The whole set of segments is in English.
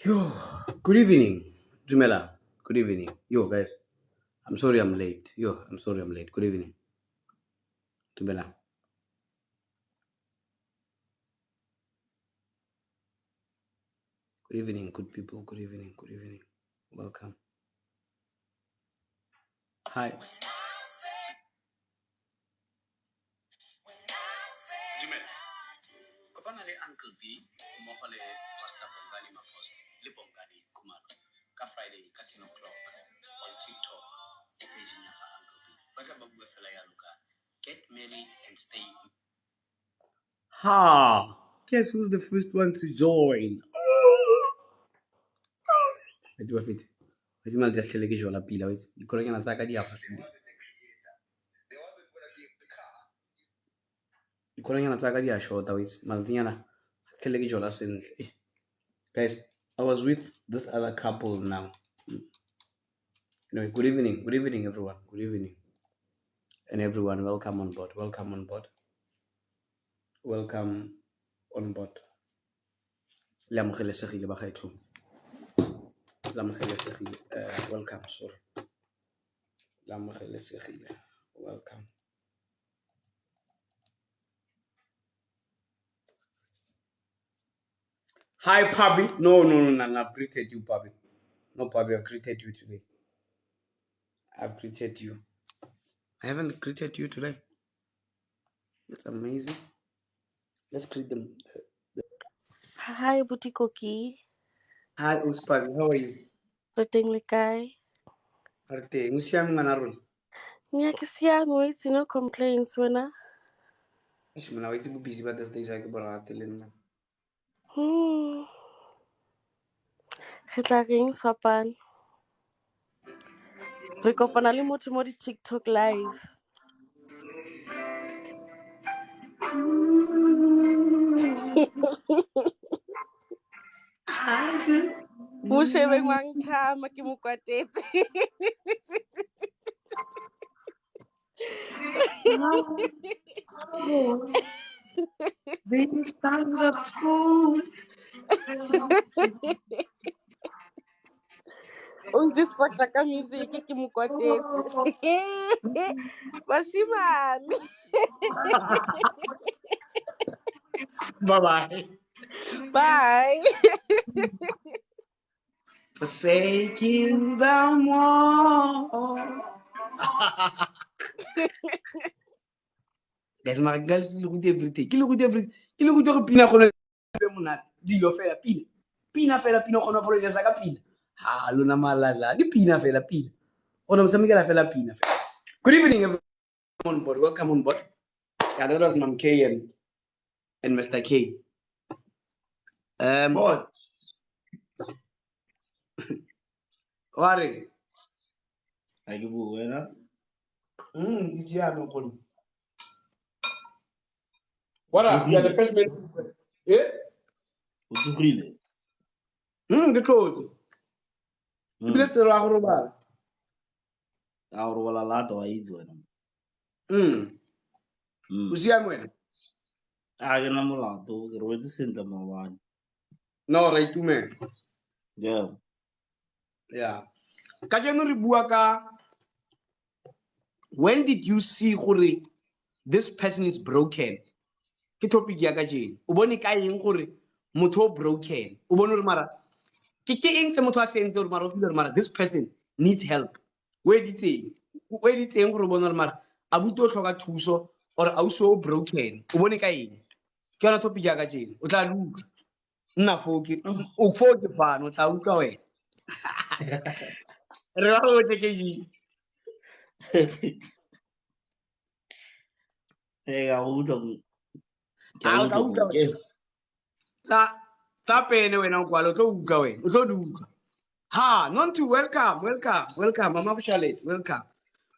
Yo, good evening, Jumela. Good evening. Yo, guys. I'm sorry I'm late. I'm sorry I'm late. Good evening, Jumela. Good evening, good people. Good evening. Good evening. Welcome. Hi. Jumela. Kopana le Uncle B, mohole Pastor Bongani Mapost, le Bongani Kumalo. Ka Friday, ka 10 o'clock on TikTok. Page niya ka Uncle B. Bata babuwe fela ya luka. Get married and stay. Ha! Guess who's the first one to join? I do it. Wait, mal just tell you la pila. Wait, you calling an attack idea. You calling an attack idea short. Wait, Maldiana. Tell you la sin. Guys, I was with this other couple now. Good evening. Good evening, everyone. Good evening. And everyone, welcome on board. Welcome on board. Welcome on board. Welcome, sorry. Welcome. Hi, Pabi. No, I've greeted you, Pabi. No, Pabi, I've greeted you today. I've greeted you. I haven't greeted you today. That's amazing. Let's greet them. Hi, Butikoki. Hi, Uspabi. How are you? Rating Likai. Arte, Musiam Manarun. Nyakisia wait, no complaints, winner. Ishmana, wait to be busy, but this day I go to Hitlaring swapan. Recopanali motimodi TikTok live. Mushebe ngwangcha makimukwatete. These times are true. Undisfakaka music kimukwatete. Bashiman. Bye-bye. Bye. Forsaking them all. Guys, my girls look everything. Qui look everything. Qui look everything. Pina kono monate. Dilo fela pina. Pina fela pina kono apologize ka pina. Ha lona malala. Di pina fela pina. Kono msamika fela pina. Good evening everyone on board. Welcome on board. Yeah, that was Mom K and Mr. K. What? Worry. I give you wena. This year no kono. What up? You are the first man. Yeah? Utukhile. Ngikhozi. Ibile sero a go robala. A go robala lata wa itse wena. O siame wena? A ke na molato, ke robetse sentle maobane. No, ra itumela. Yeah. Yeah. Ka jeno re bua ka when did you see gore this person is broken? Ke topic ya ka jeno. O bone ka eng gore motho o broken? O bone gore mara ke eng se motho a sentse gore mara o feel gore mara this person needs help. Where did gore bona gore mara a bute o tlhoka thuso or a o broken? O bone ka eng? Ke yona topic ya ka jeno. O tla utlwa. Nna foke o foke fano tla utlwa wena. Re ba go take ji. Ga utlwa. A ka utlwa wena. Sa pene wena o kwala o tlo utlwa wena. O tlo utlwa. Ha, Nontu, welcome. Mama Charlotte, welcome.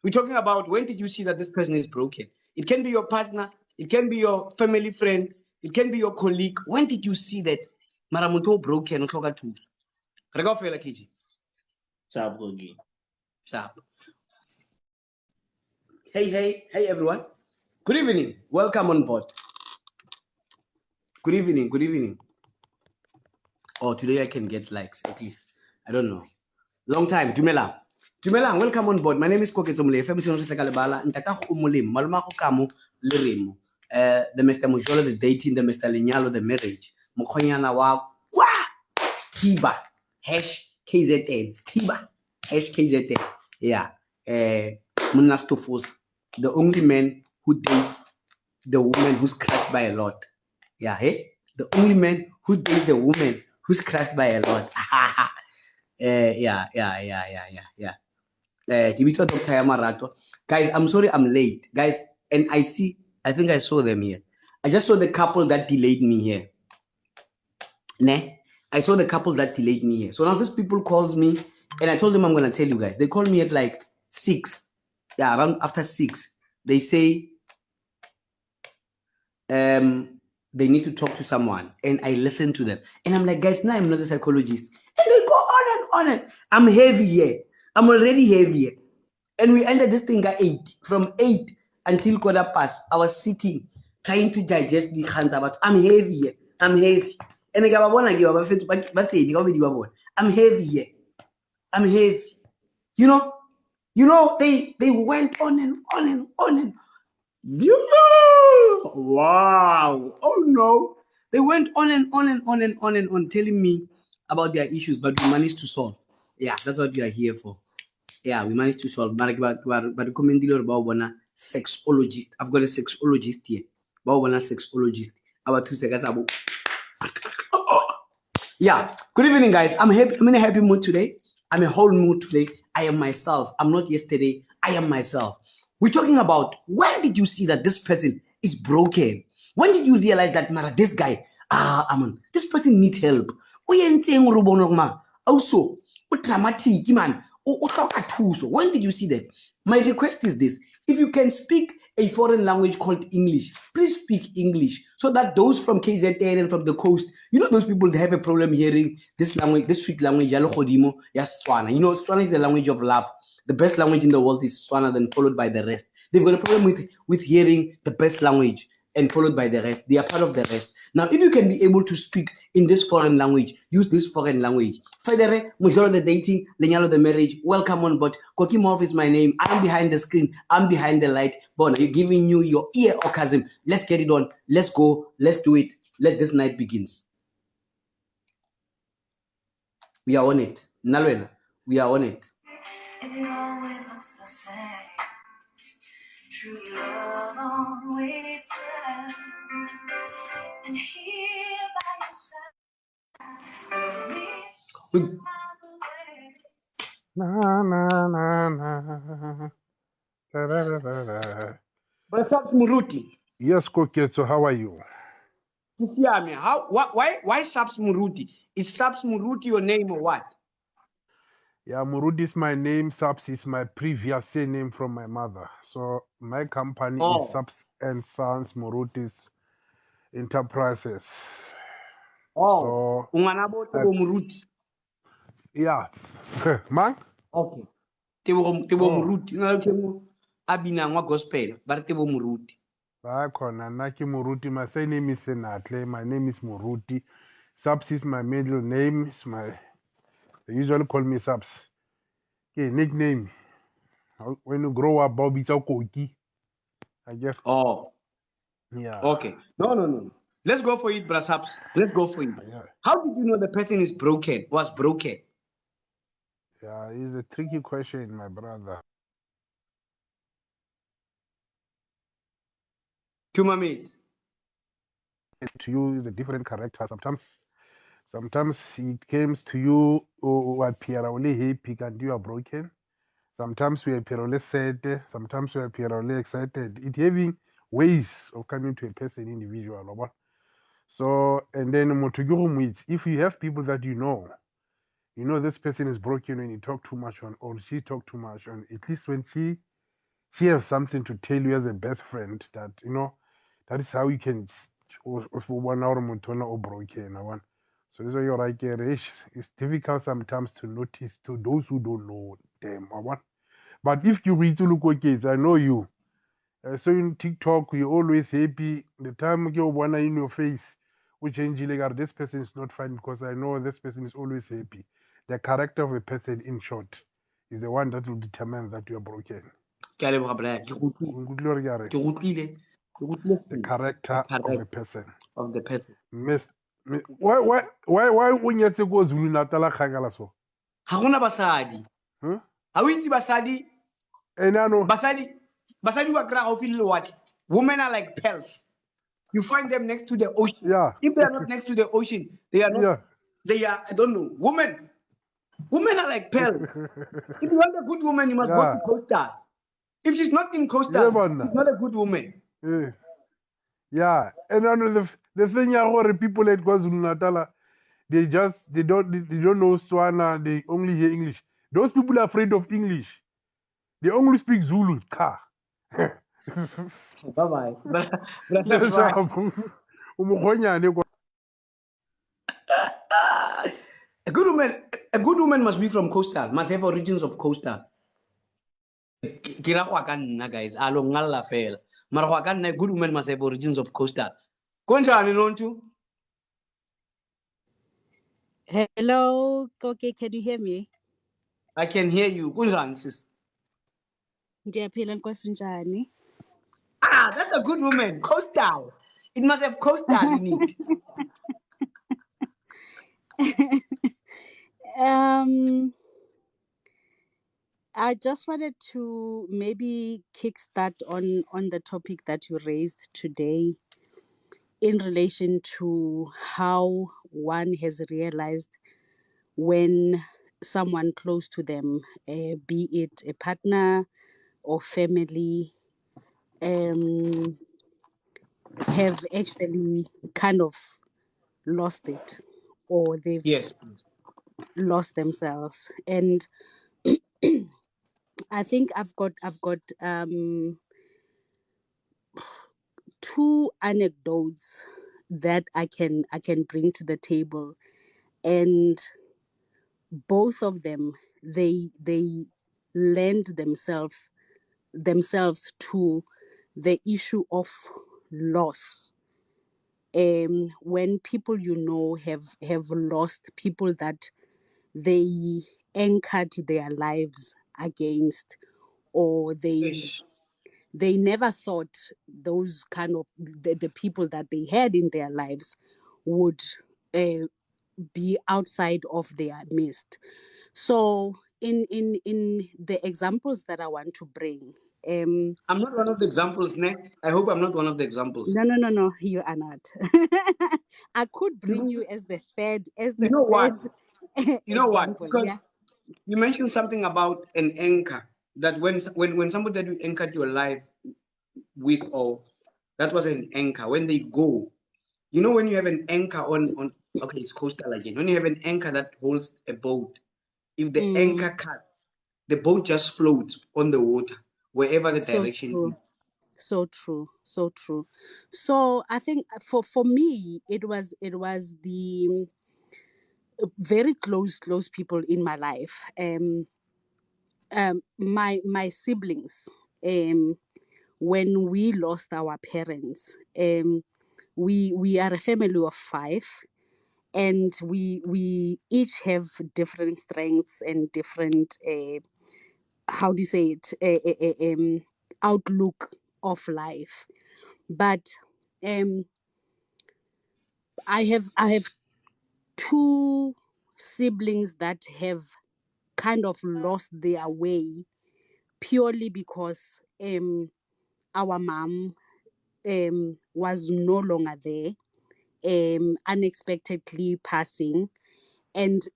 We're talking about when did you see that this person is broken? It can be your partner, it can be your family friend, it can be your colleague. When did you see that Maramuto broken o tlhoka thuso? Re ka fela KG. Sharp again. Sharp. Hey everyone. Good evening. Welcome on board. Good evening. Or today I can get likes at least. I don't know. Long time. Dumelang. Dumelang, welcome on board. My name is Koketso Molefe. The Mr. Mujolo, the dating, the Mr. Linyalo, the marriage. Mokonyana wa kwa Stiba. #KZN. Stiba. #KZN. Yeah. Munastofos. The only man who dates the woman who's crushed by a lot. Yeah, hey? The only man who dates the woman who's crushed by a lot. Yeah. Dr. Yamarato. Guys, I'm sorry I'm late. Guys, and I think I saw them here. I just saw the couple that delayed me here. I saw the couple that delayed me here. So now these people calls me, and I told them I'm going to tell you guys. They called me at like 6. Yeah, around after 6. They say they need to talk to someone, and I listen to them. And I'm like, guys, now I'm not a psychologist. And they go on and on. I'm heavy here. I'm already heavy here. And we ended this thing at 8. From 8 until 15:15, I was sitting, trying to digest the hands about. I'm heavy here. I'm heavy. And I'm heavy here. I'm heavy. You know, they went on and on and on and wow. Oh no. They went on and on and on and on and on telling me about their issues, but we managed to solve. Yeah, that's what we are here for. Yeah, we managed to solve. But sexologist. I've got a sexologist here. Sexologist. Our 2 seconds. Yeah. Good evening, guys. I'm happy. I'm in a happy mood today. I'm in a whole mood today. I am myself. I'm not yesterday. I am myself. We're talking about when did you see that this person is broken? When did you realize that this guy, this person needs help? Also, traumatic, man. When did you see that? My request is this: if you can speak a foreign language called English, please speak English so that those from KZN and from the coast, you know, those people that have a problem hearing this language, this sweet language, Setswana. You know, Setswana is the language of love. The best language in the world is Setswana, then followed by the rest. They've got a problem with hearing the best language and followed by the rest. They are part of the rest. Now, if you can be able to speak in this foreign language, use this foreign language. Federe, Mujolo the dating, Linyalo the marriage, welcome on board. Koki Morph is my name. I'm behind the screen. I'm behind the light. Bona, you're giving you your ear orgasm. Let's get it on. Let's go. Let's do it. Let this night begins. We are on it. Nalwena, we are on it. It always looks the same. True love always there. And here by your side. Na na na na. Da-da-da-da-da. What's up, Muruti? Yes, Koketso, how are you? Why Saps Muruti? Is Saps Muruti your name or what? Yeah, Muruti is my name. Saps is my previous surname from my mother. So my company is Saps and Sons Muruti's Enterprises. So Muruti. Yeah. Man? Okay. Tebo Muruti. Abinangwa gospel. But Tebo Muruti. Naki Muruti. My surname is Senatle. My name is Muruti. Saps is my middle name. They usually call me Saps. Okay, nickname. When you grow up, Bobby Koki. I guess. Oh. Yeah. Okay. No. Let's go for it, Saps. Let's go for it. Yeah. How did you know the person is broken? Was broken? Yeah, it's a tricky question, my brother. To my mates. To you is a different character. Sometimes it comes to you what only happy and you are broken. Sometimes we are purely sad. Sometimes we are purely excited. It having ways of coming to a person individual. So and then if you have people that you know this person is broken when you talk too much on, or she talk too much on, at least when she has something to tell you as a best friend, that that is how you can one hour or broken one. So this is why you're like, it's difficult sometimes to notice to those who don't know them. But if you read to look okay, I know you. So in TikTok, you're always happy. The time you want in your face, this person is not fine because I know this person is always happy. The character of a person, in short, is the one that will determine that you are broken. Ke a leboga brother. Ke go utlwile. O nkutlwile hore ke a reng? Ke go utlwile. Ke go utlwile The sentle. character of a Correct. person. Of the person. Why o nyetse ko Zulu Natal kgakala so? Ha gona basadi. Huh? Ha o itse basadi And I know. basadi ba kry gaufi le lewatle. Women are like pearls. You find them next to the ocean. Yeah. If they are not next to the ocean, they are not. Yeah. They are, I don't know. Women are like pearls. If you want a good woman, you must go to Coastal. If she's not in Coastal, she's not a good woman. Yeah. And I know the thing is, people at KwaZulu Natal, they don't know Swana. They only hear English. Those people are afraid of English. They only speak Zulu. Ka. Bye bye. A good woman must be from Coastal. Must have origins of Coastal. Kira go ka nna guys. A lo ngalla fela. Mara go ka nna a good woman must have origins of Coastal. Konjani nontu? Hello, okay, can you hear me? I can hear you. Kunjani sis? Ndiyaphila Nkosi njani? Ah, that's a good woman. Coastal. It must have Coastal in it. I just wanted to maybe kickstart on the topic that you raised today in relation to how one has realized when someone close to them, be it a partner or family, have actually kind of lost it, or they've lost themselves. And I think I've got two anecdotes that I can bring to the table, and both of them they lend themselves to the issue of loss. When people have lost people that they anchored their lives against, or they never thought those kind of the people that they had in their lives would be outside of their midst. So in the examples that I want to bring, I'm not one of the examples, ne? I hope I'm not one of the examples. No, you are not. I could bring you as the third You know what? You know what? Because you mentioned something about an anchor, that when somebody that you anchored your life with, or that was an anchor, when they go, you know, when you have an anchor on okay, it's coastal again. When you have an anchor that holds a boat, if the anchor cuts, the boat just floats on the water wherever the direction is. So true. So I think for me, it was the very close people in my life. My siblings. When we lost our parents, we are a family of 5, and we each have different strengths and different how do you say it, outlook of life. But I have 2 siblings that have kind of lost their way purely because our mom was no longer there, unexpectedly passing. And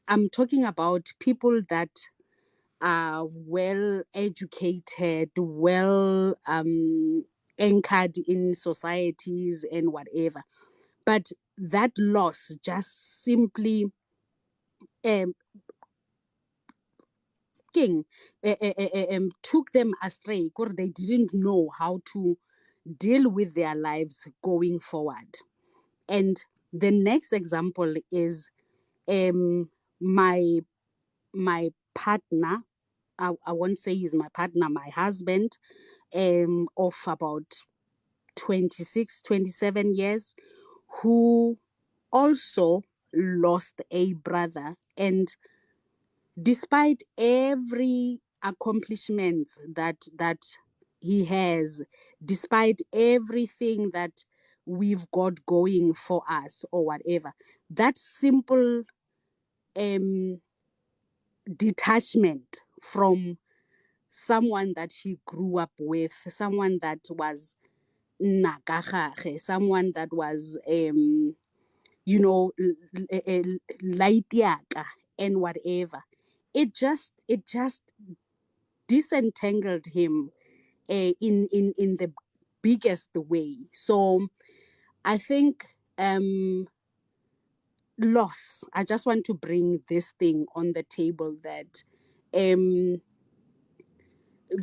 I'm talking about people that are well educated, well anchored in societies and whatever. But that loss just simply took them astray, because they didn't know how to deal with their lives going forward. And the next example is my partner. I won't say he's my partner, my husband, of about 26, 27 years, who also lost a brother, and despite every accomplishment that he has, despite everything that we've got going for us or whatever, that simple detachment from someone that he grew up with, someone that was nakagage, someone that was light yaka and whatever, it just disentangled him in the biggest way. So I think loss, I just want to bring this thing on the table, that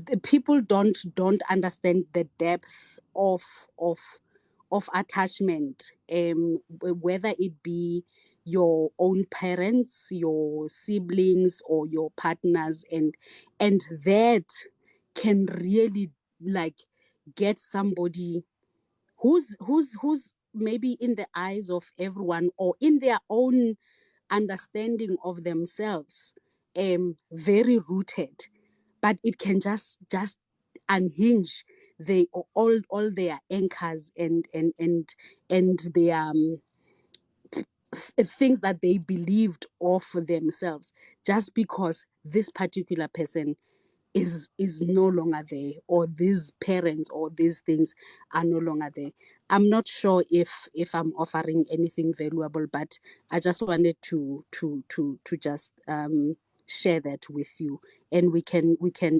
the people don't understand the depth of attachment, whether it be your own parents, your siblings, or your partners, and that can really like get somebody who's maybe in the eyes of everyone or in their own understanding of themselves very rooted, but it can just unhinge all their anchors and their things that they believed of themselves, just because this particular person is no longer there, or these parents or these things are no longer there. I'm not sure if I'm offering anything valuable, but I just wanted to just share that with you, and we can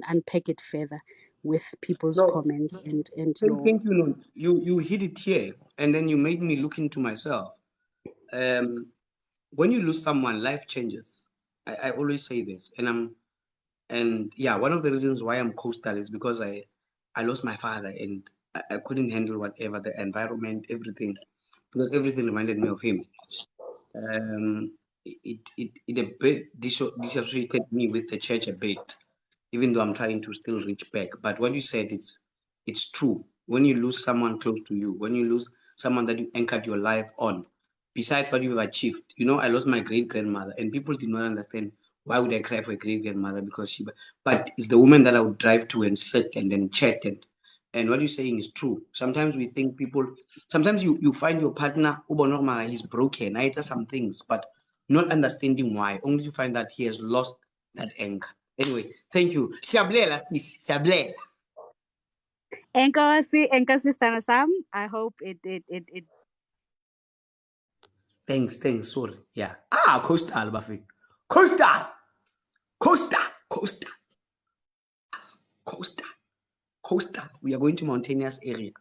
unpack it further with people's No, comments and your. thank you, Lord. You hit it here, and then you made me look into myself. When you lose someone, life changes. I always say this, and yeah, one of the reasons why I'm coastal is because I lost my father, and I couldn't handle whatever the environment, everything, because everything reminded me of him. It a bit dissociated me with the church a bit, even though I'm trying to still reach back. But what you said, it's true. When you lose someone close to you, when you lose someone that you anchored your life on, besides what you've achieved, I lost my great grandmother, and people did not understand why would I cry for a great grandmother because but it's the woman that I would drive to and sit and then chat and what you're saying is true. Sometimes we think sometimes you find your partner, he's broken, I some things, but not understanding why, only to find that he has lost that anchor. Anyway, thank you. Siyabulela sis, siyabulela. Enkosi Sister Sam, I hope it Thanks, sorry. Yeah. Coastal, Buffy. Coastal! Coastal! We are going to mountainous area.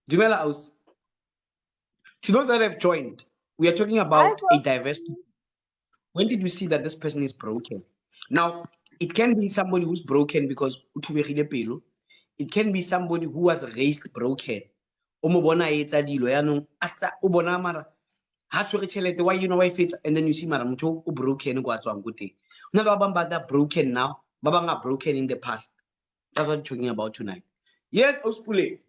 Dumela Aus. To those that have joined, we are talking about a diversity. When did we see that this person is broken? Now, it can be somebody who's broken because it can be somebody who was raised broken. And then you see mara broken broken now, baba broken in the past. That's what we're talking about tonight. Yes, Ospule.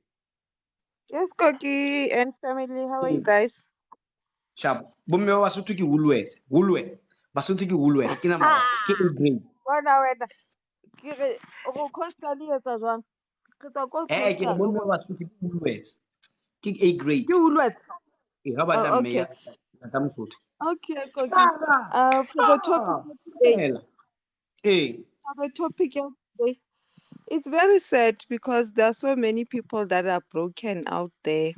Yes, Koki and family, how are you guys? Sharp. Bomme wa Basotho ke Woolworth. Basotho ke Woolworth. Ke na mara. Ke A grade. Bona wena ke re go coastal etsa jwang? Ke tswa ko Ke coastal bomme go wa Basotho ke Woolworth. Ke A grade. ke Woolworths. Ha ba tla mme Okay. ya ka Mosotho. Okay, Koki. Sara. For the topic of today, Hey. for the topic of today, it's very sad because there are so many people that are broken out there.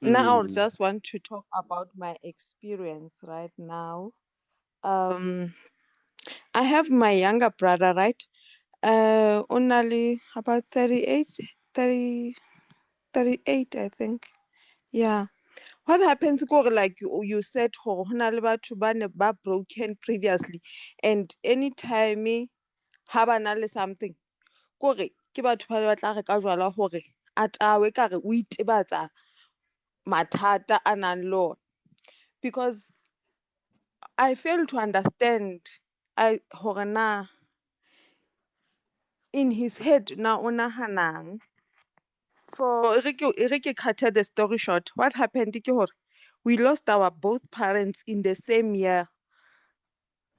Now I just want to talk about my experience right now. I have my younger brother, right? Only about 38, I think. Yeah. What happens gore like you said ho na le batho ba ne ba broken previously, and anytime ha ba na le something kore ke batho ba le batla re ka jwala hore a tawe ka re o itebatsa mathata a nang le ona, because I fail to understand hore na in his head na o nahanang For Ricky cutter the story short, what happened ke hore we lost our both parents in the same year,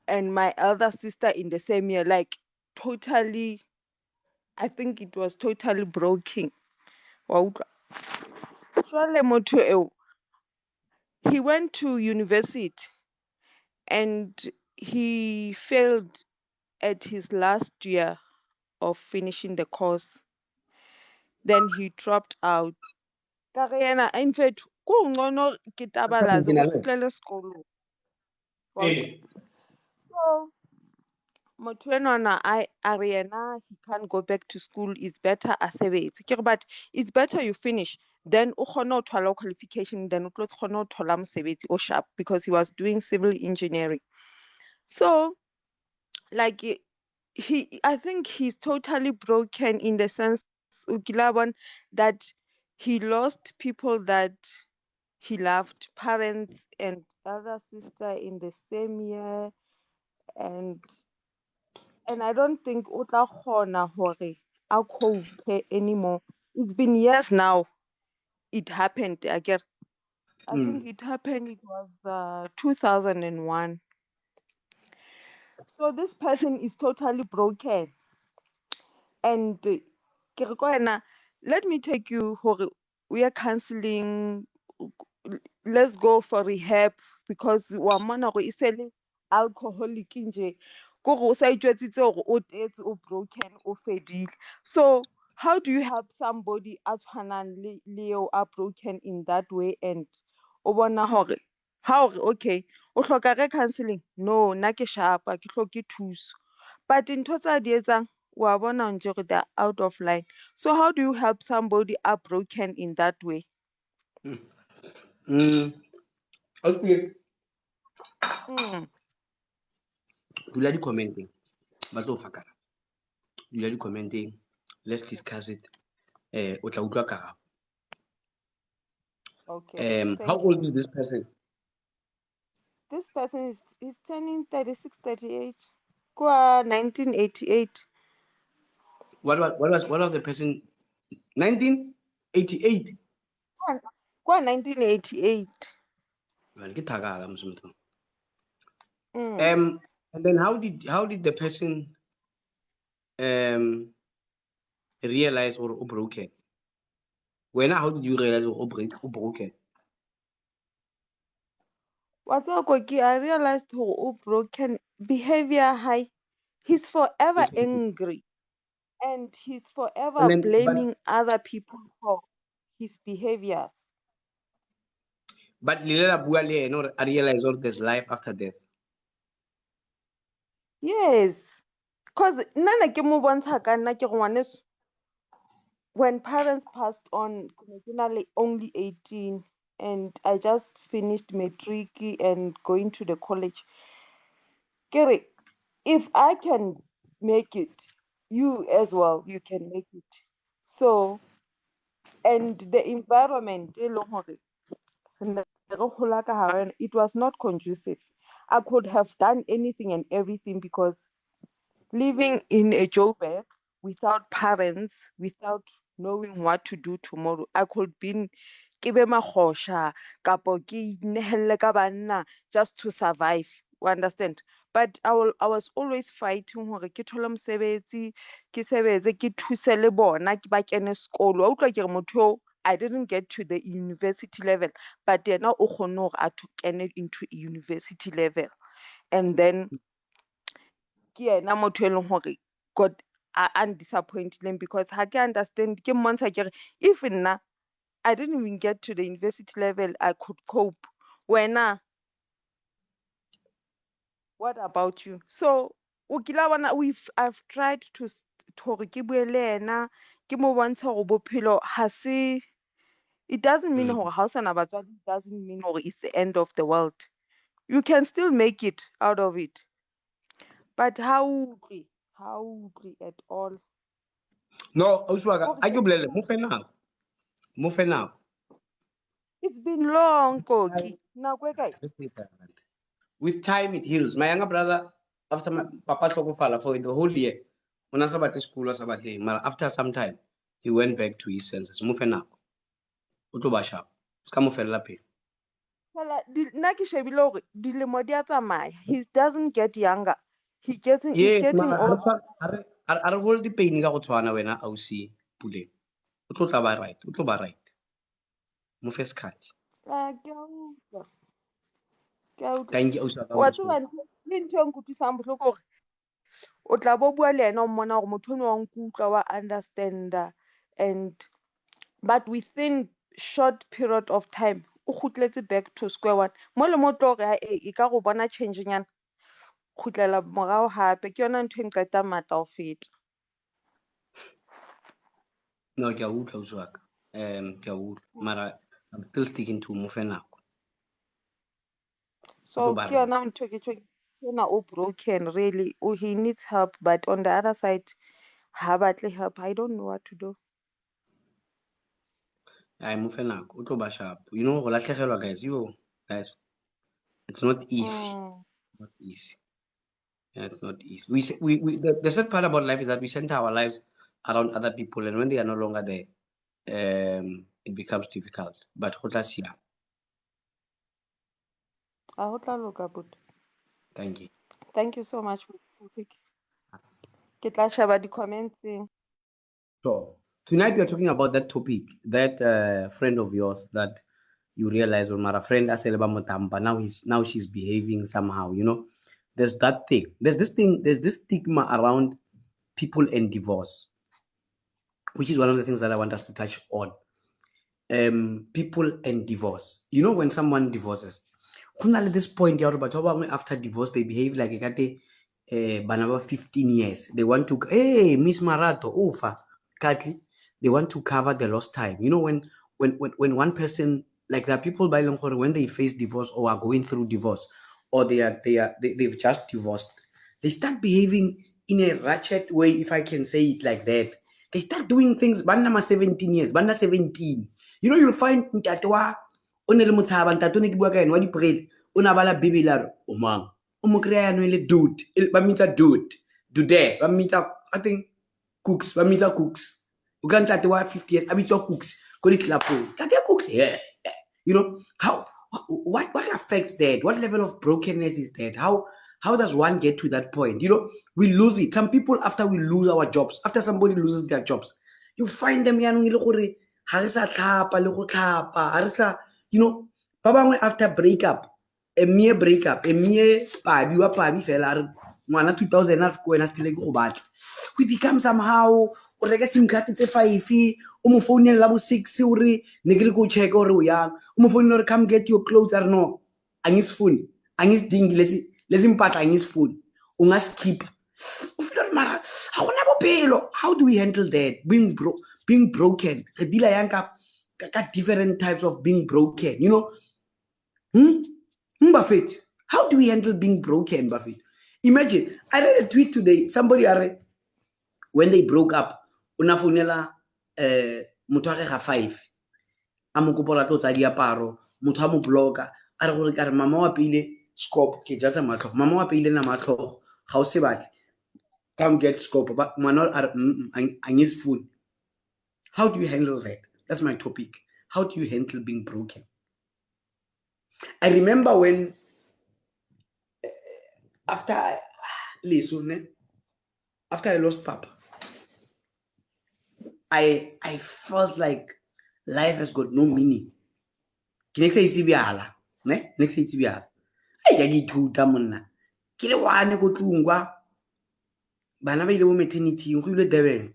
and my elder sister in the same year, like totally, I think it was totally broken. Wa utlwa? Jwale motho eo, he went to university and he failed at his last year of finishing the course. Then he dropped out. Ka re yena, in fact, ko ngcono ke tabalaze o kgutlele sekolong. Wa utlwa? So motho enwana a re yena he can't go back to school, it's better a sebetse. Ke re but it's better you finish, then o kgone ho thola qualification, then o tlo kgone ho thola mosebetsi o sharp, because he was doing civil engineering. So like I think he's totally broken in the sense o kile a bona that he lost people that he loved, parents and other sister in the same year, and I don't think o tla kgona hore a cope anymore. It's been years now. It happened. I think it happened. It was 2001. So this person is totally broken, and ke re ko wena, let me take you hore we are counseling. Let's go for rehab, because wa mona go isele alcoholic nje ko go sa itjwetsitse gore o tetse o broken o fedile. So how do you help somebody a tshwanang le eo a broken in that way, and o bona hore ha hore okay o hloka re counseling, no nna ke sharp ke hloke thuso, but ntho tsa di etsang wa bona nje gore they're out of line. So how do you help somebody a broken in that way? Okay. Mm. Dula di-commenting. Ba tlo fakana. Dula di-commenting. Let's discuss it. O tla utlwa karabo. Okay, How thank old you. is this person? This person is turning 36, 38. Kwa 1988. What was the person? 1988. Kwa 1988. Well, ke thakala mosotho. Mm. And then how did the person realize or broken? When how did you realize or broken? What's Koki? I realized who broken behavior high. He's forever angry, and he's forever And then blaming other people for his behaviors. but Lilela bua le ena hore a realize or there's life after death. Yes, because nana ke mo bontsha ka nna ke re ngwaneso, when parents passed on, ke na le only 18, and I just finished matric and going to the college. Kere, if I can make it, you as well, you can make it. So, and the environment, e leng hore re ne re gola ka hare yona, it was not conducive. I could have done anything and everything, because living in a Joburg without parents, without knowing what to do tomorrow, I could be ke be magosha kapo ke inehelle ka banna just to survive. You understand? But I was always fighting hore ke thole mosebetsi, ke sebetse, ke thuse le bona ke ba kene sekolo. Wa utlwa ke re motho eo, I didn't get to the university level, but yena o kgonne hore a kene into university level. And then ke yena motho e leng hore God a disappointileng, because ha ke understand, ke mmontsha ke re if nna I didn't even get to the university level, I could cope. Wena, what about you? So o kila bona I've tried to hore ke bue le yena, ke mo bontsha hore bophelo ha se, it doesn't mean hore ha o sana batswadi, it doesn't mean hore it's the end of the world. You can still make it out of it. But how at all? No, Uswaga, I give Lele, move now. It's been long, Koki. Now, With time it heals. My younger brother, after my papa Chokofala for the whole year, when I sabat school or sabat, after some time, He went back to his senses. Mo fe nako. O tlo ba sharp. Ska mo fella pele. Fela, nna ke shebile hore dilemo di a tsamaya. He doesn't get younger. He's getting older. Are hold the pain ka go tshwana wena ausi Puleng. O tlo tla ba right. O tlo ba right. Mo fe skhathi. Ke a utlwa. Ke a utlwa. Ka nke ausi wa ka Wa mo tseba le ntho e nkutlwisang bohloko hore o tla bo bua le yena o mmona hore motho ono wa nkutlwa wa understanda, but within short period of time o kgutletse back to square one. Mo le mo tlo re e ka go bona change nyana kgutlela morao hape, ke yona ntho e nqetang matla ho feta. No, ke a utlwa ausi wa ka. Ke a utlwa. Mara I'm still sticking to mo fe nako. So ba ke yona ntho ke tjho yena o broken really. He needs help, but on the other side ha batle help. I don't know what to do. Ai mo fe nako. O tlo ba sharp. You know go latlhegelwa guys. Guys. It's not easy. Not easy. Yeah, it's not easy. The sad part about life is that we center our lives around other people, and when they are no longer there, it becomes difficult. But go tla siama. A ho tla loka but. Thank you. Thank you so much for the topic. Ke tla sheba di-comments. So tonight we are talking about that topic, that friend of yours that you realize when my friend Aseleba Motampa, now she's behaving somehow, you know. There's that thing. There's this stigma around people and divorce, which is one of the things that I want us to touch on. People and divorce. You know, when someone divorces, at this point, after divorce, they behave like a 15 years. They want to, hey, Miss Marato, Ufa, Katli, they want to cover the lost time. You know, when one person, like there are people by Longkore, when they face divorce or are going through divorce, or they've just divorced, they start behaving in a ratchet way, if I can say it like that. They start doing things, Banda 17 years, Banda 17. You know, you'll find Ntatwa, Onele Mutaba, Tatuni Kibuaka, and Wadi Parade, Unabala Bibilar, Omang, Umukreanele dude, Bamita dude, Dude, Bamita, I think, cooks, Bamita cooks, Ugantatwa 50 years, Abito cooks, Koliklapo, Tatia cooks, yeah. You know, what affects that? What level of brokenness is that? How does one get to that point? You know, we lose it. Some people, after we lose our jobs, after somebody loses their jobs, you find them, you know, after breakup, a mere pabi fela, 2000 we become somehow o reka sim card tse 5 o mo phone la bo 6 o re ne ke le go check o re o yang o mo phone re come get your clothes or no angis phone angis dingi lesi mpatla angis phone o nga skip o fela mara ha gona bopelo. How do we handle that? Being broken re dila yang ka different types of being broken, you know. Buffett, how do we handle being broken, Buffett? Imagine, I read a tweet today, somebody when they broke up, unafunela motho ga 5 a mo kopola tlo tsa diaparo, motho a mo bloka a re gore ka re mama wa pile scope ke jatsa matlho mama wa pile na matlho ga o se batle come get scope but mwana a ngis food. How do you handle that? That's my topic. How do you handle being broken? I remember when after I lost Papa, I felt like life has got no meaning. Next say it's biala, ne? Next say it's biala. I jadi thuta monna. Ke le wane go tlungwa. Bana ba ile mo maternity go ile Durban.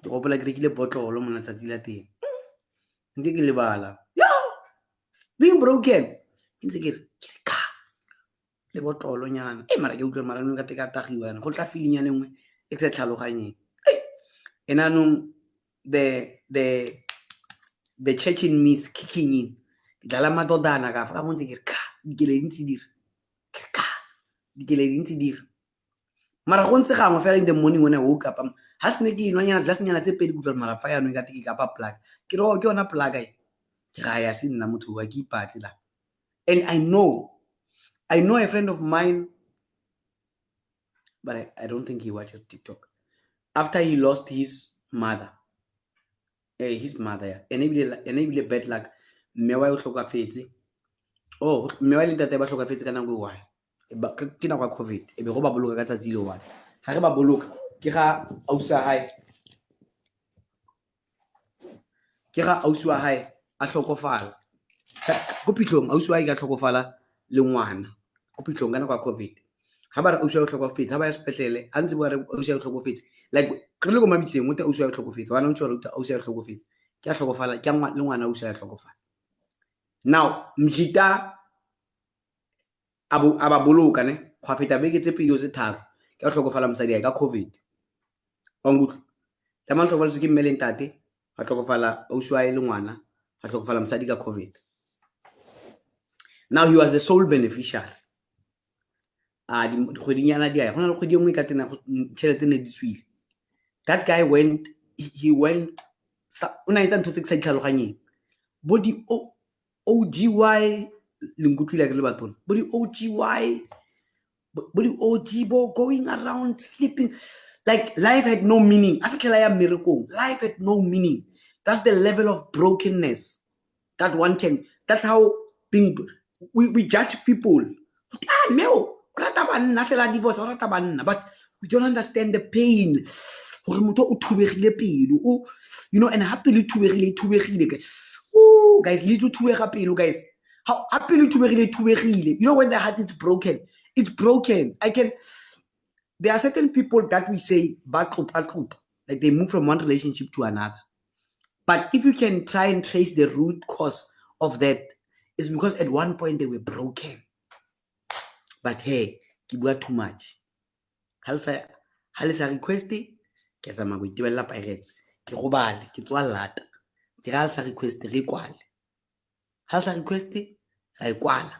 Ke gopola ke rekile botlolo monna tsatsi la teng. Nke ke lebala. Yo! Being broken. Ntse ke ka le botlolo nyana. Mara ke utlwa mara no ka teka tagiwa go tla feeling ya lengwe e tse tlhaloganyeng. Enanong the church in me is kicking in. Dala matodana ka fa montse ke ka dikele dintsi dir. Mara go ntse gangwe fela in the morning when I woke up ha sne ke inwanyana glass nyana tse pedi kutlwa mara fa ya no ka tiki ka pa plug. Ke ro ke ona plug ai. Ke ga ya se nna motho wa ke ipatlela. And I know a friend of mine, but I don't think he watches TikTok. After he lost his mother, his mother, enable bad luck. Mme wa o hlokafetse. Oh, mme wa le ntate ba hlokafetse ka nako e one. Ke nako ya COVID. E be go ba boloka ka tsatsi le one. Ha re ba boloka ke ga ausi wa hae. Ke ga ausi wa hae a hlokofala. Go phitlhong ausi wa hae ka hlokofala le ngwana. Go phitlhong ka nako ya COVID. Ha ba re ausi wa hlokofetse, ha ba ya sepetlele, a ntse ba re ausi wa hlokofetse. Like re le go mabitleng o te ausi wa hlokofetse. Wa ntse re uta ausi wa hlokofetse. Ke a hlokofala, ke le ngwana ausi wa hlokofala. Now, Mjita aba boloka ne go feta beke tse pedi tse tharo ke a hlokofala mosadi ya ka COVID. Ongutlo. Ya mang hlokofala se ke mmele ntate, ga hlokofala ausi wa le ngwana, ga hlokofala mosadi ka COVID. Now he was the sole beneficiary. Dikgwedinyana di a go na le kgwedi e nngwe ka tena tšhelete ne di tswile. That guy went, he went, una etsa ntho tse ke sa ditlhaloganyeng. Bo di OGY le nkutlwile ke le batona. Bo di OGY, bo di OG going around sleeping. Like life had no meaning. As a miracle, life had no meaning. That's the level of brokenness that one can. That's how we judge people. No. But we don't understand the pain. You know, and happily guys, guys. How happily you know when the heart is broken? It's broken. There are certain people that we say like they move from one relationship to another. But if you can try and trace the root cause of that, it's because at one point they were broken. But hey, ke bua too much. Halisa request ke sa go itebella Pirates. Ke go bale, ke tswa lata. Ke ga halisa request re kwale. Halisa request ra ikwala.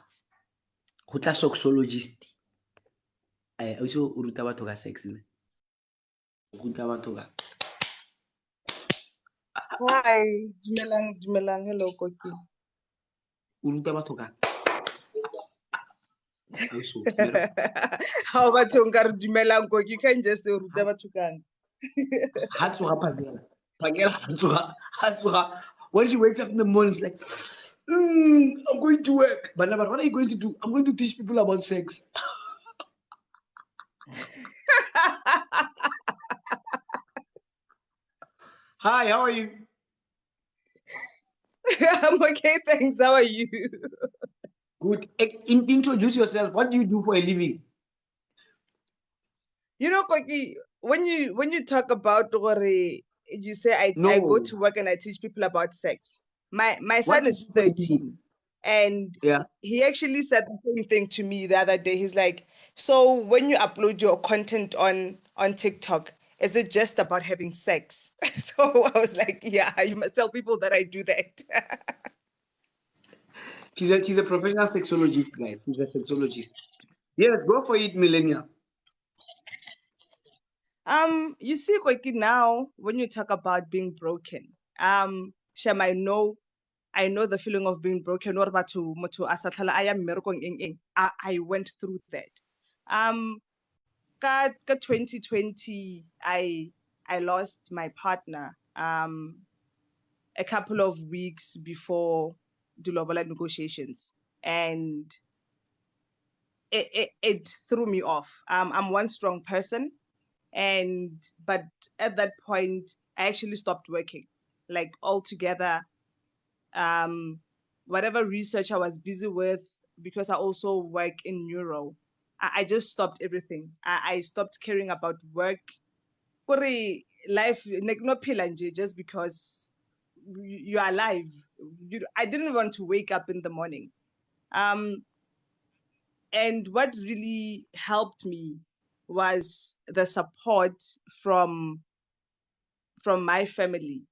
Go tla sexologist. O so o ruta batho ka sex ne. O ruta batho ka. Hi, dumelang, hello, Koki. O ruta batho ka. How about you, dumelang, Koki? You can't just say ruta batho kang. When she wakes up in the morning, it's like, I'm going to work. But what are you going to do? I'm going to teach people about sex. Hi, how are you? I'm okay, thanks. How are you? Good. Introduce yourself. What do you do for a living? You know, Koki, when you talk about you say I go to work and I teach people about sex. My son is 13, and yeah, he actually said the same thing to me the other day. He's like, so when you upload your content on TikTok, is it just about having sex? So I was like, yeah, you must tell people that I do that. She's a professional sexologist, guys. She's a sexologist. Yes, go for it, Millennial. You see, Koiki, now when you talk about being broken, Shem, I know the feeling of being broken. What about to I am I went through that. Ka 2020, I lost my partner a couple of weeks before the Lobola negotiations, and it threw me off. I'm one strong person, but at that point I actually stopped working, like altogether. Whatever research I was busy with, because I also work in neuro, I just stopped everything. I stopped caring about work. Life not just because you are alive. I didn't want to wake up in the morning. And what really helped me was the support from my family.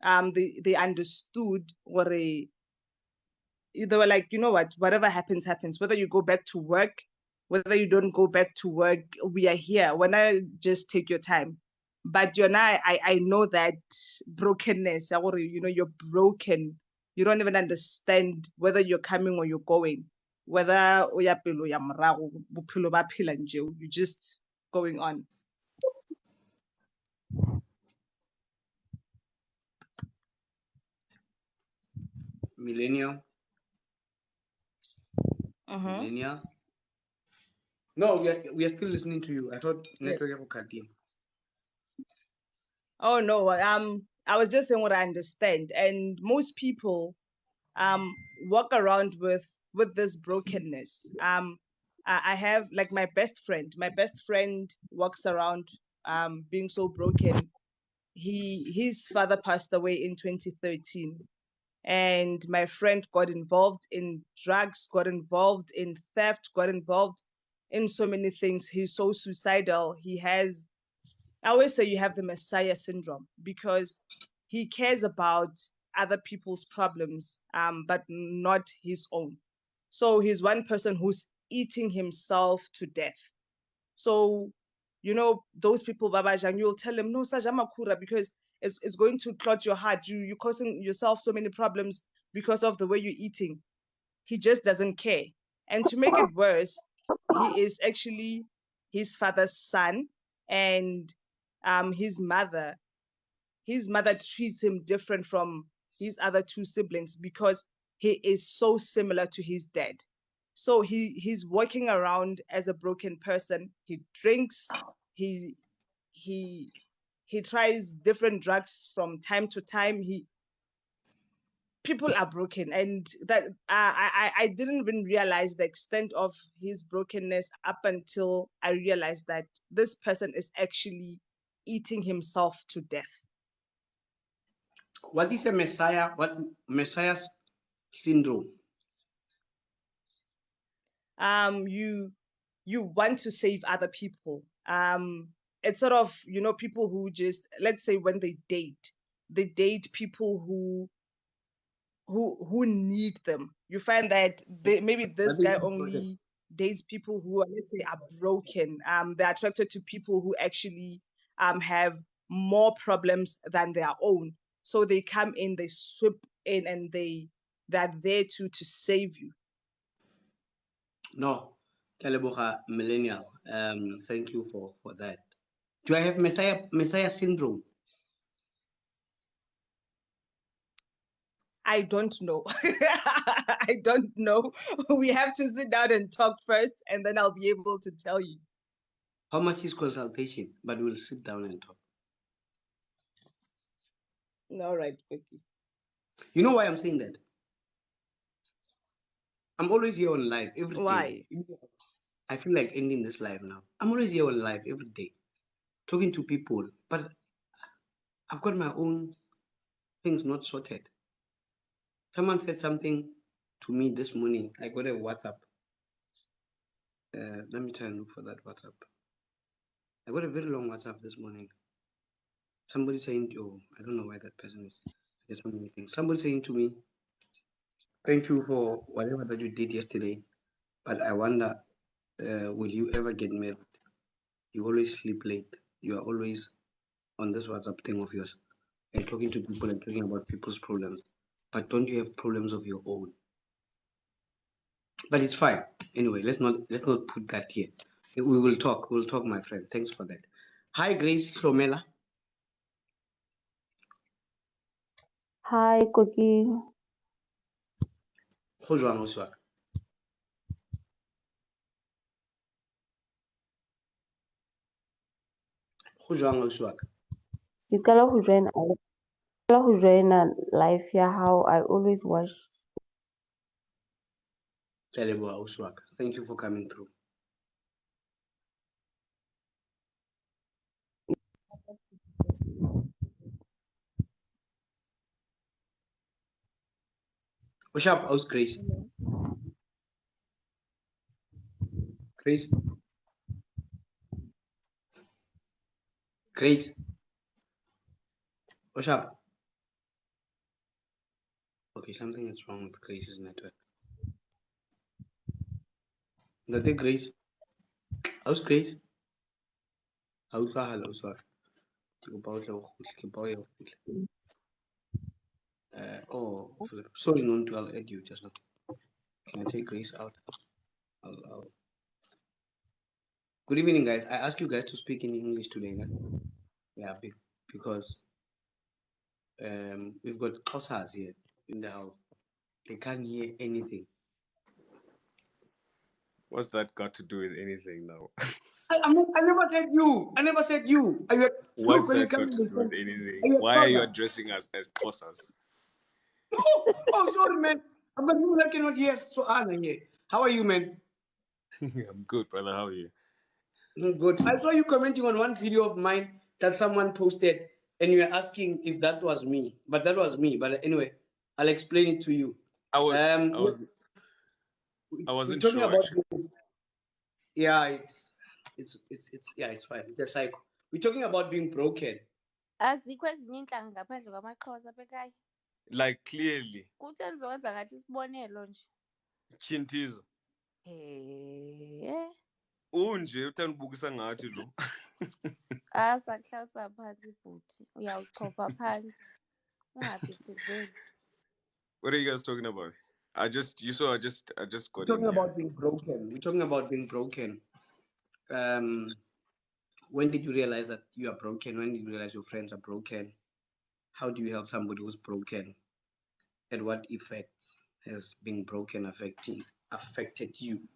They understood they were like, you know what, whatever happens, happens. Whether you go back to work, whether you don't go back to work, we are here. When I just take your time. But I know that brokenness, you're broken. You don't even understand whether you're coming or you're going. Whether you're just going on. Millennial. Mhm. Millennial. No, we are still listening to you. I thought Yeah. network yako cutting. Oh no, I was just saying what I understand, and most people walk around with this brokenness. I have like my best friend. My best friend walks around being so broken. His father passed away in 2013, and my friend got involved in drugs, got involved in theft, got involved in so many things. He's so suicidal. I always say you have the Messiah syndrome because he cares about other people's problems, but not his own. So he's one person who's eating himself to death. So, those people, Baba Jang, you'll tell them, no, Sajama Kura, because it's going to clot your heart. You're causing yourself so many problems because of the way you're eating. He just doesn't care. And to make it worse, he is actually his father's son, and his mother treats him different from his other two siblings because he is so similar to his dad. So he's walking around as a broken person. He drinks, he he he tries different drugs from time to time. People are broken, and that I didn't even realize the extent of his brokenness up until I realized that this person is actually eating himself to death. What is a Messiah? What Messiah's syndrome? You want to save other people. It's sort of, people who just, let's say, when they date people who need them. You find that maybe this guy only dates people who are, let's say, are broken. They're attracted to people who actually have more problems than their own. So they come in, they swoop in, and they're there to save you. No, Kaleboha millennial. Thank you for that. Do I have Messiah syndrome? I don't know. I don't know. We have to sit down and talk first, and then I'll be able to tell you. How much is consultation? But we'll sit down and talk. All right, okay. You know why I'm saying that? I'm always here on live every day. Why? I feel like ending this live now. I'm always here on live every day, talking to people, but I've got my own things not sorted. Someone said something to me this morning. I got a WhatsApp. Let me try and look for that WhatsApp. I got a very long WhatsApp this morning. Somebody saying, "Oh, I don't know why that person is." There's so many things. Somebody saying to me, "Thank you for whatever that you did yesterday, but I wonder, will you ever get married? You always sleep late. You are always on this WhatsApp thing of yours and talking to people and talking about people's problems. But don't you have problems of your own?" But it's fine. Anyway, let's not put that here. We will talk. We'll talk, my friend. Thanks for that. Hi, Grace Hlomela. Hi, Cookie. Go jwang ausi wa ka? Go jwang ausi wa ka? Ke qala ho joina live ya hao. I always watch. Ke a leboha ausi wa ka. Thank you for coming through. What's up, ausi Grace? Grace? Grace? What's up? Okay, something is wrong with Grace's network. Ntate Grace? Ausi Grace? Ha utlwahala ausi wa ka. Ke kopa o tle o kgutle, ke kopa o ye o fihle. Sorry, Nonto, I'll add you just now. Can I take Grace out? I'll... Good evening, guys. I ask you guys to speak in English today. Yeah, because we've got Xhosas here in the house. They can't hear anything. What's that got to do with anything now? I never said you. I never said you. What's Look, when you that come got in to the do with phone, anything? Why are you addressing us as Xhosas? Oh, sorry, man. But you like cannot hear. So, Anna here. How are you, man? I'm good, brother. How are you? Good. I saw you commenting on one video of mine that someone posted, and you were asking if that was me. But that was me. But anyway, I'll explain it to you. I We're wasn't talking sure about actually. yeah, it's fine. It's a cycle. We're talking about being broken. Azikho ezinye inhlanga ngaphandle kwamaXhosa bekhaya. Like clearly. Kutheni uzokwenza ngathi isibonelo nje? Chintiza. Unje uthanda ubukisa ngathi lo. Sakuhlalisa phansi bhuti. Uyawuchopha phansi. Ungaphithizeli. What are you guys talking about? I just got We're in talking here. about being broken. We're talking about being broken. When did you realize that you are broken? When did you realize your friends are broken? How do you help somebody who's broken? And what effects has being broken affected you?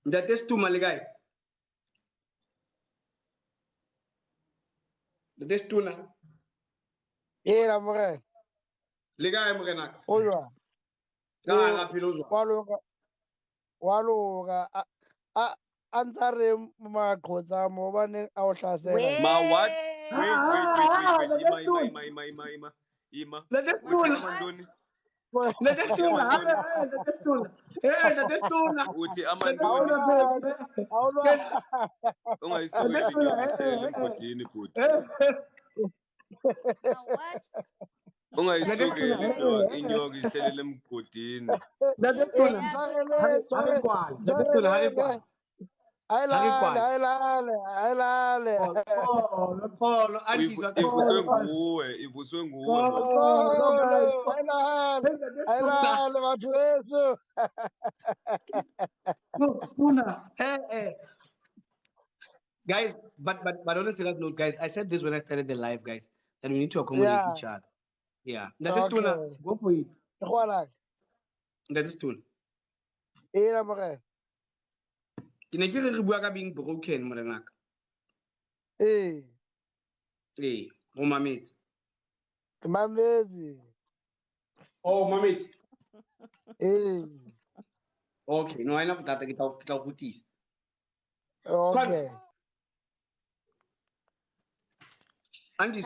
That is too maligai. That is too now. Yeah, I'm Ligai morenak. Oya. Waloga antare maqhotsa mo ba ne a o hlasela. Ma what? Wait. Ima. That is too Amandoni. That is too That is too Uthi amandoni. Ungayisukeli inyoka ihlele emgodini bhuti. What? Ungayisukeli inyoka ihlele emgodini. That is too Ivuswe nguwe mos. Ayilale bathu beso. Guys, but honestly, that note, guys, I said this when I started the live, guys, that we need to accommodate each other. Yeah. That is tuna. Go for it. That is tuna. Ke ne ke re re bua ka being broken morenaka. Go mametse. Oh, mametse. Okay, no, I know that ke tla go tisa. Okay. Hi guys.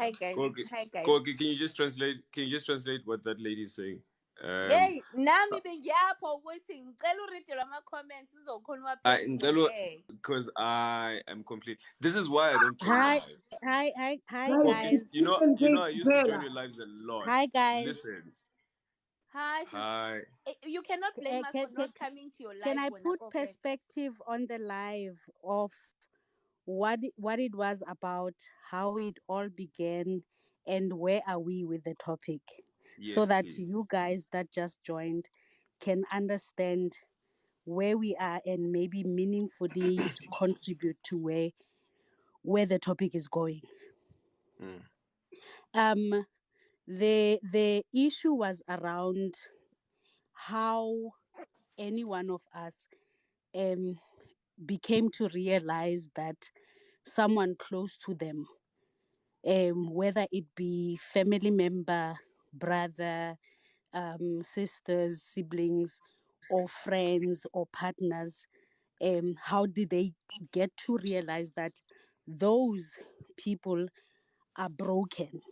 Koki, can you just translate what that lady is saying? Hey, nami bengiyapho ukuthi ngicela uread lama comments uzokhona because I am complete. This is why I don't join Hi, your live. hi guys. You know I used to join your lives a lot. Hi guys. Listen. Hi. You cannot blame us for not coming to your live. Can I put perspective on the live of what it was about, how it all began, and where are we with the topic? Yes, so that please. you guys that just joined can understand where we are and maybe meaningfully contribute to where the topic is going. The issue was around how any one of us became to realize that someone close to them, whether it be family member, brother, sisters, siblings, or friends or partners, how did they get to realize that those people are broken?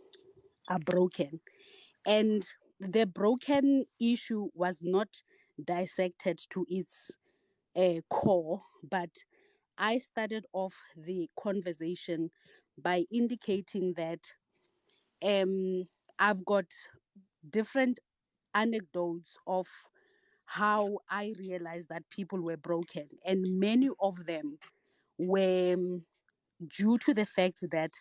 And the broken issue was not dissected to its core, but I started off the conversation by indicating that I've got different anecdotes of how I realized that people were broken, and many of them were due to the fact that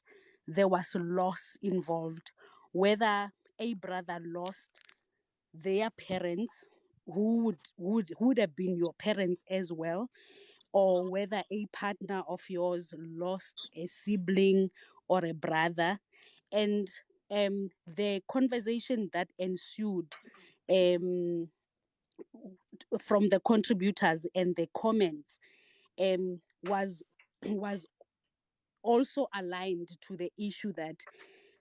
there was loss involved, whether a brother lost their parents who would have been your parents as well, or whether a partner of yours lost a sibling or a brother. And the conversation that ensued from the contributors and the comments was also aligned to the issue that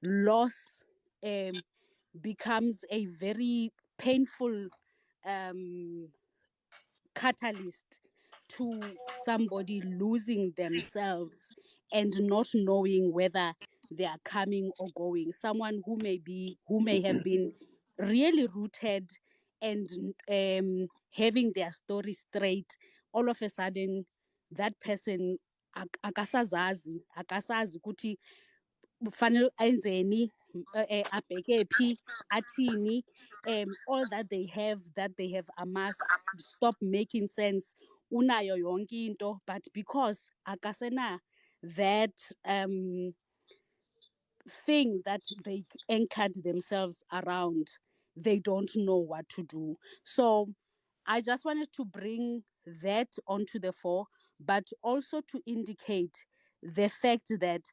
loss becomes a very painful catalyst to somebody losing themselves and not knowing whether they are coming or going. Someone who may have been really rooted and having their story straight, all of a sudden that person akasazi ukuthi fanele enzeni, abheke phi, athini, all that they have amassed stop making sense. Unayo yonke into, but because akasena that thing that they anchored themselves around, they don't know what to do. So I just wanted to bring that onto the fore, but also to indicate the fact that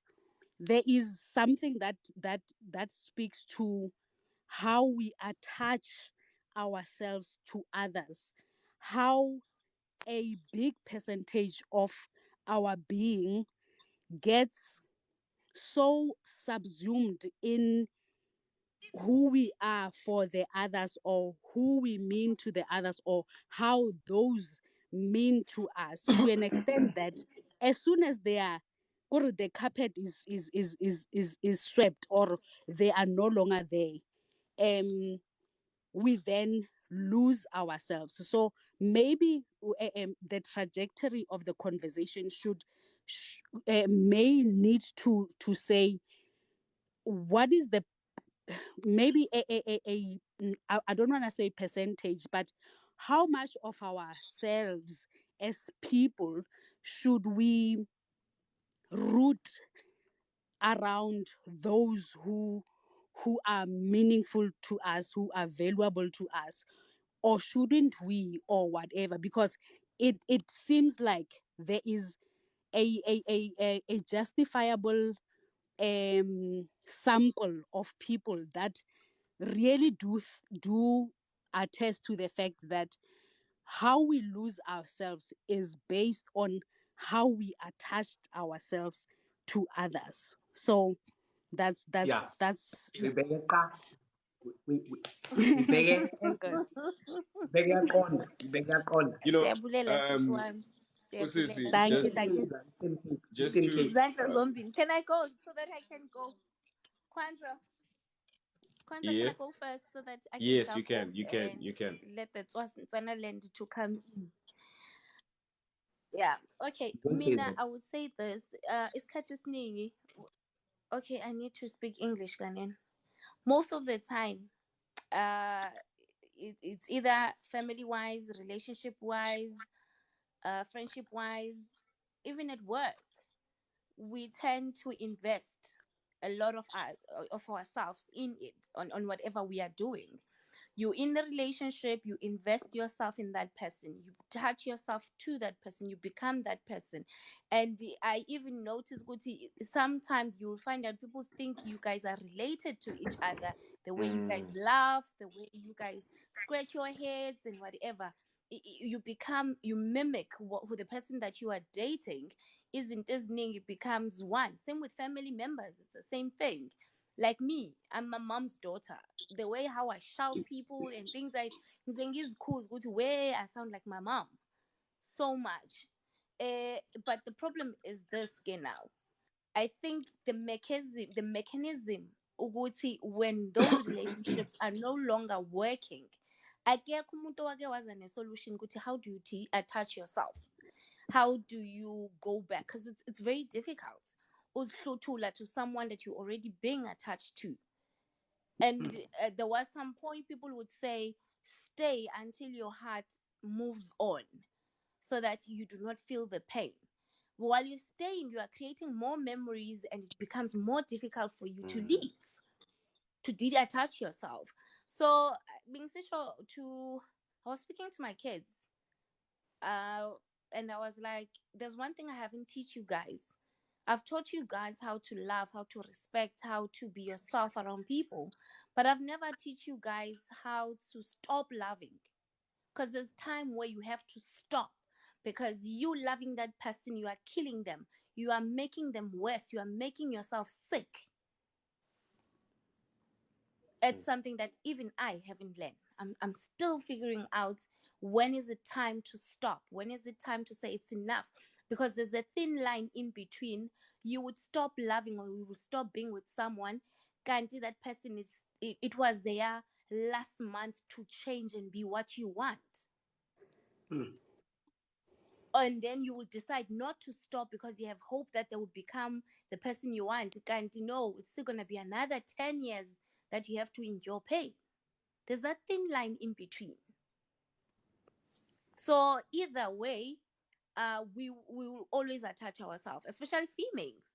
there is something that speaks to how we attach ourselves to others, how a big percentage of our being gets so subsumed in who we are for the others, or who we mean to the others, or how those mean to us, to an extent that as soon as they are, or the carpet is swept, or they are no longer there, we then lose ourselves. So maybe the trajectory of the conversation may need to say, what is the, maybe I don't want to say percentage, but how much of ourselves as people should we root around those who are meaningful to us, who are valuable to us, or shouldn't we, or whatever? Because it seems like there is a justifiable sample of people that really do attest to the fact that how we lose ourselves is based on how we attached ourselves to others. So that's Yeah. that's We beg we beg Enkosi. You know, Siyabulela sisi wami. Siyabulela. Usisi, Thank you, just thank you. just to Izandla zombili. Can I go so that I can go? Kwanzaa, can yeah. I go first so that I can Yes, jump you can. off You can. and You can. let the Tswana land to come in? Yeah. Okay. Don't say Mina, that. I would say this. Isikhathi esiningi. Okay, I need to speak English, Ganen. Most of the time, it's either family wise, relationship wise, friendship wise, even at work, we tend to invest a lot of ourselves in it, on whatever we are doing. You're in the relationship, you invest yourself in that person, you attach yourself to that person, you become that person. And I even noticed, Guti, sometimes you'll find that people think you guys are related to each other, the way you guys laugh, the way you guys scratch your heads and whatever. You mimic who the person that you are dating isn't as ning, it becomes one. Same with family members, it's the same thing. Like me, I'm my mom's daughter. The way how I shout people and things like is cool, good way I sound like my mom so much. But the problem is this again now. I think the mechanism ukuthi when those relationships are no longer working, akekho umuntu owake waza ne-solution ukuthi how do you attach yourself, how do you go back, because it's very difficult uzihluthula to someone that you're already being attached to. And there was some point people would say stay until your heart moves on so that you do not feel the pain. While you're staying, you are creating more memories and it becomes more difficult for you to leave, to detach yourself. So being sure I was speaking to my kids, and I was like, there's one thing I haven't teach you guys. I've taught you guys how to love, how to respect, how to be yourself around people. But I've never teach you guys how to stop loving. Because there's time where you have to stop. Because you loving that person, you are killing them. You are making them worse. You are making yourself sick. It's something that even I haven't learned. I'm still figuring out when is it time to stop? When is it time to say it's enough? Because there's a thin line in between. You would stop loving or you will stop being with someone. Guarantee that person it was there last month to change and be what you want. And then you will decide not to stop because you have hope that they will become the person you want. Guarantee no, it's still gonna be another 10 years that you have to endure pain. There's that thin line in between. So either way, we will always attach ourselves, especially females.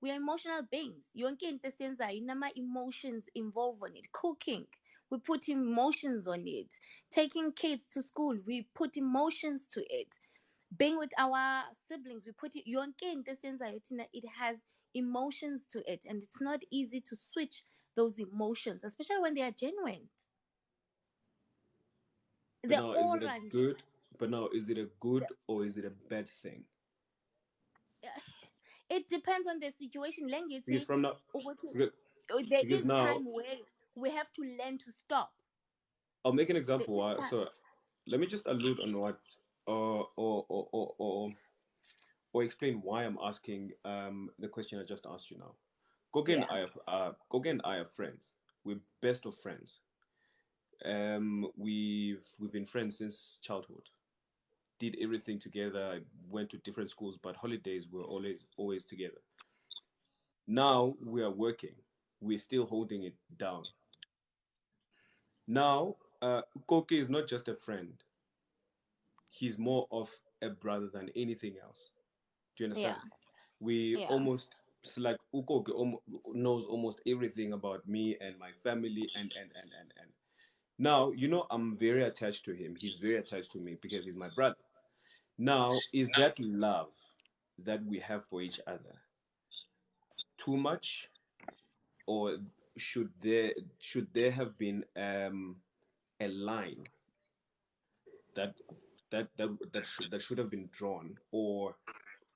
We are emotional beings. Yonke into senza inama emotions involved on it. Cooking, we put emotions on it. Taking kids to school, we put emotions to it. Being with our siblings, we put it. Yonke into senza it has emotions to it, and it's not easy to switch those emotions, especially when they are genuine. But now, is it a good or is it a bad thing? It depends on the situation. Because from now, there is time where we have to learn to stop. I'll make an example. So let me just allude on what or explain why I'm asking the question I just asked you now. Goge and I are friends. We're best of friends. We've been friends since childhood. Did everything together. Went to different schools, but holidays were always together. Now we are working. We're still holding it down. Now, Goge is not just a friend. He's more of a brother than anything else. Do you understand? We almost, like Ugoge knows almost everything about me and my family and. Now, I'm very attached to him. He's very attached to me because he's my brother. Now, is that love that we have for each other too much, or should there have been a line that should have been drawn, or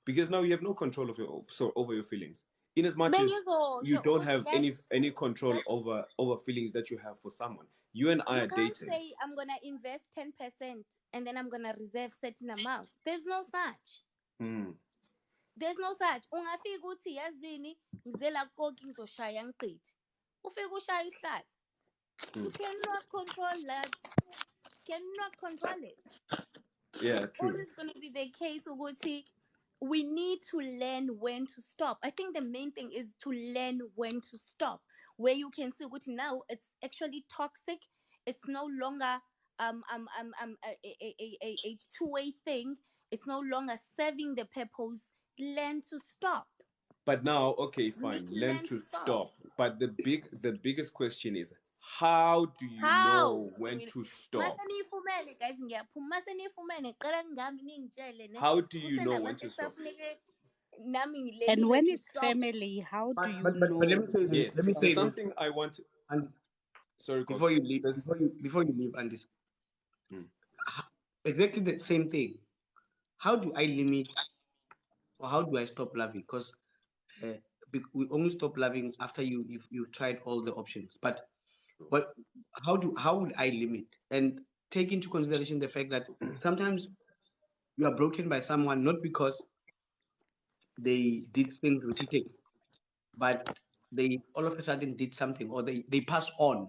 because now you have no control over your feelings, in as much as you don't have any control over feelings that you have for someone. You and I are dating. You can't say I'm gonna invest 10% and then I'm gonna reserve certain amount. There's no such. There's no such. Ungafika uthi yazini ngizela konke ngizoshaya ngiqithe. Ufika ushaya uhlala. You cannot control that. Cannot control it. Yeah, true. Always gonna be the case ukuthi we need to learn when to stop. I think the main thing is to learn when to stop. Where you can see ukuthi now it's actually toxic. It's no longer a two-way thing. It's no longer serving the purpose. Learn to stop. But now, okay, fine, learn to stop. But the biggest question is, how do you know when to stop? How do you know when to stop? And when it's family, how do you know? But let me say this. Yes, let me say something I want to. Sorry, before you leave, Andis. Exactly the same thing. How do I limit, or how do I stop loving? Because we only stop loving after you've tried all the options. But how would I limit and take into consideration the fact that sometimes you are broken by someone not because they did things repeating, but they all of a sudden did something, or they pass on.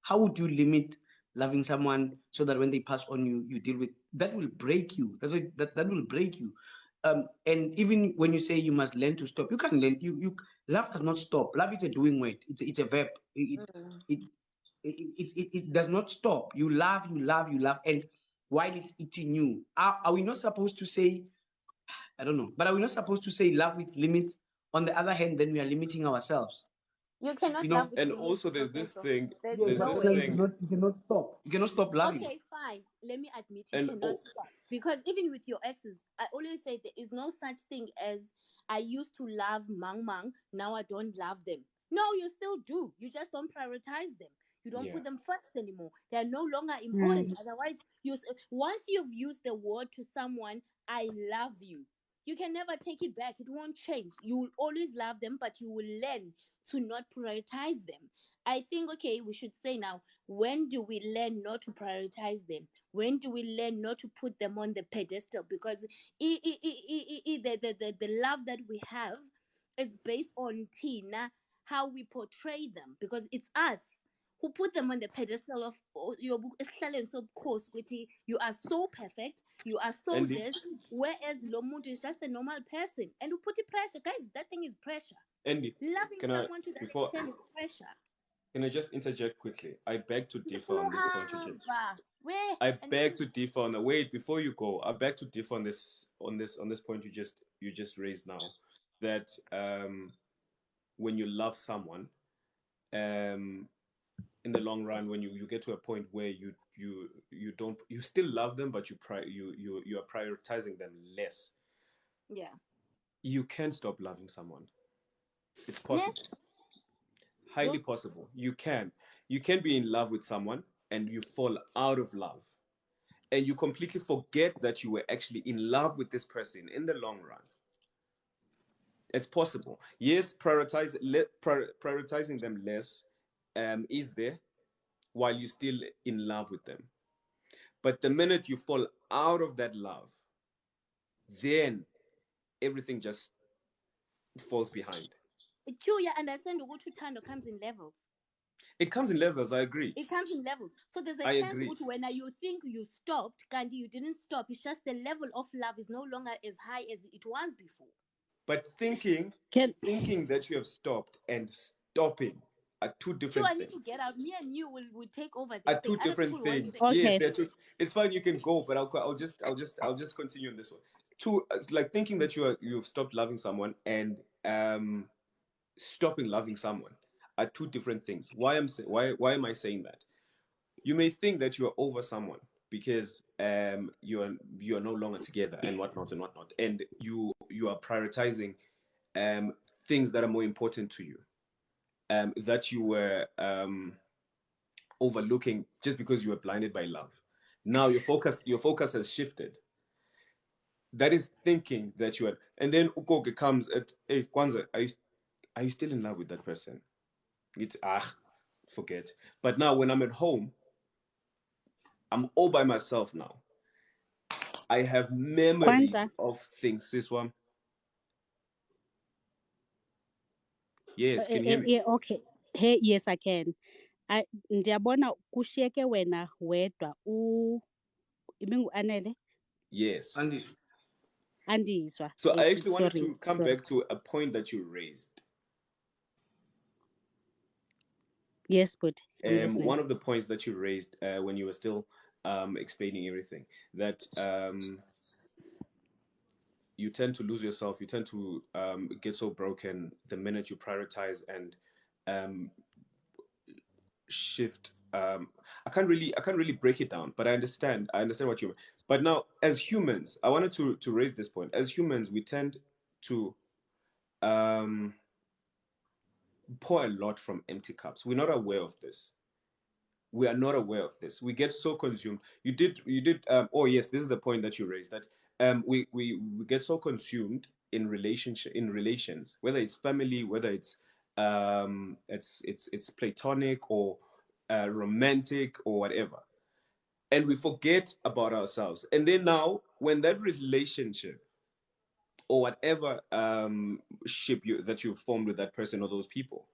How would you limit loving someone so that when they pass on, you deal with that? Will break you. That will break you. And even when you say you must learn to stop, you can learn. You love does not stop. Love is a doing word. It's a verb. It does not stop. You love, and while it's eating you, are we not supposed to say? I don't know, but are we not supposed to say love with limits? On the other hand, then we are limiting ourselves. You cannot love with and limits. also there's this thing. You cannot stop. You cannot stop loving. Okay, fine. let me admit, you And cannot stop. Because even with your exes, I always say there is no such thing as I used to love Mang, now I don't love them. No, you still do. You just don't prioritize them. You don't put them first anymore. They are no longer important. Otherwise, once you've used the word to someone, I love you, you can never take it back. It won't change. You will always love them, but you will learn to not prioritize them. I think, okay, we should say now, when do we learn not to prioritize them? When do we learn not to put them on the pedestal? Because the love that we have is based on Tina, how we portray them, because it's us who put them on the pedestal of your book. Of course, you are so perfect, you are so Andy, this, whereas Lomuntu is just a normal person, and you put the pressure, guys. That thing is pressure. Andy, Loving someone to that extent is pressure. Can I just interject quickly? I beg to differ on this point. I beg to differ on the wait before you go. I beg to differ on this point you just raised now. That when you love someone, in the long run, when you get to a point where you still love them, but you are prioritizing them less. Yeah. You can't stop loving someone. It's possible. Highly possible. You can be in love with someone and you fall out of love and you completely forget that you were actually in love with this person in the long run. It's possible. Yes, prioritizing them less is there while you're still in love with them. But the minute you fall out of that love, then everything just falls behind. You understand what Utando comes in levels. It comes in levels, I agree. It comes in levels. So there's a chance when you think you stopped, Gandhi, you didn't stop. It's just the level of love is no longer as high as it was before. But thinking that you have stopped and stopping are two different things. I need to get out. Me and you will take over this are two different things. Okay. Yes, it's fine. You can go, but I'll just continue on this one. Like thinking that you've stopped loving someone and stopping loving someone are two different things. Why am I saying that? You may think that you are over someone because you are no longer together and whatnot, and you are prioritizing things that are more important to you, that you were overlooking just because you were blinded by love. Now your focus has shifted. That is thinking that you are, and then Ukoke comes at, hey Kwanzaa, are you still in love with that person? It's forget. But now when I'm at home, I'm all by myself now. I have memories of things. This one. Yes, can you hear me? Okay. Hey, yes, I can. Ndiyabona kushiyeke wena wedwa Anele? Yes. Andizwa. So I actually wanted to come back to a point that you raised. Yes, good. One of the points that you raised when you were still explaining everything, that you tend to lose yourself, you tend to get so broken the minute you prioritize and shift. I can't really break it down, but I understand what you mean. But now, as humans, I wanted to raise this point. As humans, we tend to pour a lot from empty cups. We're not aware of this. We are not aware of this. We get so consumed. You did. Oh yes, this is the point that you raised. That we get so consumed in relations, whether it's family, whether it's platonic or romantic or whatever, and we forget about ourselves. And then now, when that relationship or whatever ship that you formed with that person or those people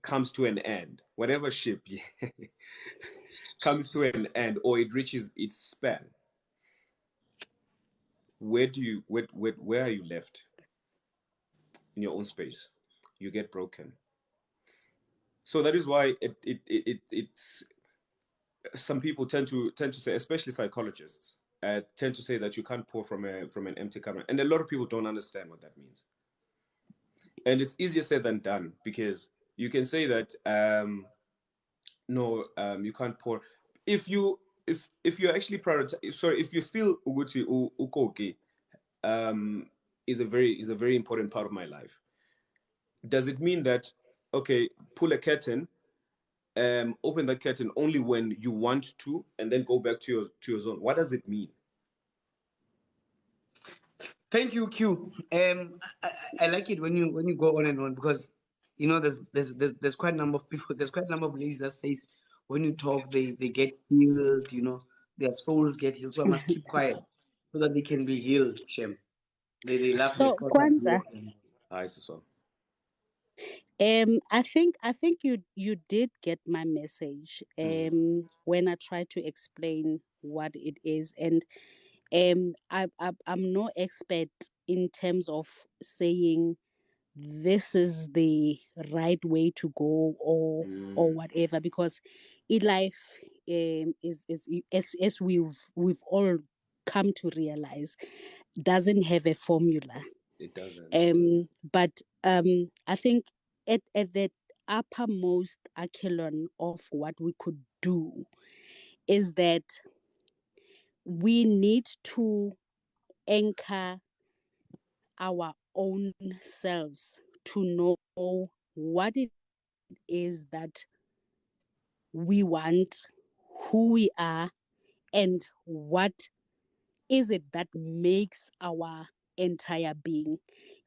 comes to an end, whatever ship comes to an end, or it reaches its span, where are you left? In your own space. You get broken. So that is why it's some people tend to say, especially psychologists, tend to say that you can't pour from an empty cup, and a lot of people don't understand what that means. And it's easier said than done, because you can say that no, you can't pour. If you if you're actually if you feel ukuthi uKoki is a very important part of my life, does it mean that, okay, pull a curtain, open that curtain only when you want to, and then go back to your zone? What does it mean? Thank you, Q. I like it when you go on and on, because there's quite a number of people, there's quite a number of ladies that says when you talk they get healed, their souls get healed. So I must keep quiet so that they can be healed. Shem. They love So Kwanzaa, I see. So I think you did get my message when I tried to explain what it is, and I'm no expert in terms of saying this is the right way to go or whatever, because in life is as we've all come to realize, doesn't have a formula. It doesn't. But I think at the uppermost echelon of what we could do is that we need to anchor our own selves to know what it is that we want, who we are, and what is it that makes our entire being.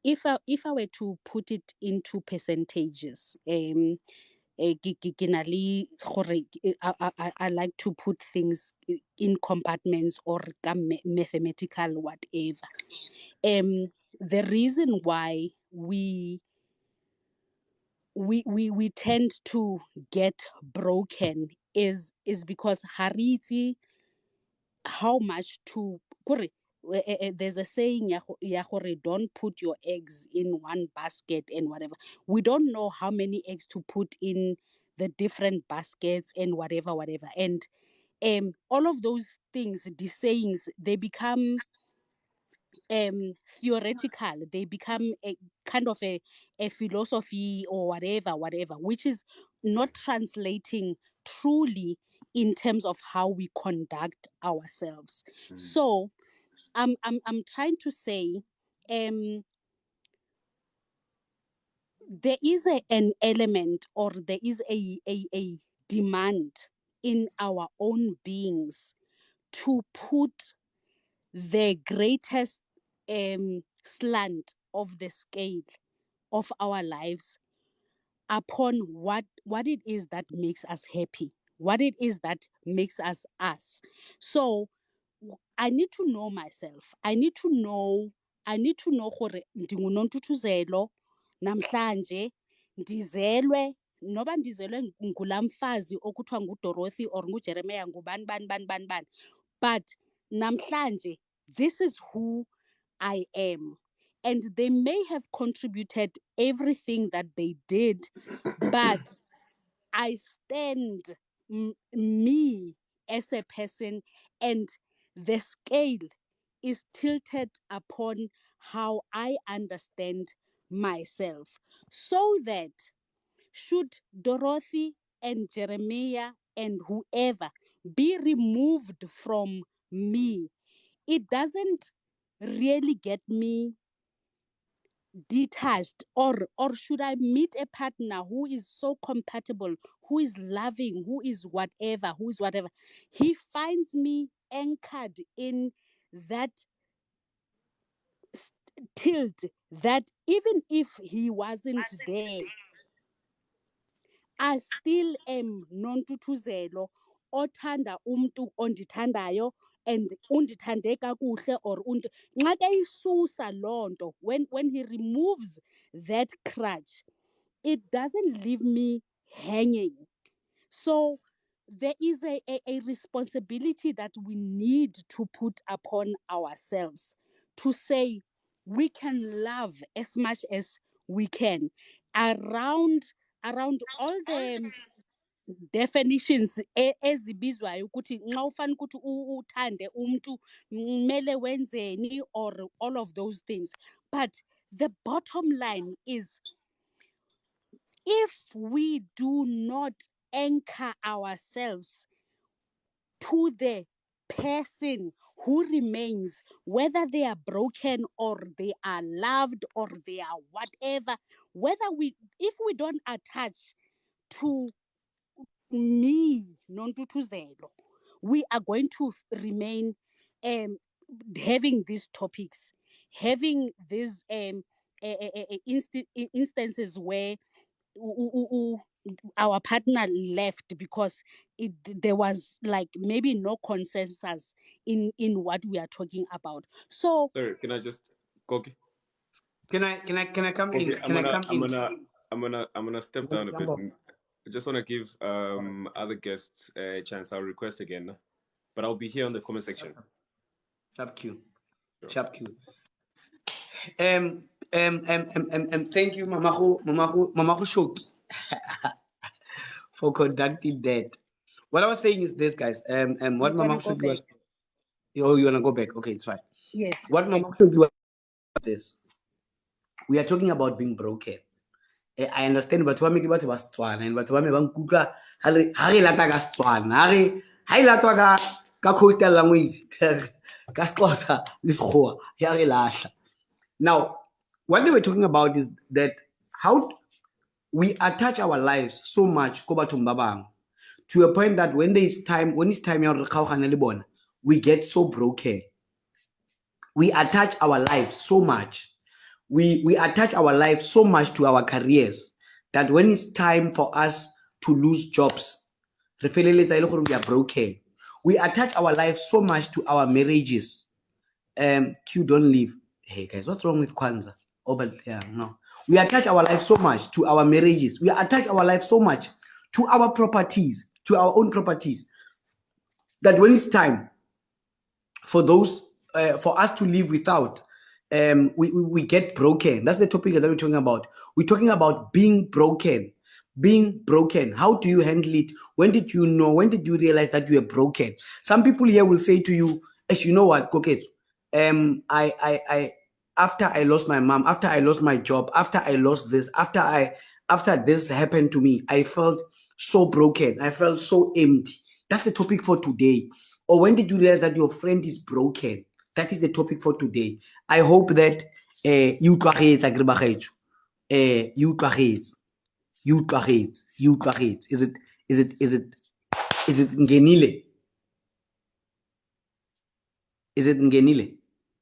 If I were to put it into percentages, I like to put things in compartments or mathematical whatever. The reason why we tend to get broken is because hariti how much to there's a saying don't put your eggs in one basket and whatever. We don't know how many eggs to put in the different baskets and whatever, and all of those things, these sayings, they become theoretical. They become a kind of a philosophy or whatever, which is not translating truly in terms of how we conduct ourselves. So I'm trying to say there is an element, or there is a demand in our own beings to put the greatest slant of the scale of our lives upon what it is that makes us happy, what it is that makes us us. So I need to know myself. I need to know gore ndinguNontuthuzelo namhlanje, ndizelwe noba ndizelwe ngulamfazi okuthiwa nguDorothy or nguJeremiah ngubani bani, but namhlanje this is who I am. And they may have contributed everything that they did, but I stand me as a person, and the scale is tilted upon how I understand myself. So that should Dorothy and Jeremiah and whoever be removed from me, it doesn't really get me detached, or should I meet a partner who is so compatible, who is loving, who is whatever, he finds me anchored in that tilt, that even if he wasn't there, I still am Nontuthuzelo othanda umntu ondithandayo and undithande kakuhle, or nxa keyisusa loo nto, when he removes that crutch, it doesn't leave me hanging. So there is a responsibility that we need to put upon ourselves to say we can love as much as we can around all the definitions ezibizwayo ukuthi nxa ufana ukuthi uthande umuntu kumele wenzeni, or all of those things. But the bottom line is, if we do not anchor ourselves to the person who remains, whether they are broken or they are loved or they are whatever, if we don't attach to me, Nontutuzelo, we are going to remain having these topics, having these instances where our partner left because there was like maybe no consensus in what we are talking about. So sorry, can I just Koki? Can I come in? Okay, I'm gonna step down a bit. I just want to give other guests a chance. I'll request again, but I'll be here on the comment section. Sub Q. Sharp Q. Thank you, Mamahu Shoki, for conducting that. What I was saying is this, guys. What Mamahu Shoki was. Oh, you wanna go back? Okay, it's fine. Yes. What Mamahu Shoki was this. We are talking about being broken. I understand, but what make it was Tswana, and what me bang kutla hari lata ka Tswana, hari lata ka coastal language, ka Xhosa lisikhoa ya re lahla. Now, what they were talking about is that how we attach our lives so much to a point that when it's time we get so broken. We attach our lives so much. We attach our lives so much to our careers that when it's time for us to lose jobs, we are broken. We attach our lives so much to our marriages. Q, don't leave. Hey guys, what's wrong with Kwanzaa? Oh, but yeah, no. We attach our lives so much to our marriages. We attach our lives so much to our properties, to our own properties, that when it's time for us to live without, we get broken. That's the topic that we're talking about. We're talking about being broken. Being broken. How do you handle it? When did you know? When did you realize that you were broken? Some people here will say to you, "As you know what, Koketsu, after I lost my mom, after I lost my job, after I lost this, after this happened to me, I felt so broken. I felt so empty." That's the topic for today. Or when did you realize that your friend is broken? That is the topic for today. I hope that you tlwaetse agribagaetso. You tlwaetse. Is it ngenile? Is it ngenile?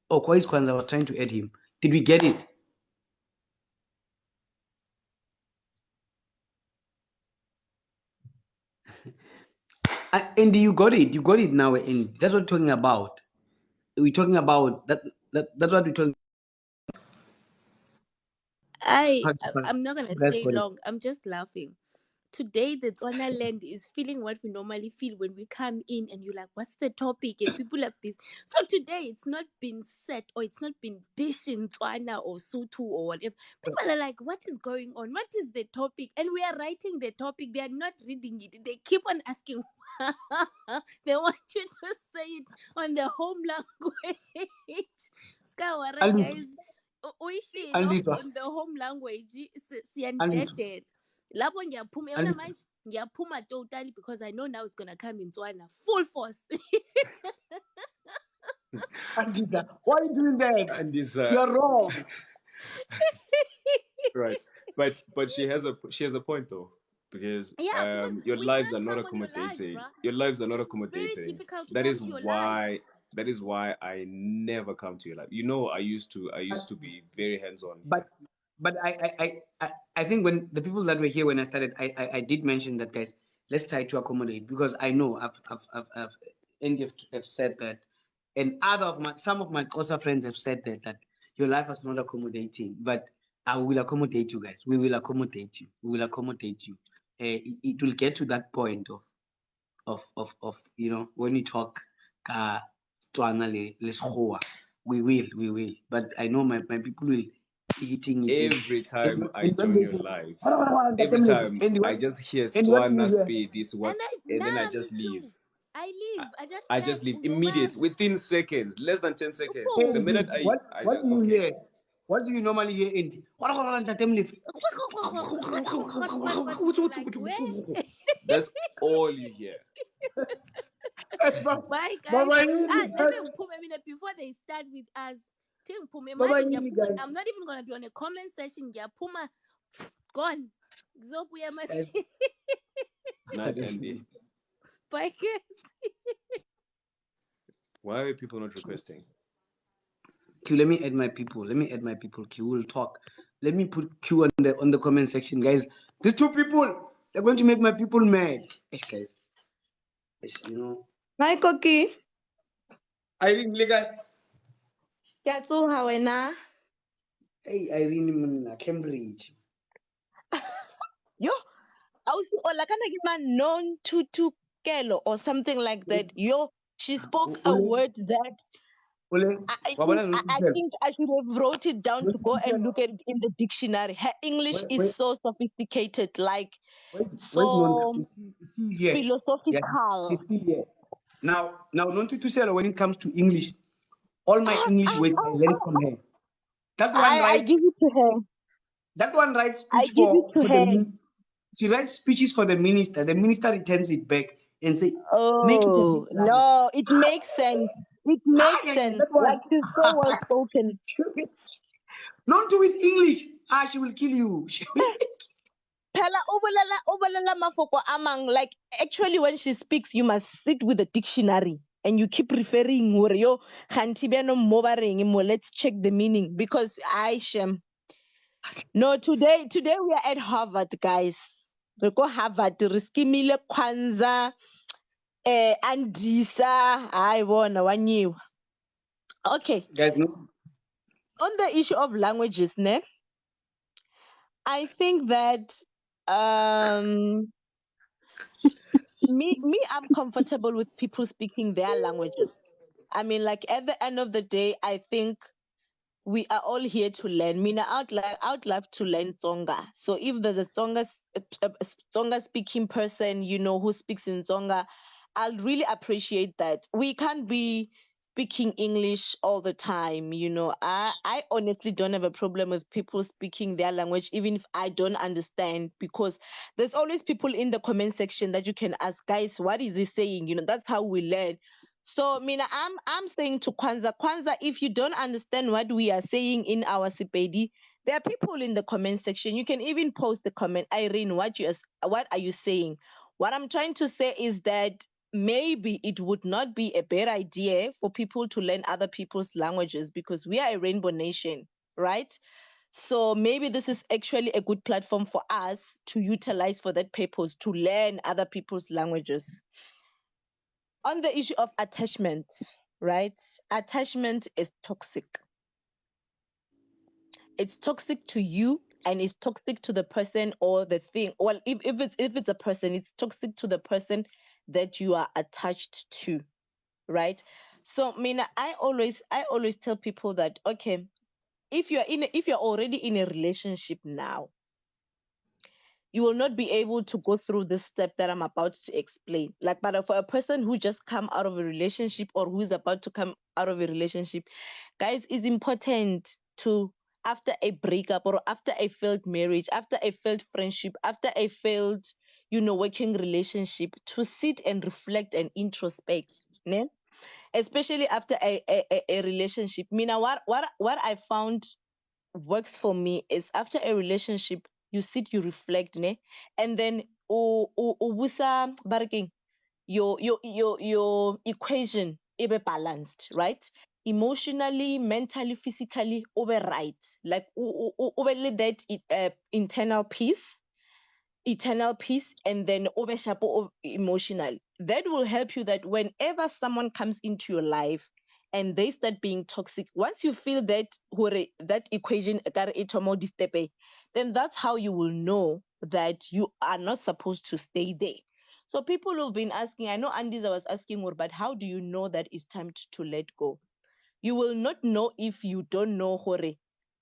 Oh, Kwais Kwanzaa, I was trying to add him. Did we get it? Andy, you got it. You got it now, Andy. That's what we're talking about. We're talking about that. That's what we're talking. I'm not gonna stay long. I'm just laughing. Today, the Tswana land is feeling what we normally feel when we come in and you're like, what's the topic? And people are busy. So today, it's not been set or it's not been dished in Tswana or Sotho or whatever. People are like, what is going on? What is the topic? And we are writing the topic. They are not reading it. They keep on asking. They want you to say it on the home language. Guys. In the home language, lapho ngiyaphuma totally because I know now it's gonna come in Tswana full force. Andisa, why are you doing that? Andisa, you're wrong. Right, but she has a point though, because your lives are not accommodating. Your lives are not accommodating. That is why I never come to your life. You know, I used to be very hands-on. But I think when the people that were here when I started, I did mention that, guys, let's try to accommodate, because I know I've said that, and some of my closer friends have said that your life is not accommodating, but I will accommodate you guys. We will accommodate you. We will accommodate you. It will get to that point of when you talk we will. But I know my people will eating it every time I join your life. Every time I just hear Tswana speed this one, and then I just leave. I just leave immediately, within seconds, less than 10 seconds. The minute what do you hear? What do you normally hear, Andy? That's all you hear. Bye, guys. Baba Let Yini, me put a minute before they start with us. Baba Yini, guys. I'm not even gonna be on a comment section. Yeah, Puma gone. Zobuya Guys, Night, Andy. Bye, guys. Why are people not requesting? Q, let me add my people. Q will talk. Let me put Q on the comment section, guys. These two people, they're going to make my people mad. Yes, guys. Yes, you know. Hi, Koki. Irene, lega. Katsu, how are you? Hey, Irene, Cambridge. Yo, I was like man known to Kelo or something like that. Yo, she spoke a word that I think I should have wrote it down to go and look at it in the dictionary. Her English is so sophisticated, like so philosophical. Now, Nontutusela, when it comes to English, all my English words I learned from her. That one I give it to her. That one writes speech for the. She writes speeches for the minister. The minister returns it back and say, "Oh no, it makes sense. It makes sense. Like she's so well spoken." Not do with English. She will kill you. Pela obolela mafoko amang. Like actually, when she speaks, you must sit with a dictionary and you keep referring. Yo, let's check the meaning because I sham. No, today we are at Harvard, guys. We go Harvard. Riskimile Kwanza, Andisa. I won one new. Okay. Guys, no. On the issue of languages, ne? I think that me, I'm comfortable with people speaking their languages. I mean, like at the end of the day, I think we are all here to learn. Mina, I'd love to learn Tsonga. So if there's a Tsonga speaking person, who speaks in Tsonga, I'll really appreciate that. We can't be speaking English all the time. I honestly don't have a problem with people speaking their language, even if I don't understand, because there's always people in the comment section that you can ask, guys, what is he saying? That's how we learn. So, Mina, I'm saying to Kwanza, if you don't understand what we are saying in our Sepedi, there are people in the comment section. You can even post the comment, Irene, what are you saying? What I'm trying to say is that maybe it would not be a bad idea for people to learn other people's languages because we are a rainbow nation, right? So maybe this is actually a good platform for us to utilize for that purpose, to learn other people's languages. On the issue of attachment, right? Attachment is toxic. It's toxic to you and it's toxic to the person or the thing. Well, if it's a person, it's toxic to the person that you are attached to, right? So, Mina, I always tell people that, okay, if you're already in a relationship now, you will not be able to go through this step that I'm about to explain. Like, but for a person who just come out of a relationship or who's about to come out of a relationship, guys, it's important to, after a breakup or after a failed marriage, after a failed friendship, after a failed, working relationship, to sit and reflect and introspect, né? Especially after a relationship. Mina, what I found works for me is after a relationship, you sit, you reflect, ne? And then your equation be balanced, right? Emotionally, mentally, physically, over right. Like over that internal peace, eternal peace, and then over shapo emotional. That will help you that whenever someone comes into your life and they start being toxic, once you feel that equation, then that's how you will know that you are not supposed to stay there. So people who've been asking, I know Andiza was asking, but how do you know that it's time to let go? You will not know if you don't know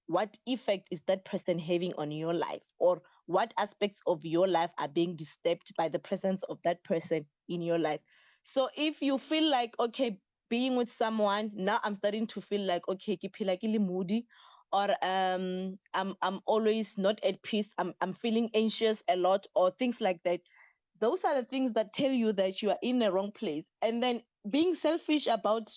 what effect is that person having on your life, or what aspects of your life are being disturbed by the presence of that person in your life. So if you feel like, okay, being with someone, now I'm starting to feel like, okay, ke phela ke le moody, or I'm always not at peace, I'm feeling anxious a lot, or things like that, those are the things that tell you that you are in the wrong place. And then being selfish about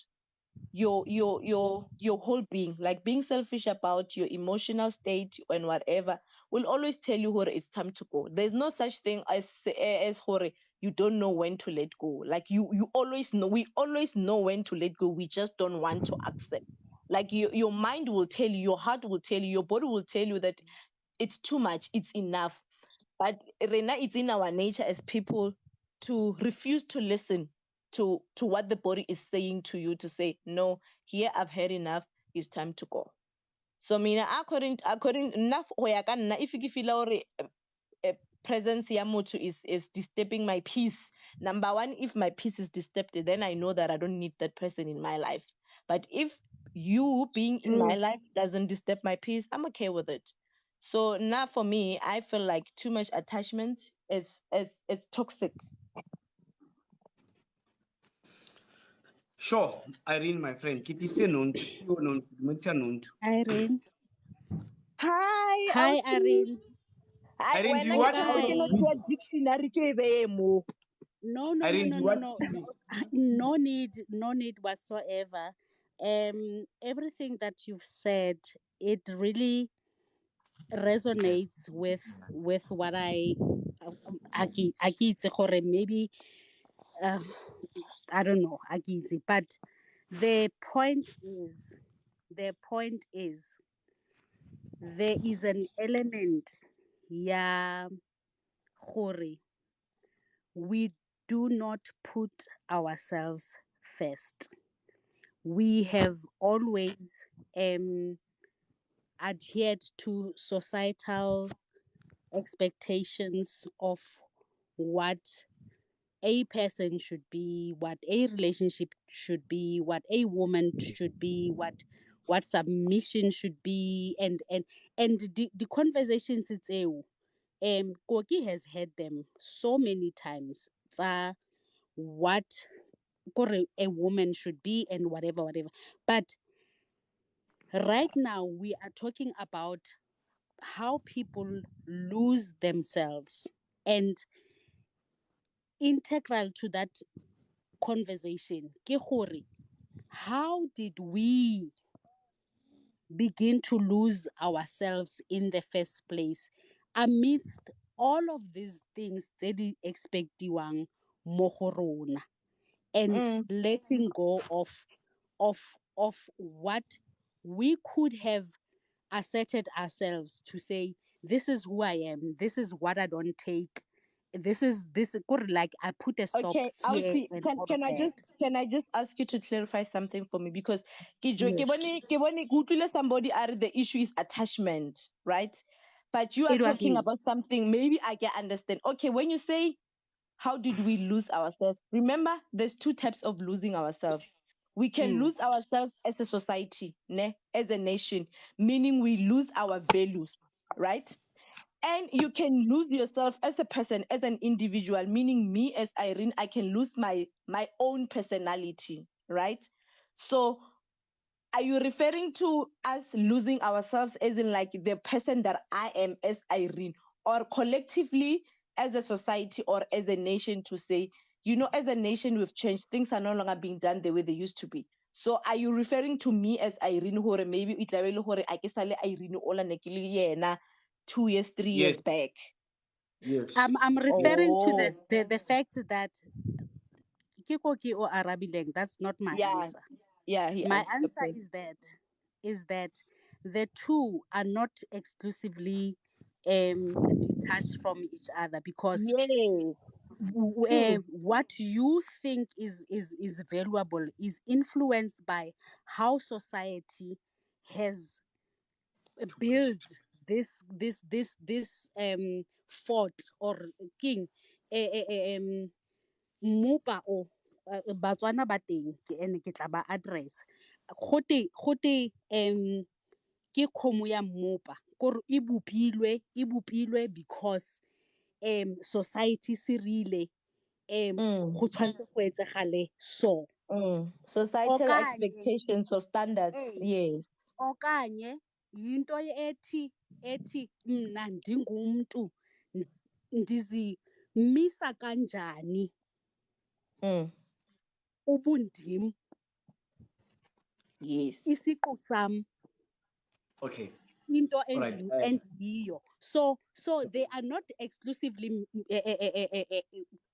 your whole being, like being selfish about your emotional state and whatever, will always tell you hore it's time to go. There's no such thing as hore you don't know when to let go. Like you always know, we always know when to let go. We just don't want to accept. Like your mind will tell you, your heart will tell you, your body will tell you that it's too much, it's enough. But Rena, it's in our nature as people to refuse to listen to what the body is saying to you, to say, no, here I've had enough, it's time to go. So mina according enough if you feel presence ya motho is disturbing my peace. Number one, if my peace is disturbed, then I know that I don't need that person in my life. But if you being in my life doesn't disturb my peace, I'm okay with it. So now for me, I feel like too much attachment is toxic. Sure, Irene, my friend. Kitty say nonto. Irene. Hi, Hi, Irene. Irene, do you watch dictionary? No, no need whatsoever. Everything that you've said, it really resonates with what I maybe I don't know, but the point is there is an element gore we do not put ourselves first. We have always adhered to societal expectations of what a person should be, what a relationship should be, what a woman should be, what submission should be, and the conversations it's Koki has had them so many times. What a woman should be and whatever. But right now we are talking about how people lose themselves, and integral to that conversation ke gore, how did we begin to lose ourselves in the first place amidst all of these things tse di expectiwang mo go rona, and letting go of what we could have asserted ourselves to say, this is who I am, this is what I don't take, this like I put a stop here. Can I just ask you to clarify something for me? Because somebody the issue is attachment, right? But you are talking about something maybe I can understand. Okay, when you say how did we lose ourselves, remember there's two types of losing ourselves. We can lose ourselves as a society, as a nation, meaning we lose our values, right? And you can lose yourself as a person, as an individual, meaning me as Irene, I can lose my own personality, right? So are you referring to us losing ourselves as in like the person that I am as Irene, or collectively as a society or as a nation to say, as a nation we've changed, things are no longer being done the way they used to be? So are you referring to me as Irene, hore maybe itlabele hore a ke sale Irene ola ne ke le yena 2 years, 3 years back? Yes. I'm referring to the fact that Kikoki or Arabileng, that's not my answer. Yeah, my answer is that the two are not exclusively detached from each other, because what you think is valuable is influenced by how society has built this fort or king mupa o Batswana ba teng ke tla ba address gote ke kgomo ya mmupa kore e bopilwe because society se rile go tshwanetse go etsagale so societal expectations or standards. Yes. Okanye yinto ethi mna ndingumntu misa kanjani ubundim Yes. isiqu sam Okay. into All right. endiyiyo. So they are not exclusively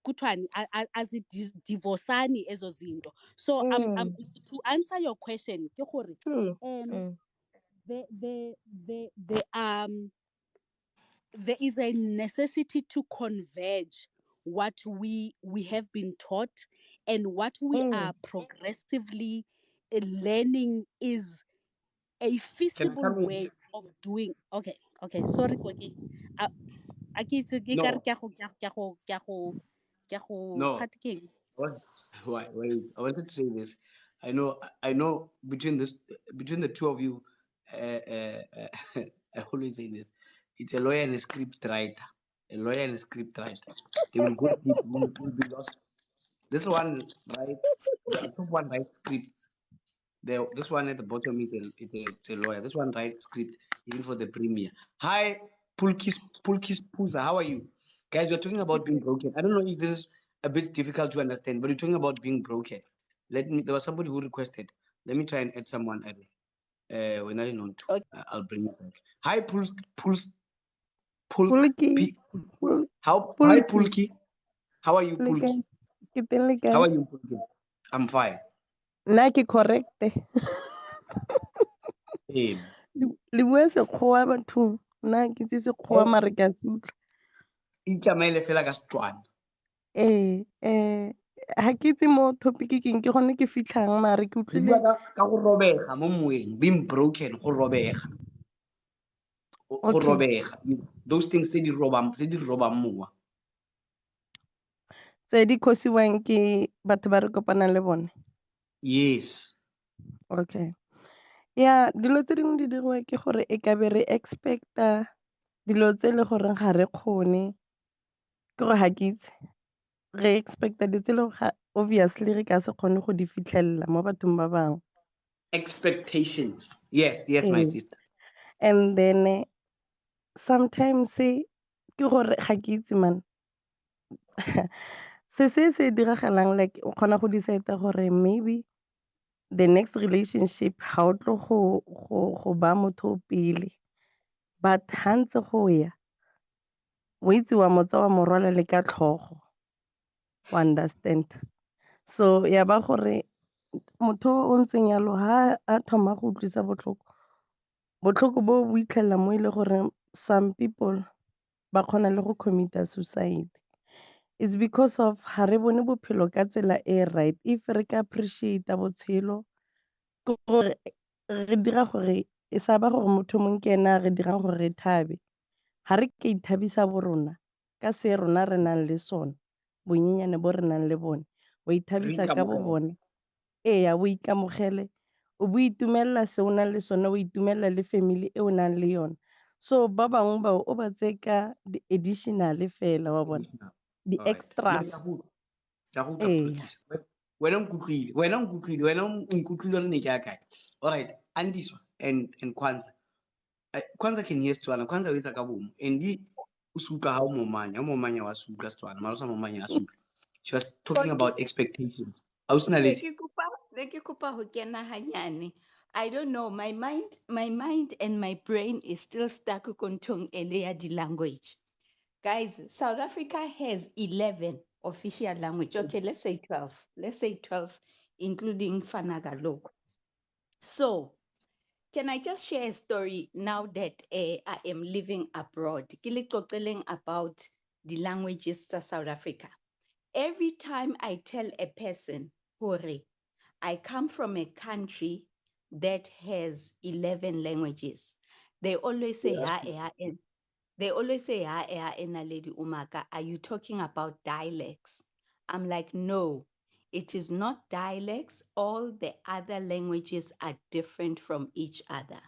kuthiwani azidivosani ezo zinto. So to answer your question ke gore there is a necessity to converge what we have been taught and what we are progressively learning is a feasible way of doing. Okay, sorry Koki. No. Why? I wanted to say this. I know between the two of you, I always say this. It's a lawyer and a script writer. A lawyer and a script writer. They will go deep, will be lost. This one writes, the top one writes scripts. This one at the bottom it's a lawyer. This one writes script even for the premiere. Hi, Pulkis Puza, how are you? Guys, we're talking about being broken. I don't know if this is a bit difficult to understand, but we're talking about being broken. There was somebody who requested. Let me try and add someone. We're not known to. I'll bring it back. Hi, Pulki. Hi, Pulki. How are you, Pulki? How are you, Pulki? I'm fine. Nake correcte. Le bua sekgowa bathong. Nna ke itse sekgowa mare ke a se utlwa. Itsamaele fela ka Setswana. Ha ke itse mo topic ke gone ke fitlhang mare ke utlwile ka go robega mo moeng, being broken, go robega. Go robega. Those things tse di robang mowa. Tse di khosiwang ke batho ba re kopanang le bone. Yes. Okay. Yeah, dilo tse dingwe di diriwa ke gore e ka be re expecta dilo tse le gore ga re kgone ke go ha ke itse re expecta dilo tse le obviously re ka se kgone go di fitlhelela mo bathong ba bangwe. Expectations. Yes, my sister. And then sometimes ke gore ga ke itse man se diragalang like o kgona go decide gore maybe the next relationship ha o tlo go ba motho pele but ha ntse go ya o itse wa motsa wa morwala le ka tlhogo o understand so ya ba gore motho o ntseng yalo ha a thoma go utlwisa botlhoko bo bo itlhela mo ile gore some people ba kgona le go commita suicide. It's because of ha re bone bophelo ka tsela e right. If re ka appreciate botshelo gore re dira gore e sa ba gore motho mong ke ena re dirang gore re thabe. Ha re ka ithabisa bo rona ka se rona re nang le sona bonyenyane bo re nang le bone wa ithabisa ka bo bone. Ya o ikamogele o bo itumella se o nang le sona o itumella le family e o nang le yona. So ba bangwe ba o ba tse ka di additional fela wa bona di extras. Wena nkutlwile re ne ke ya kae. All right, Andiswa and Kwanza. Kwanza can hear Setswana. Kwanza o etsa ka bomo. And o suka ha o momanya wa suka Setswana. Mara o sa momanya a suka. She was talking about expectations. Ne ke kopa ho kena hanyane. I don't know, my mind and my brain is still stuck on tongue ele di language. Guys, South Africa has 11 official language. Okay, let's say 12. Let's say 12, including Fanagalog. So, can I just share a story now that I am living abroad? Ke le qoqeleng about the languages of South Africa. Every time I tell a person, hore, I come from a country that has 11 languages, they always say, they always say, Lady Umaka, are you talking about dialects? I'm like, no, it is not dialects. All the other languages are different from each other.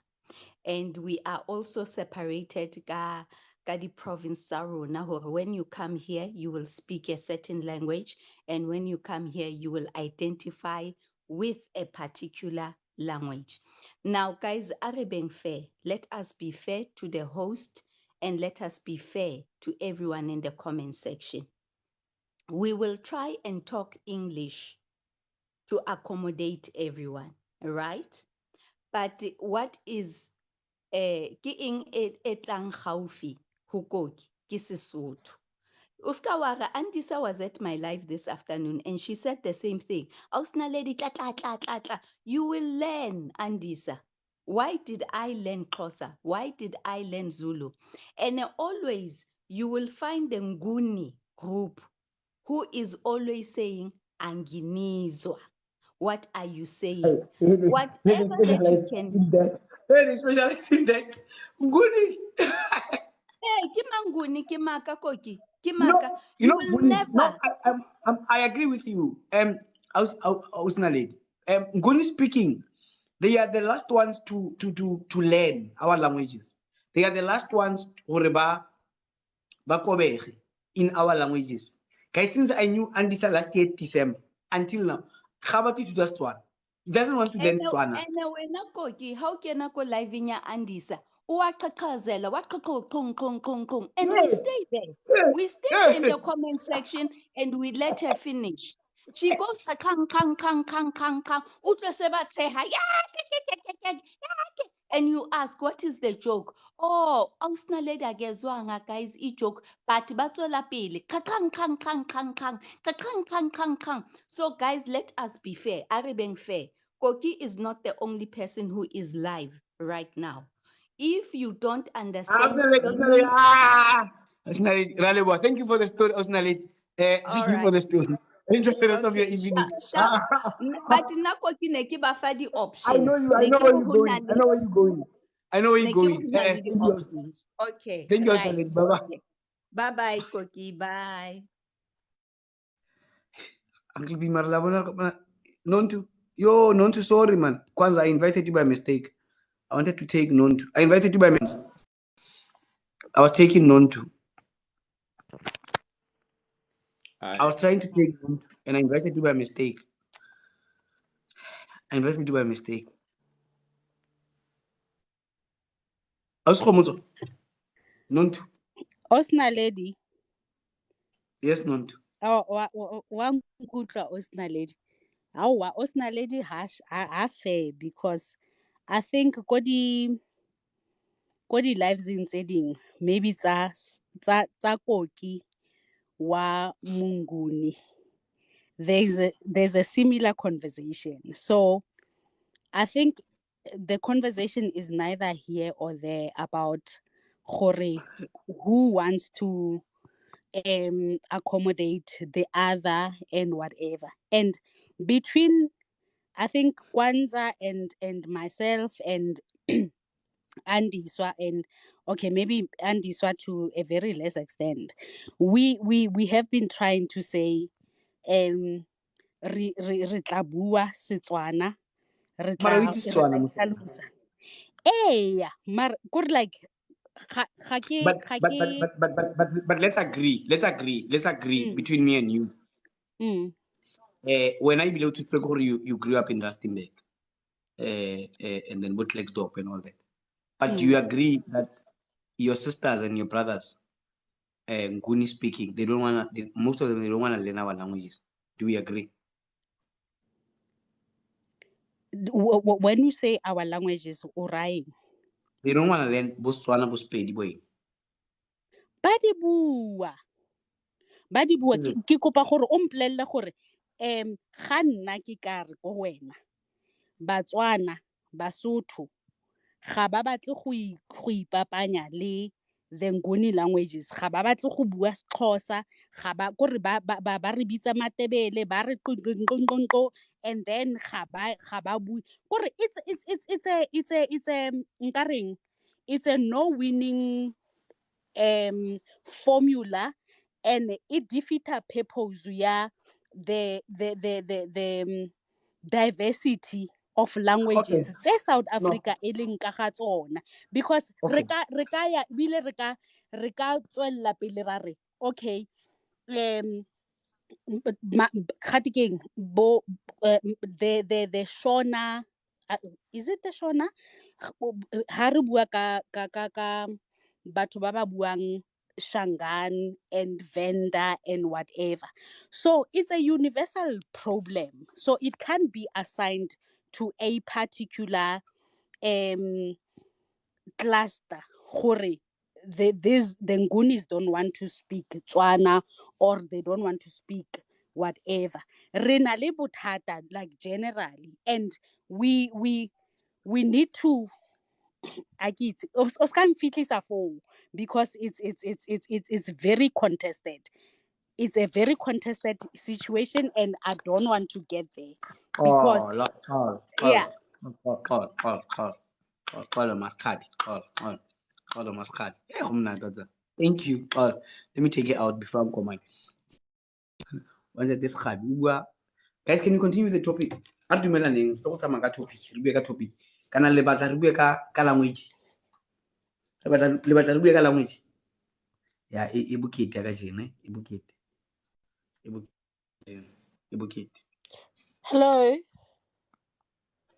And we are also separated ka di province tsa rona, hore when you come here, you will speak a certain language. And when you come here, you will identify with a particular language. Now, guys, are being fair. Let us be fair to the host and let us be fair to everyone in the comment section. we will try and talk English to accommodate everyone, right? But what is ke eng e tlang gaufi ho Koki ke Sesotho. Uska wara Andisa was at my live this afternoon and she said the same thing. Ausna lady tla tla tla tla tla. You will learn, Andisa. Why did I learn Xhosa? Why did I learn Zulu? And always you will find the Nguni group who is always saying Anginizwa. What are you saying? Whatever that you can. They specialize in that. Goodness. Hey, ke manguni ke maka Koki. Ke You know, maka. You will Nguni, never. I agree with you. Nguni speaking, they are the last ones to learn our languages. They are the last ones who ba kobege in our languages. Guys, since I knew Andisa last year December until now, Khabati to just one. He doesn't want to learn Tswana. And wena Koki, how can I go live in your Andisa? Uwaqhaqhazela, waqhaqha, and we stay there. We stay there in the comment section and we let her finish. She goes kang. Utlwe se ba tsheha, and you ask, what is the joke? Oh, ausna lady agezwanga guys, I joke, but batsola pele, kang. So guys, let us be fair. Are being fair. Koki is not the only person who is live right now. If you don't understand, thank you for the story, Osnalit. Thank you for the story. Enjoy the rest of your evening. But na Koki ne ke ba fa di options. I know you. I know where you're going. I know where you're going. I know where you're going. Thank you. Okay. Thank you, Right. Osnalit. Bye-bye. Okay. Bye-bye, Koki. Bye. Uncle B Marla, Nontu. Yo, Nontu, sorry, man. Kwanzaa, I invited you by mistake. I wanted to take Nontu. I invited you by mistake. I was taking Nontu. I was trying to take Nontu, and I invited you by mistake. Nontu. Osna lady. Yes, Nontu. Oh, one nkutlwa Osna lady. Awa Osna lady hash a fair because I think kodi lives in setting maybe tsa Koki wa Munguni. There's a similar conversation. So I think the conversation is neither here or there about who wants to accommodate the other and whatever. And between I think Kwanzaa and myself and Andiswa and okay, maybe Andiswa to a very less extent, we have been trying to say re tla bua Setswana, re tla tlhalosa. Mar good like but let's agree between me and you. When I belong to Fegor, you grew up in Rustenburg, and then Botlexdorp and all that. But do you agree that your sisters and your brothers, Nguni speaking, they don't wanna? Most of them they don't wanna learn our languages. Do we agree? When you say our languages, orai. They don't wanna learn Botswana, Bospedi boy. Badi bua ke kopa gore o mpolelle gore ga nna ke ka re go wena Batswana Basotho ga ba batle go ipapanya le the Nguni languages ga ba batle go bua Xhosa ga ba gore ba re bitsa Matebele ba re qonqonqo and then ga ba bue gore it's a nkareng it's a no winning formula and it defeats purpose ya the diversity of languages tse South Africa e leng ka ga tsona because re ka ya bile re ka tswella pele ra re okay khatikeng bo the Shona is it the Shona ha re bua ka batho ba ba buang Shangaan and Venda and whatever. So it's a universal problem. So it can't be assigned to a particular cluster. The Ngunis don't want to speak Tswana or they don't want to speak whatever. Rena le bothata, like generally, and we need to because it's very contested. It's a very contested situation, and I don't want to get there because yeah. Thank you. Let me take it out before I go mine. Guys, can you continue with the topic? Topic. Kana le batla re bue ka language. Le batla re bue ka language. Yeah, e bukete ka jene, e bukete. Hello.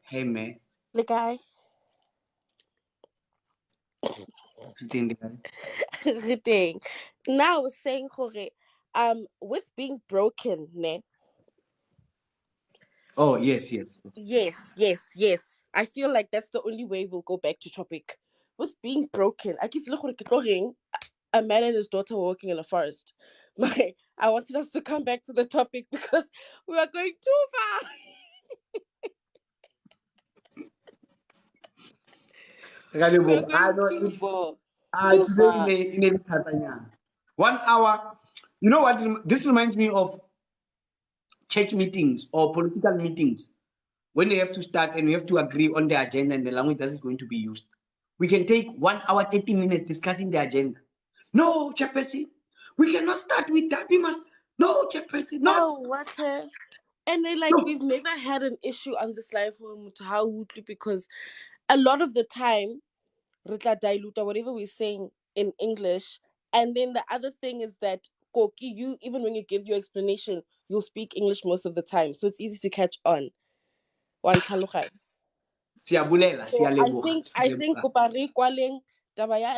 Hey man. The guy. Thing. Now I was saying with being broken, ne? Oh yes. Yes. I feel like that's the only way we'll go back to topic. With being broken, I keep looking a man and his daughter were walking in a forest. I wanted us to come back to the topic because we are going too far. We're going too far. Too far. 1 hour. You know what? This reminds me of church meetings or political meetings when they have to start and we have to agree on the agenda and the language that is going to be used. We can take 1 hour, 30 minutes discussing the agenda. No, Chairperson, we cannot start with that. We must. No, Chairperson, no. And then, we've never had an issue on this live because a lot of the time, dilute or whatever we're saying in English. And then the other thing is that Koki, you even when you give your explanation, you'll speak English most of the time, so it's easy to catch on. I think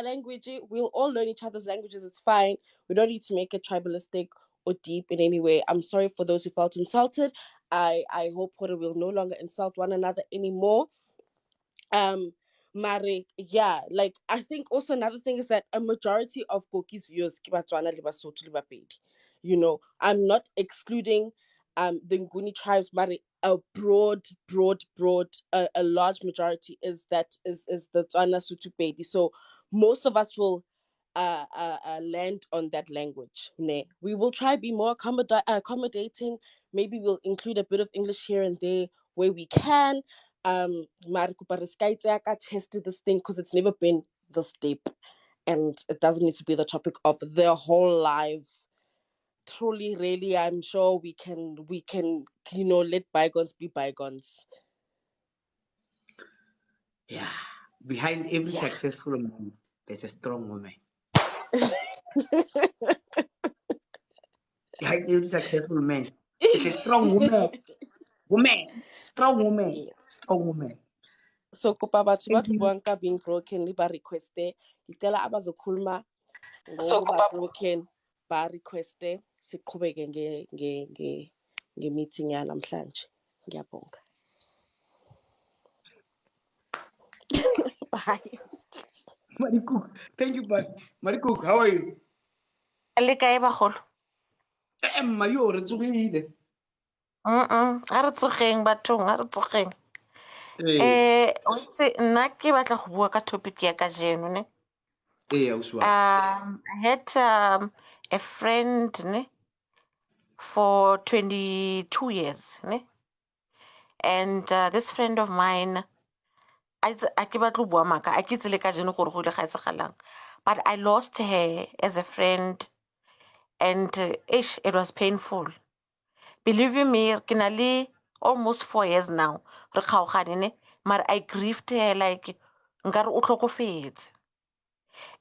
language, we'll all learn each other's languages. It's fine. We don't need to make it tribalistic or deep in any way. I'm sorry for those who felt insulted. I hope we'll no longer insult one another anymore. Mare, yeah, I think also another thing is that a majority of Koki's viewers you know, I'm not excluding the Nguni tribes, but a broad a large majority is the Tswana Sotho Pedi. So most of us will land on that language. We will try to be more accommodating. Maybe we'll include a bit of English here and there where we can. Tested this thing because it's never been this deep and it doesn't need to be the topic of their whole life. Truly, really, I'm sure we can let bygones be bygones. Yeah, behind every successful man there's a strong woman. Behind every successful man it's a strong woman. Strong woman. So kopa batho ba tlobuang ka being broken le ba requeste ngicela abazokhuluma ngokuba broken ba requeste siqhubeke nge-meeting yanamhlanje. Ngiyabonga. Bye. Marikuk, thank you, bye. Marikuk, how are you? Le kae bagolo? Emma yo re tsogile. A re tsogeng bathong, a re tsogeng. O itse nna ke batla go bua ka topic ya kajeno ne. I had a friend ne for 22 years ne. And this friend of mine a ke batla bua maka a ke tsile kajeno gore go le ga etsagalang. But I lost her as a friend and it was painful. Believe you me, kinali almost 4 years now. Re kgaogane ne, but I grieved her like nkare o tlhokofetse.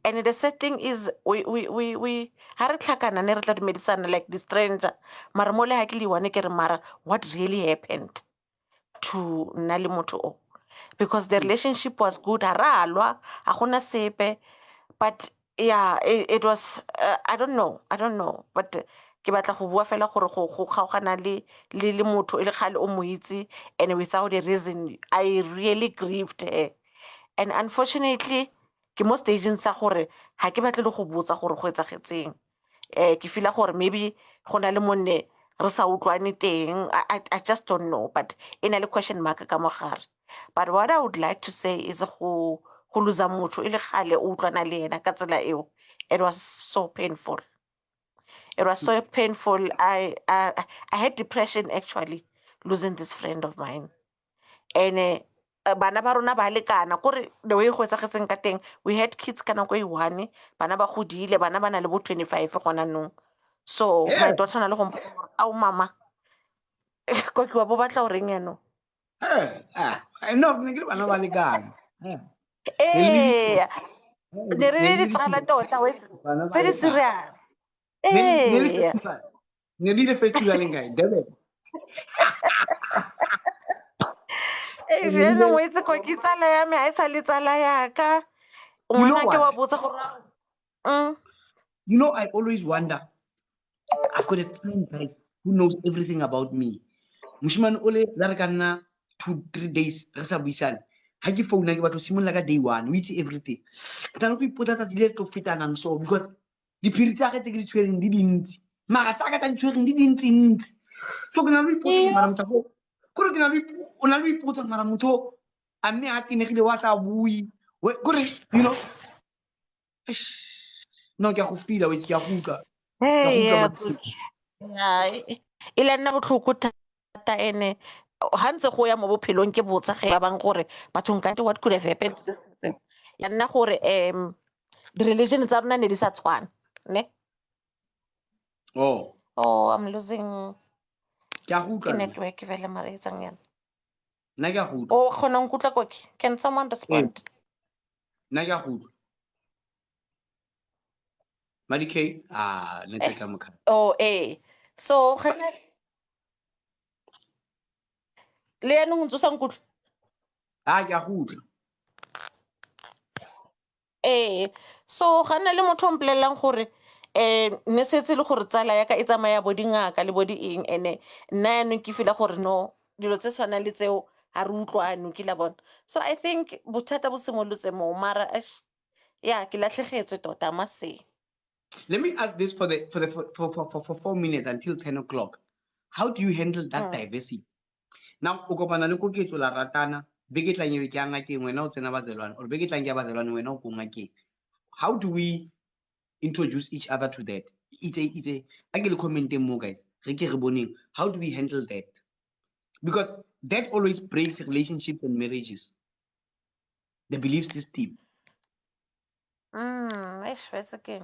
And the sad thing is we ha re tlhakana ne re tla dumedisana like the stranger. Mara mo le ha ke le one ke re mara what really happened to nna le motho o? Because the relationship was good, ha ra lwa, ha gona sepe, but yeah, it was I don't know but ke batla go bua fela gore go kgaogana le motho ile gale o mo itse and without a reason I really grieved her. And unfortunately ke mo stageng sa gore ha ke batle le go botsa gore go etsagetseng ke feel gore maybe go na le monne re sa utlwane teng. I just don't know but ina le question mark ka mogare. But what I would like to say is go lose motho ile gale o utlwana le yena ka tsela eo. It was so painful. It was so painful. I had depression actually losing this friend of mine. And bana ba rona ba lekana kore the way go etsagetseng ka teng we had kids kana go one bana ba godile bana ba na le bo 25 gona no. So my daughter na le go au mama go ke wa bo batla o reng eno no ne ke bana ba lekana ne re di tsala tota wetse tse di serious ne di festival ngai Durban jeno wetse go ke tsala ya me a isa le tsala ya ka ngwana ke wa botsa gore you know I always wonder I've got a friend guys who knows everything about me mushimane ole la re kana 2-3 days re sa buisana ha ke phone ke batho simolla ka day 1 we see everything ke tla go ipotsa tsa dile to fitana so because diphiri tsa ga tse ke di tshwereng di dintsi maga tsa ka tsa di tshwereng di dintsi so ke na le ipotsa mara motho gore ke na le o na le ipotsa mara motho a mme a tinegile wa tla bui gore you know no ke a go feel we ke a go utlwa ile nna botlhoko thata ene ha ntse go ya mo bophelong ke botsa ge ba bang gore batho nkante what could have happened to this person ya nna gore the religion tsa rona ne di sa tshwana ne I'm losing ke a go utlwa network vele mara etsang yana nna ke a go utlwa khona nkutla koke can someone respond nna ke a go utlwa Madike network ya mokha so gana le ene o ntse sa nkutla ke a go utlwa so gana le motho o mplelang gore ne setse le gore tsala ya ka e tsamaya bo dingaka le bo di eng ene nna ya no ke fila gore no dilo tse tshwana le tseo ha re utlwane ke la bona so I think bothata bo simolotse mo mara yeah ke latlhegetse tota mase. Let me ask this for 4 minutes until 10 o'clock. How do you handle that diversity? Now, o kopana le koketso la ratana, beke tlanyewe ke ngakeng wena o tsena bazelwane or beke tlanyewe bazelwane wena o ko ngakeng. How do we introduce each other to that? Ite akele commenteng mo guys. Re ke re boneng. How do we handle that? Because that always breaks relationships and marriages. The belief system. That's okay.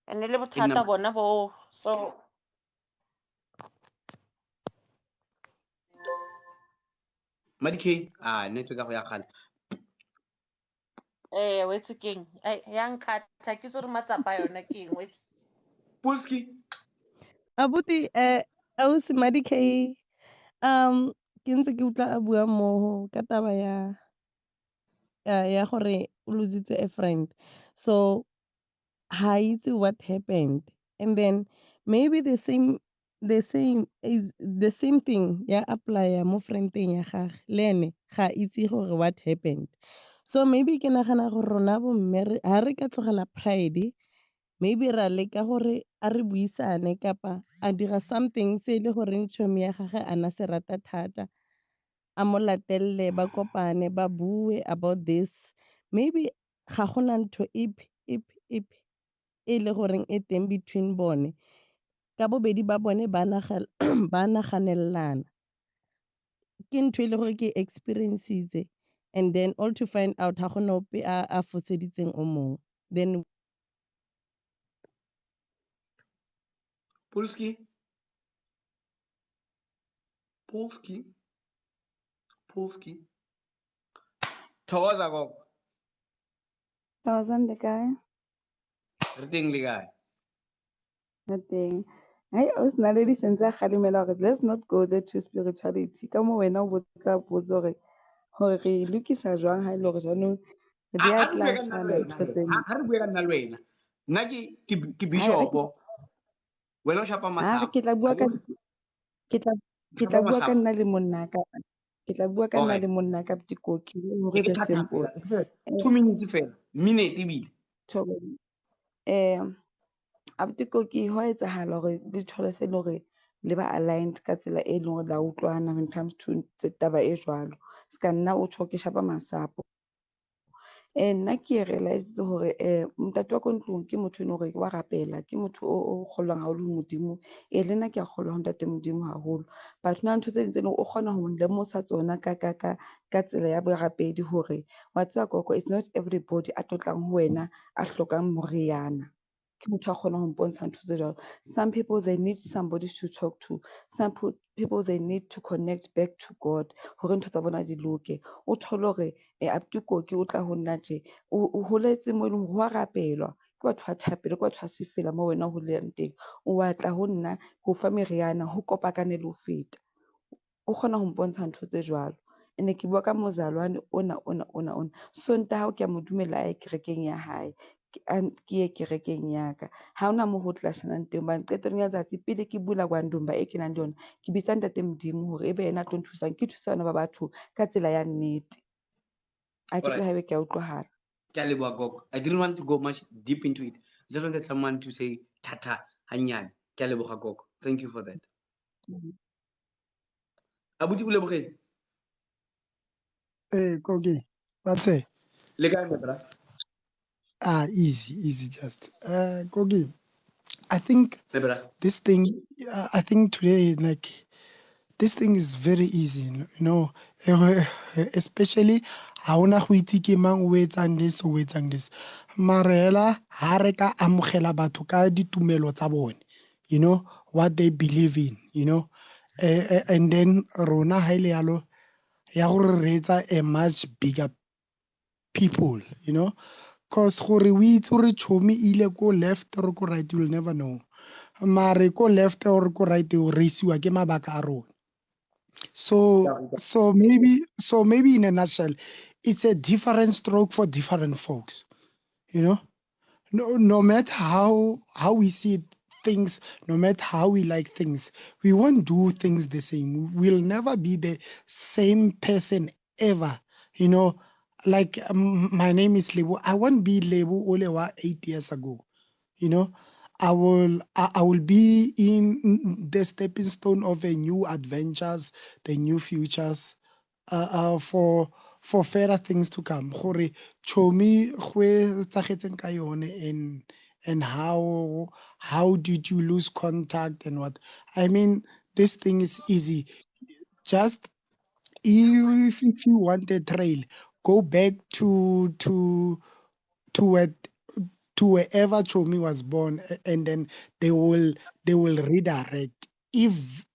And le bothata bona bo so Madike network ya go ya gale wetse keng yang khatha ke tsore matsapa yona keng wetse Pulski abuti ausi Madike ke ntse ke utla a bua mo ka taba ya gore o lositse a friend so ha itse what happened and then maybe the same thing ya apply mo friendeng ya gage le ene ga itse gore what happened so maybe ke nagana gore rona bo mme ha re ka tlogela pride maybe ra leka gore a re buisane kapa a dira something se le gore chomi ya gage ana se rata thata a mo latelle ba kopane ba bue about this maybe ga gona ntho ip e le goreng e teng between bone ka bobedi ba bone ba naganelana ke ntho e le gore ke experiences and then all to find out ha gona ope a foseditseng o mongwe then Pulski Thokoza gogo Thousand le kae? re teng le kae Re teng. Hai o sna le disense a kgalemela gore let's not go there to spirituality ka mo wena o botsa potso gore re lokisa jwang ha ile gore jaanong di a clashana ntho tse ha re bue ka nna le wena nna ke bishopo wena o shapa masapo ke tla bua ka nna le monna ka ke tla bua ka nna le monna ka Tikoki hore be simple 2 minutes fela minute ebile Abuti Koki ho etsahala hore le thole se le hore le ba aligned ka tsela e leng hore la utlwana when it comes to taba e jwalo ska nna o tjho ke shapa masapo nna ke realize hore ntate wa ko ntlong ke motho eno hore wa rapela ke motho o kgolwang haholo modimo le nna ke a kgolwa ho ntate modimo haholo but na ntho tse ding tse o kgona ho lemosa tsona ka tsela ya borapedi hore wa tseba gogo it's not everybody a tlotlang ho wena a hlokang moriana ke motho a kgonang ho mpontsha ntho tse jwalo. Some people they need somebody to talk to. Some people they need to connect back to God hore ntho tsa bona di loke. O thole hore Abuti Koki o tla ho nna tje o holetse mo eleng ho a rapelwa ke batho ba thapelo ke batho ba sefela mo wena ho leng teng o watla ho nna ho fa meriana ho kopakane le ho feta o kgona ho mpontsha ntho tse jwalo ene ke bua ka mozalwane ona Sontaha ke a mo dumela a kerekeng ya hae ke ye kerekeng ya ka ha hona moo ho tlashanang teng ba qetellong ya letsatsi pele ke bula kwandumba e kenang le yona ke bitsa ntate Modimo hore ebe yena a tlo nthusang ke thusa bana ba batho ka tsela ya nnete a ke tswe haebe ke a utlwahala ke a leboha gogo I didn't want to go much deep into it I just wanted someone to say thata hanyane ke a leboga gogo thank you for that abuti o lebogeng Koki what's it le kae my brother easy just Koki I think this thing I think today like this thing is very easy you know especially ha ona go itse ke mang o etsang this marela ha re ka amogela batho ka ditumelo tsa bone you know what they believe in you know and then rona ha ile yalo ya gore re etsa a much bigger people you know cause gore o itse gore chomi ile ko left or ko right you will never know mare ko left or ko right o reisiwa ke mabaka a rona so maybe in a nutshell it's a different stroke for different folks you know no matter how we see things no matter how we like things we won't do things the same we'll never be the same person ever you know like my name is Lebo I won't be Lebo Olewa 8 years ago you know I will be in the stepping stone of a new adventures the new futures for further things to come gore chomi gwe tsagetseng ka yone and how did you lose contact and what I mean this thing is easy just if you want a trail go back to wherever Chomi was born and then they will redirect if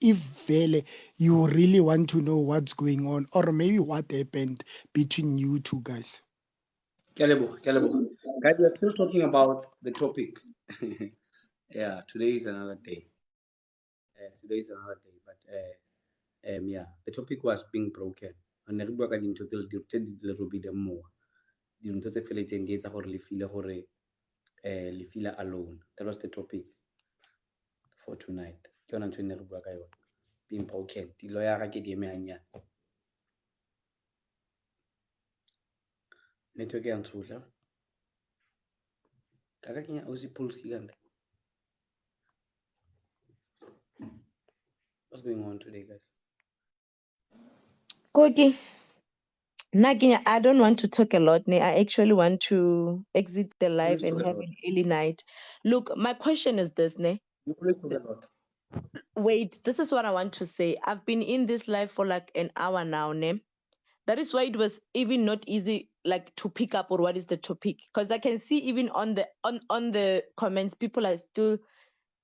vele you really want to know what's going on or maybe what happened between you two guys. Ke a leboga. Guys, we are still talking about the topic. Yeah, today is another day. But yeah, the topic was being broken. And re bua ka dintho tse di le robileng mowa. Dintho tse feletseng di etsa gore le feel alone. That was the topic for tonight. Ke yona ntho e ne re bua ka yona. Being broken. Di-lawyer ke di eme hanyane. Network ya ntshutla. Kaka kenya ausi Polski kante. What's going on today, guys? Koki, I don't want to talk a lot. I actually want to exit the live and have an early night. Look, my question is this, ne? You always talk a lot. Wait, this is what I want to say. I've been in this live for like an hour now, ne? That is why it was even not easy like to pick up or what is the topic. Because I can see even on the comments, people are still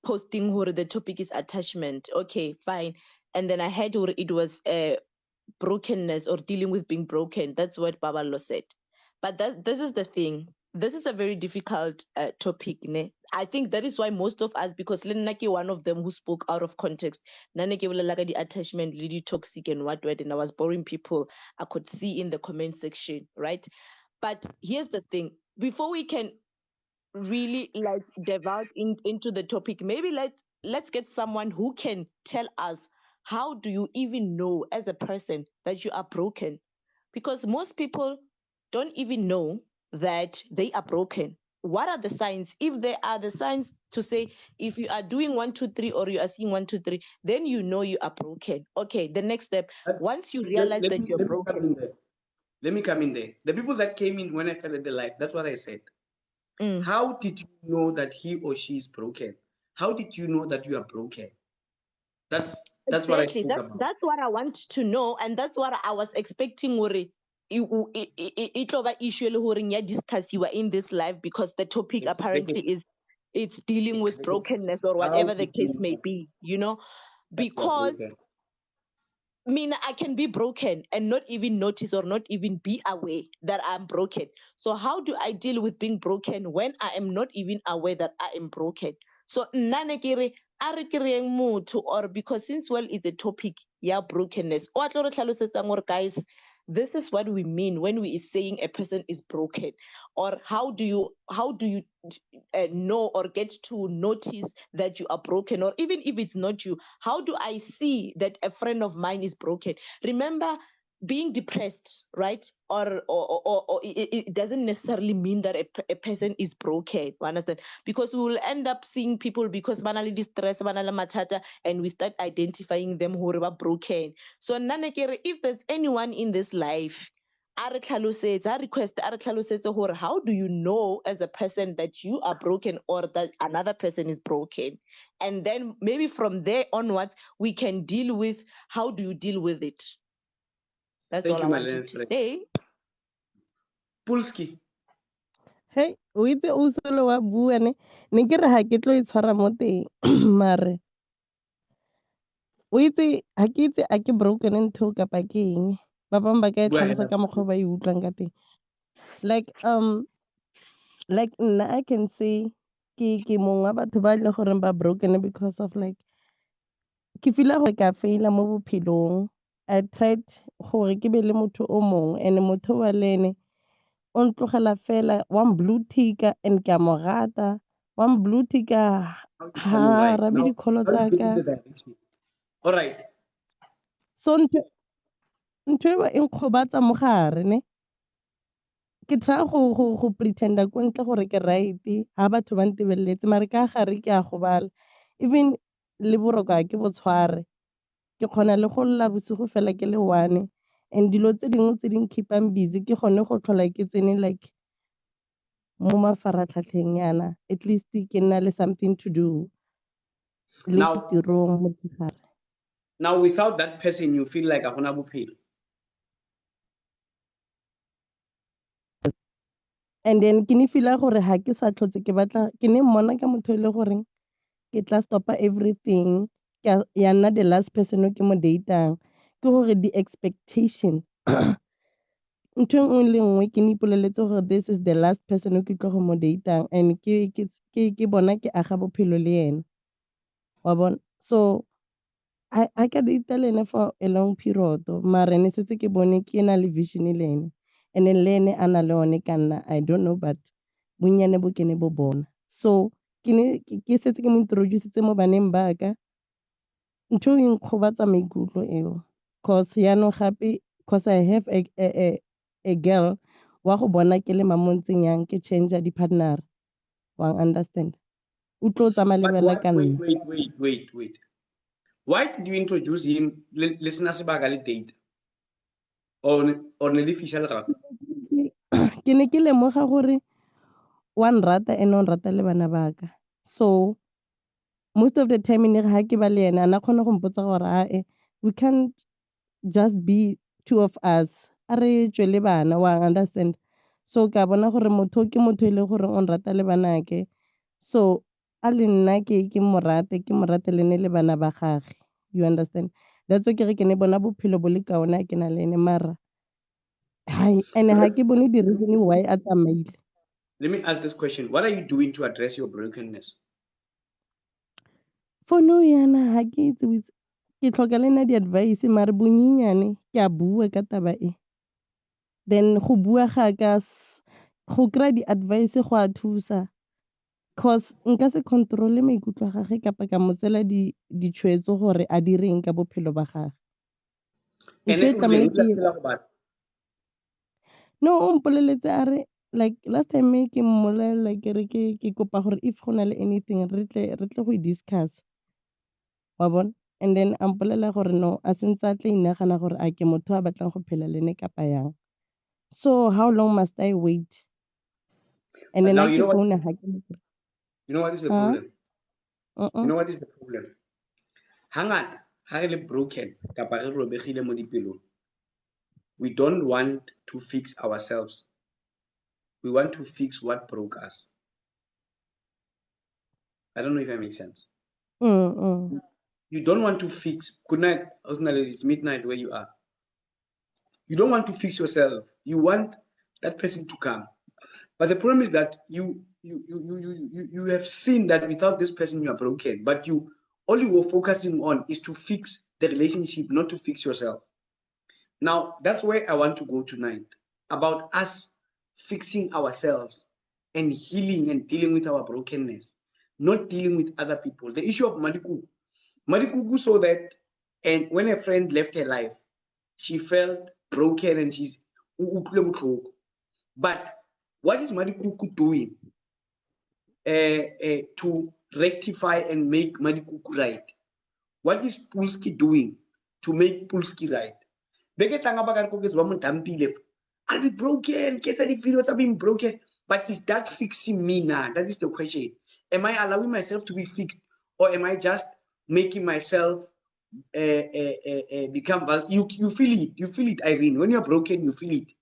posting who the topic is attachment. Okay, fine. And then I heard it was brokenness or dealing with being broken. That's what Babalo said. But this is the thing. This is a very difficult topic. Ne? I think that is why most of us, because Lenaki, one of them who spoke out of context, Naneke the attachment, lady toxic and what, and I was boring people. I could see in the comment section, right? But here's the thing. Before we can really like divulge into the topic, maybe let's get someone who can tell us, how do you even know as a person that you are broken? Because most people don't even know that they are broken. What are the signs? If there are the signs to say, if you are doing 1, 2, 3, or you are seeing 1, 2, 3, then you know you are broken. Okay, the next step, once you realize that you're broken. Let me come in there. The people that came in when I started the live, that's what I said. How did you know that he or she is broken? How did you know that you are broken? That's exactly what I spoke about. That's what I want to know, and that's what I was expecting. It issue discuss you are in this live, because the topic apparently is it's dealing with brokenness or whatever the case may be, because I can be broken and not even notice or not even be aware that I'm broken. So how do I deal with being broken when I am not even aware that I am broken? So or because since it's a topic, brokenness. Guys, this is what we mean when we is saying a person is broken, or how do you know or get to notice that you are broken, or even if it's not you, how do I see that a friend of mine is broken? Remember, being depressed, right? Or it doesn't necessarily mean that a person is broken. Understand? Because we will end up seeing people because banally distress, banally matata, and we start identifying them who are broken. So if there's anyone in this life, I request, how do you know as a person that you are broken or that another person is broken? And then maybe from there onwards, we can deal with how do you deal with it. That's all I wanted to say. Pulski. Hey, o itse o solo wa bua ne ke re ha ke tlo itshwara mo teng mare o itse ha ke itse a ke broken ntho kapa ke eng ba bang ba ka e tlhalosa ka mokgwa ba e utlwang ka teng, like nna I can say ke mongwe wa batho ba le gore ba broken because of like ke feel gore ka faila mo bophelong. I tried gore ke be le motho o mongwe and motho wa lene o ntlogela fela one blue ticker and ke a mo rata, one blue ticker ha rabe di-call tsaka. All right. So ntho e nkgobatsa mo gare ne ke try go pretenda ko ntle gore ke right ha batho ba ntebeletse, mare ka gare ke a gobala, even le boroko ke bo tshware, ke kgona le go lla bosigo fela ke le one, and dilo tse dingwe tse ding keepang busy ke gone go tlhola ke tsene like mo mafaratlhatlheng yana, at least ke nna le something to do le tirong motshegare. Now without that person you feel like a gona bophelo. And then ke ne feel gore ha ke sa tlhotse ke batla ke ne mmona ka motho le gore ke tla stopa everything ya nna the last person o ke mo datang, ke gore the expectation ntho nngwe le nngwe ke ne ipoleletse gore this is the last person o ke tlo go mo datang, and ke bona ke aga bophelo le ena wa bona. So I ka data le ene for a long period, mare ne setse ke bone ke na le vision le ene, and then le ene a na le one ka nna I don't know, but bonnyane bo ke ne bo bona. So ke setse ke mo introduce mo baneng ba ka, ntho e nkgobatsa maikutlo eo, cause yaanong gape cause I have a girl wa go bona ke le mamontseng yang ke change di-partner wa understand, o tlo tsamaya le bela ka nna. Wait. Why did you introduce him listen sebaka le date or ne le official rata? Ke ne ke lemoga gore one rata and on rata le bana baka, so most of the time ne ha ke ba le ena ana khona go mpotsa gore we can't just be two of us, a re tswe le bana wa understand. So ka bona gore motho ke motho ile gore on rata le bana ke, so a le nna ke morate le ne le bana ba gage, you understand. That's why ke ne bona bophelo bo le kaona ke na le ene, mara and ha ke bone the reason why a tsamaile. Let me ask this question. What are you doing to address your brokenness? For no yana ha ke itse ke tlhoka le nna di-advice, mare bonyenyane ke a bua ka taba e, then go bua ga ka go kry di-advice go a thusa, cause nka se control maikutlo a gagwe kapa ka mo tsela ditshwetso gore a direng ka bophelo ba gagwe. Ntho e tlamehile ke no o mpoleletse a re like last time ke mmolelela ke re ke kopa gore if go na le anything re tle go discuss wa bona, and then a mpolelela gore no a sentse a tla inagana gore a ke motho a batlang go phela le ene kapa yang, so how long must I wait? And then now you know what is the problem? You know what is the problem? Hangata ha re le broken kapa re robegile mo dipelong, we don't want to fix ourselves. We want to fix what broke us. I don't know if that makes sense. You don't want to fix. Good night, Osnale. It's midnight where you are. You don't want to fix yourself. You want that person to come. But the problem is that you have seen that without this person you are broken. But you all you were focusing on is to fix the relationship, not to fix yourself. Now that's where I want to go tonight, about us fixing ourselves and healing and dealing with our brokenness, not dealing with other people. The issue of Madikugu saw that, and when a friend left her life, she felt broken and she's but what is Madikuku doing to rectify and make Madikuku right? What is Pulski doing to make Pulski right? I'll be broken, get the videos of being broken. But is that fixing me now? That is the question. Am I allowing myself to be fixed, or am I just making myself become you feel it? You feel it, Irene. When you're broken, you feel it.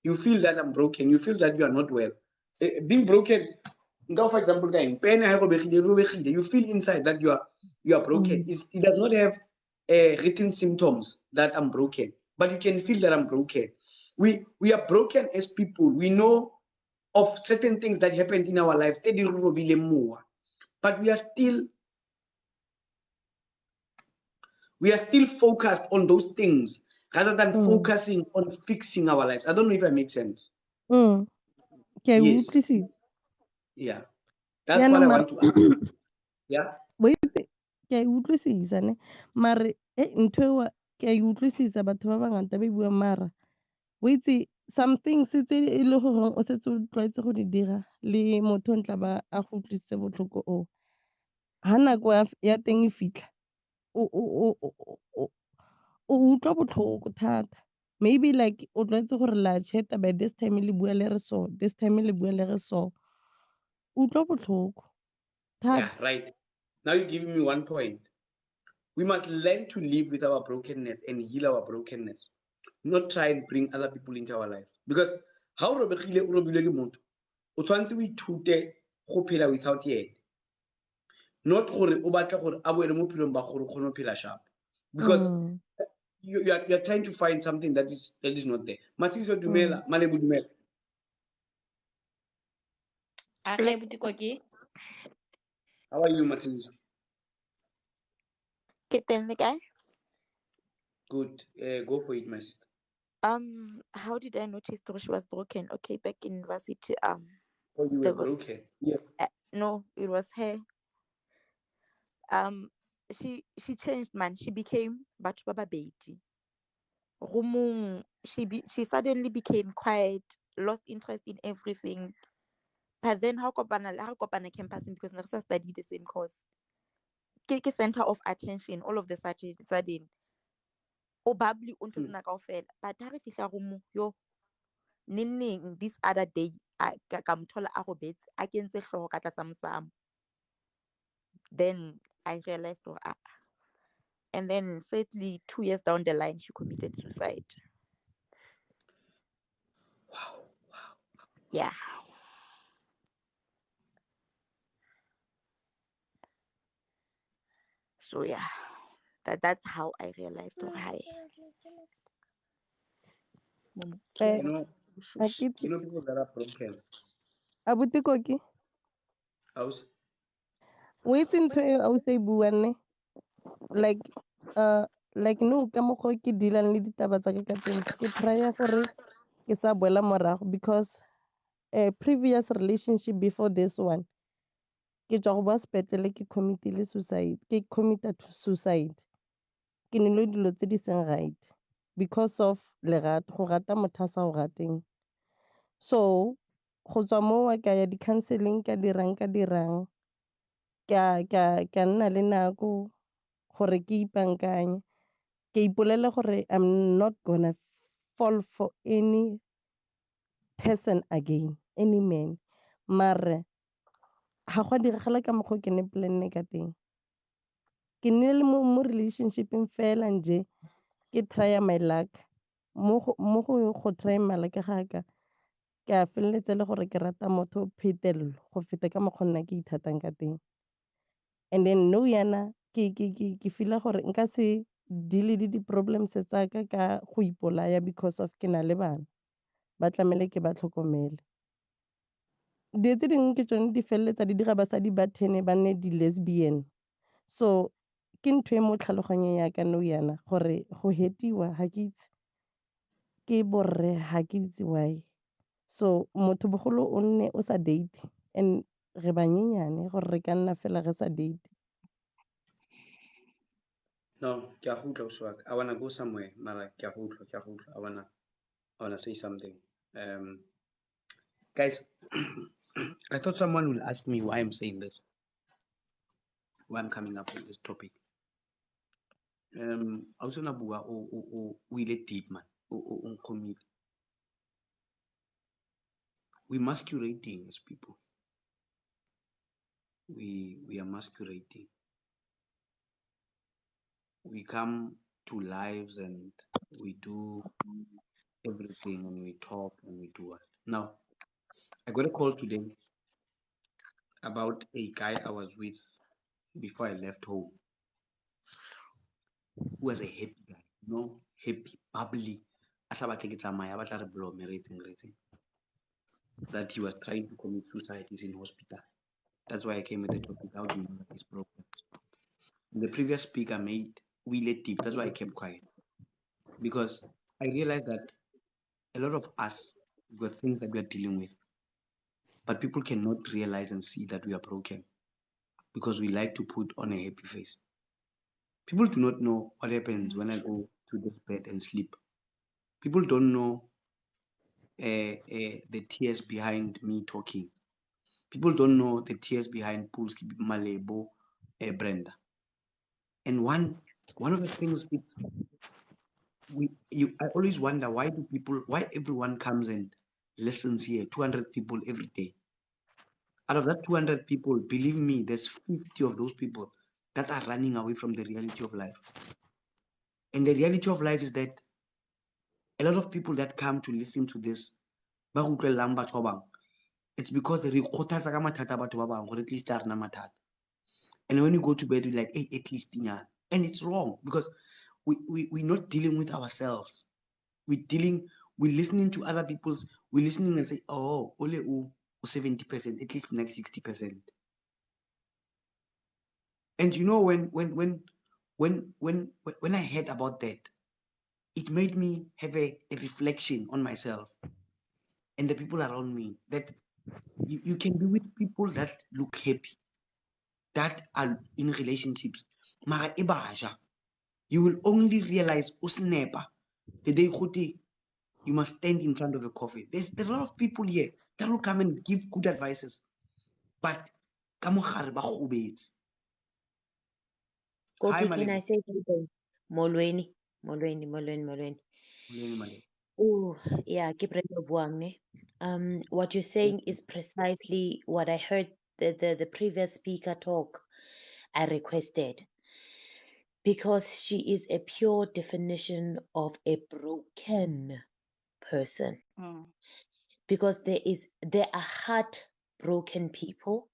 You feel that I'm broken. You feel that you are not well. Being broken, for example, you feel inside that you are broken. It does not have written symptoms that I'm broken, but you can feel that I'm broken. We are broken as people. We know of certain things that happened in our life, but we are still focused on those things rather than focusing on fixing our lives. I don't know if I make sense. Yes. Yeah. That's what I want to ask. Yeah. Wait, ke a utlwisisa ne mare ntho eo ke a utlwisisa batho ba bangata ba bua mara o itse some things tse e le gore o setse o tlwaetse go di dira le motho ntla ba a go utlwisitse botlhoko o ha nako ya teng e fitlha o utlwa botlhoko thata, maybe like o tlwaetse gore la cheta by this time le bua le re so, this time le bua le re so, utlwa botlhoko. Yeah, right. Now you're giving me one point. We must learn to live with our brokenness and heal our brokenness, not try and bring other people into our lives. Because how robegile o robile ke motho o tshwantse o ithute go phela without yet, not gore o batla gore a boele mo phelong ba gore o kgone go phela sharp, because you are trying to find something that is not there. Matsiso dumela, Malebu dumela. How are you, Matsiso? Good. Go for it, my sister. How did I notice that she was broken? Okay, back in university, oh, you were broken. Yeah. No, it was her. She changed, man. She became Batho ba babedi. She suddenly became quiet, lost interest in everything. But then how kopana campus, because Nersa studied the same course. Ke center of attention all of the sudden. O babli unto na kaofela. But ha re fihla go yo neng this other day ka mthola a go betse a kentse hloho ka tlasa mosamo. Then I realized and then sadly 2 years down the line she committed suicide. Wow. Yeah. So yeah, that's how I realized you know people that are broken. Abuti Koki. House. Wait ntho e o se buang ne like no ka mokgo ke dealang le ditaba tsa ka teng ke try gore ke sa boela morago because a previous relationship before this one ke tswa go boa sepetlele ke commita suicide ke nile dilo tse di seng right because of lerato go rata motho a sa go rateng. So go tswa mo ka ya di-counseling ka dirang ka nna le nako gore ke ipankanye ke ipolele gore I'm not gonna fall for any person again, any man. Mare ga go diragala ka mokgwa ke ne plan ka teng. Ke nnile le mo relationshipeng fela nje ke try my luck mo go try my luck ga ka a feleletsa le gore ke rata motho phetelelo go feta ka mokgwa nna ke ithatang ka teng. And then nou yana ke feela gore nka se deal le di-problems tsa ka go ipolaya because of ke na le bana ba tlamele ke ba tlhokomele. Dilo tse dingwe ke tsone di feleletsa di dira basadi ba 10 ba nne di-lesbian. So ke ntho e mo tlhaloganyeng ya ka nou yana gore go hetiwa ga ke itse ke borre ga ke itse why. So motho bogolo o nne o sa date and re banyenyane gore re ka nna fela re sa date. No, ke a go utlwa ausi wa ka. I wanna go somewhere, mara ke a go utlwa. I wanna say something. Guys, I thought someone will ask me why I'm saying this, why I'm coming up with this topic. Ausi na bua o ile deep man, o nkgomile. We masquerading as people. We are masquerading. We come to lives and we do everything and we talk and we do what. Now, I got a call today about a guy I was with before I left home, who was a happy guy, happy, bubbly. That he was trying to commit suicide. He's in hospital. That's why I came with the topic. How do you know that he's broken? The previous speaker made we let deep. That's why I kept quiet. Because I realized that a lot of us have got things that we are dealing with. But people cannot realize and see that we are broken because we like to put on a happy face. People do not know what happens when I go to this bed and sleep. People don't know the tears behind me talking. People don't know the tears behind Pulski, Malebo, Brenda. And one of the things I always wonder why everyone comes and listens here, 200 people every day. Out of that 200 people, believe me, there's 50 of those people that are running away from the reality of life. And the reality of life is that a lot of people that come to listen to this, it's because they at least and when you go to bed, you're like, hey, at least. And it's wrong because we're not dealing with ourselves. We're listening to other people's, we're listening and say, oh, ole 70%, at least next 60%. And when I heard about that, it made me have a reflection on myself and the people around me that you can be with people that look happy, that are in relationships. Mara ibaja. You will only realize usnepa the day you must stand in front of a coffin. There's a lot of people here that will come and give good advices, but hi, Koki, can I Malebo. say something? Molweni. Oh, yeah, ke Brenda buang ne. What you're saying is precisely what I heard the previous speaker talk. I requested because she is a pure definition of a broken person. Because there are heartbroken people,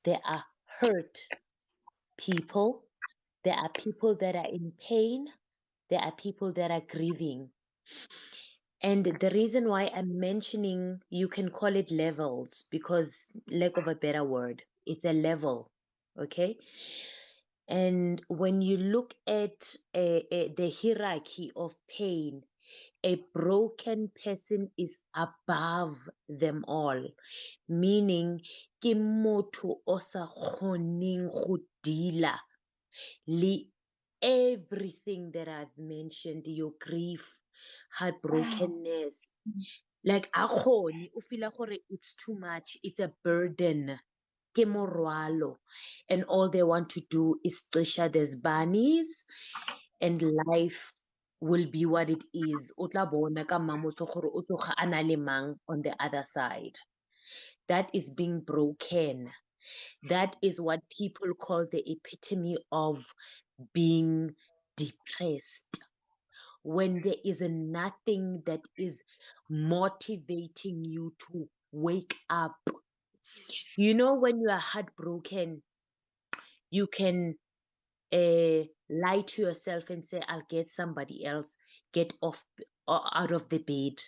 there are hurt people, there are people that are in pain, there are people that are grieving. And the reason why I'm mentioning, you can call it levels, because lack of a better word, it's a level, okay? And when you look at the hierarchy of pain, A broken person is above them all, meaning ke motho o sa kgoneng go deala le everything that I've mentioned, your grief, heartbrokenness. Like a kgone, o feel gore it's too much, it's a burden. Ke morwalo. And all they want to do is cisha there's bunnies and life will be what it is. O tla bona ka mmamoso gore o tsoga a na le mang on the other side. That is being broken. That is what people call the epitome of being depressed. When there is nothing that is motivating you to wake up. You know, when you are heartbroken, you can lie to yourself and say, I'll get somebody else, get off or out of the bed.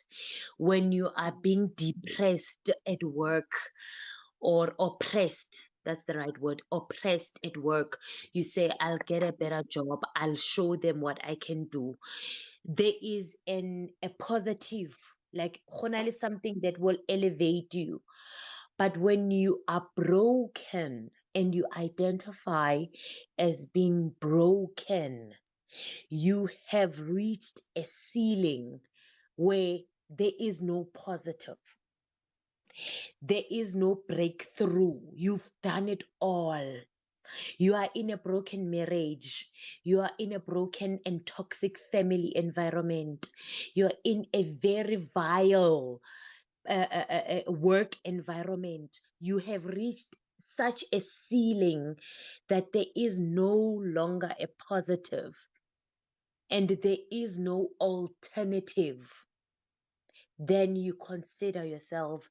When you are being depressed at work or oppressed, that's the right word, oppressed at work, you say, I'll get a better job, I'll show them what I can do. There is a positive, like something that will elevate you. But when you are broken and you identify as being broken, you have reached a ceiling where there is no positive. There is no breakthrough. You've done it all. You are in a broken marriage. You are in a broken and toxic family environment. You're in a very vile work environment. You have reached such a ceiling that there is no longer a positive and there is no alternative. Then you consider yourself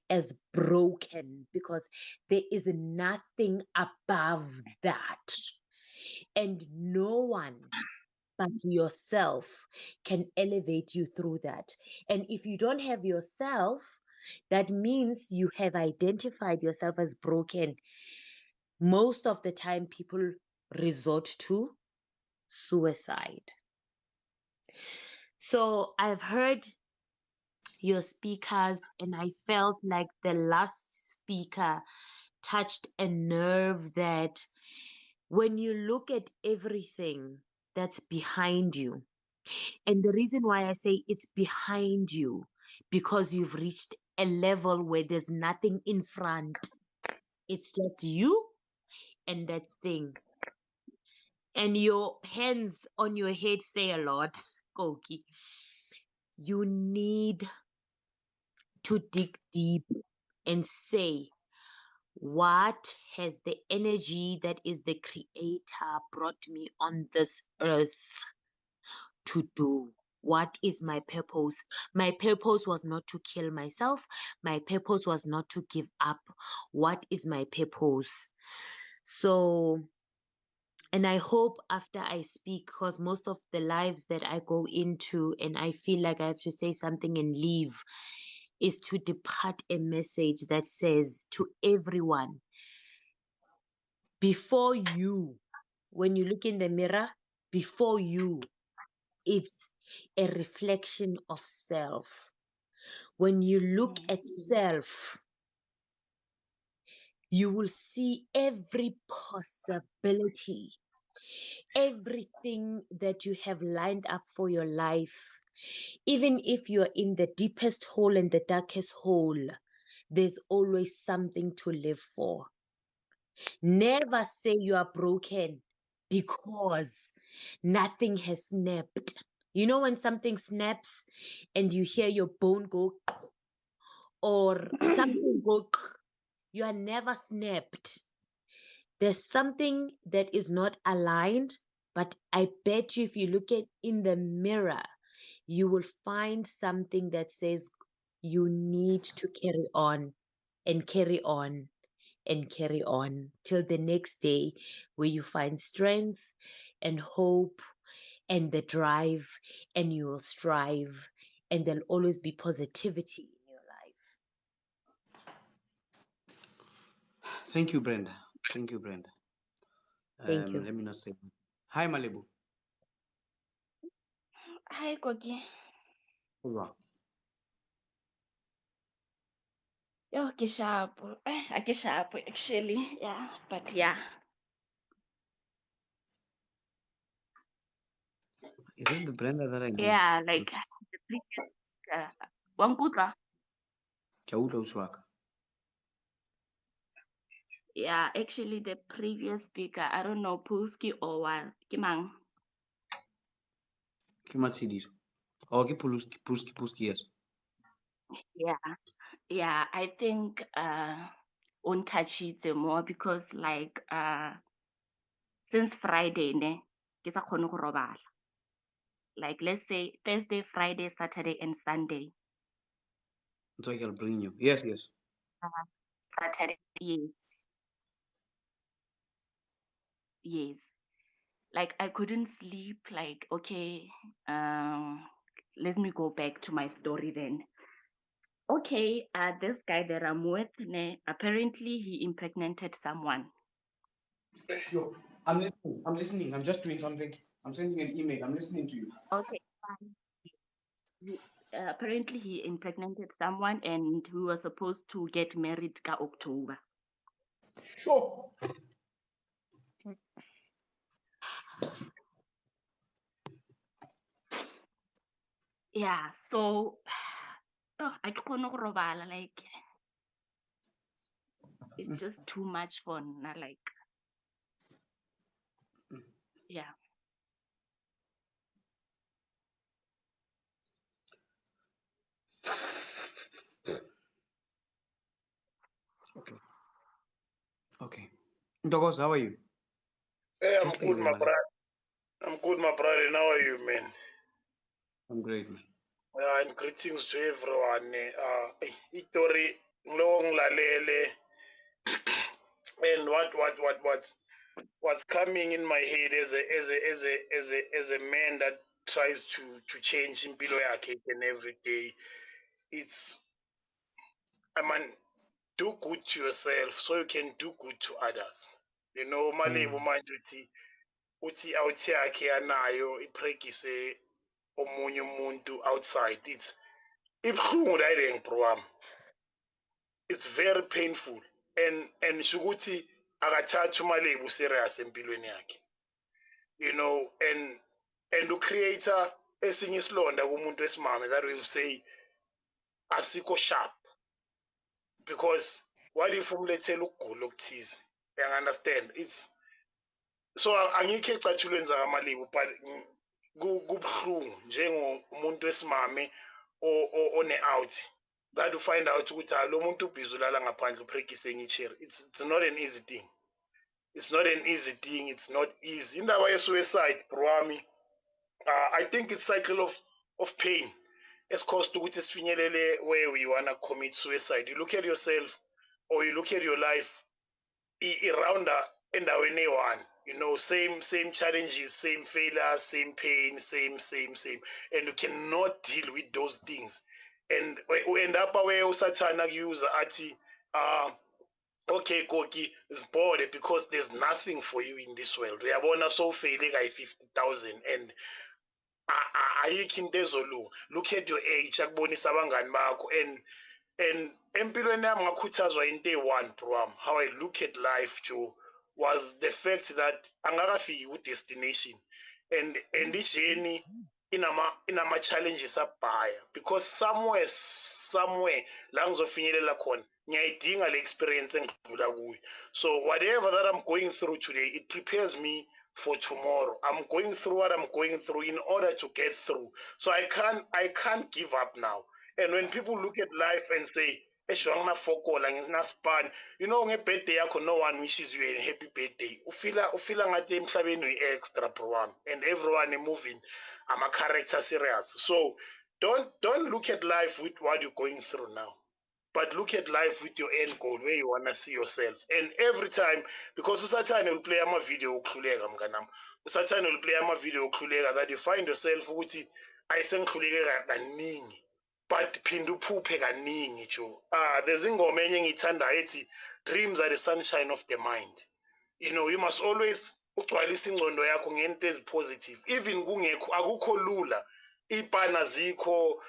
as broken because there is nothing above that. And no one but yourself can elevate you through that. And if you don't have yourself, that means you have identified yourself as broken. Most of the time, people resort to suicide. So I've heard your speakers, and I felt like the last speaker touched a nerve that when you look at everything that's behind you, and the reason why I say it's behind you, because you've reached a level where there's nothing in front. It's just you and that thing. And your hands on your head say a lot, Koki. You need to dig deep and say, what has the energy that is the creator brought me on this earth to do? What is my purpose? My purpose was not to kill myself. My purpose was not to give up. What is my purpose? So, and I hope after I speak, because most of the lives that I go into and I feel like I have to say something and leave, is to depart a message that says to everyone, before you, when you look in the mirror, before you, it's a reflection of self. When you look at self, you will see every possibility, everything that you have lined up for your life. Even if you're in the deepest hole and the darkest hole, there's always something to live for. Never say you are broken because nothing has snapped. You know when something snaps and you hear your bone go or something go, you are never snapped. There's something that is not aligned, but I bet you if you look at in the mirror, you will find something that says you need to carry on and carry on and carry on till the next day where you find strength and hope and the drive, and you will strive, and there'll always be positivity in your life. Thank you, Brenda. Thank you, Brenda. Thank you. Let me not say. Hi, Malibu. Hi, Koki. Yo, ke sharp. I get sharp actually. Yeah, but yeah. Is that the Brenda that I know? Yeah, like the previous Wankutla. Ke a utlwa ausi wa ka. Yeah, actually the previous speaker, I don't know, Pulski or what. Kimang. Ke Matshidiso. Oh, ke Pulski, yes. Yeah, I think untouched more because like since Friday ne ke sa kgone go robala. Like let's say Thursday, Friday, Saturday and Sunday. So I can bring you. Yes. Saturday. Yes. Like I couldn't sleep, like okay, let me go back to my story then. Okay, this guy that I'm with, apparently he impregnated someone. Yo, I'm listening. I'm just doing something. I'm sending an email. I'm listening to you. Okay, it's fine. Apparently he impregnated someone and we were supposed to get married ka October. Sure. Yeah, so I kgone go robala, like it's just too much for na, like yeah. Okay. Ndogos, how are you? Hey, I'm Just good, leave my it, man. brother. I'm good, my brother. And how are you, man? I'm great, man. And greetings to everyone. Itori long lalele. And what's coming in my head as a man that tries to change impilo yakhe and every day. It's, I mean, do good to yourself so you can do good to others. You know, malebo manje uthi awuthi yakhe yanayo iprekise omunye umuntu outside. It's ibhlungu that bro wami. It's very painful and shukuthi akathatha umalebo serious empilweni yakhe. You know, and to create esinye isilonda kumuntu wesimame that will say asikho sharp, because what if umlethela ukugula okuthize? You understand? It's so angikho ecathulweni zakamalebo, but kubhlungu njengomuntu wesimame one-out that to find out ukuthi lo muntu ubhizi ulala ngaphandle uprekise ngicheri. It's not an easy thing. It's not an easy thing. It's not easy. Indaba ye-suicide, bro wami, I think it's cycle of pain esicaused ukuthi sifinyelele where we wanna commit suicide. You look at yourself or you look at your life around endaweni eyi-one. You know, same challenges, same failures, same pain, same, and you cannot deal with those things. And we end up where usathana use ati okay, Koki is bored because there's nothing for you in this world. Uyabona so failing I 50,000 and ayikho into ezolu. Look at your age, akubonisa abangani bakho and empilweni yami ngakhuthazwa into eyi-one, bro. How I look at life, Joe, was the fact that angakafiki ku-destination and i-journey inama challenges abhaya, because somewhere la ngizofinyelela khona ngiyayidinga le experience engidlula kuyo. So whatever that I'm going through today, it prepares me for tomorrow. I'm going through what I'm going through in order to get through. So I can't give up now. And when people look at life and say, you know, nge-birthday yakho no one wishes you a happy birthday. Ufila ngathi emhlabeni uyi-extra, bro. And everyone moving, I'm a character serious. So don't look at life with what you're going through now, but look at life with your end goal, where you want to see yourself. And every time, because usathane will play ama video ukhuleka mnganami. Usathane will play ama video ukhuleka that you find yourself ukuthi ayisengikhuleke kaningi, but phinda uphuphe kaningi, Joe. There's ingoma enye engiyithandayo ethi dreams are the sunshine of the mind. You know, you must always ugcwalisa ingcondo yakho ngento ezipositive. Even kungekho akukho lula, ipana zikho,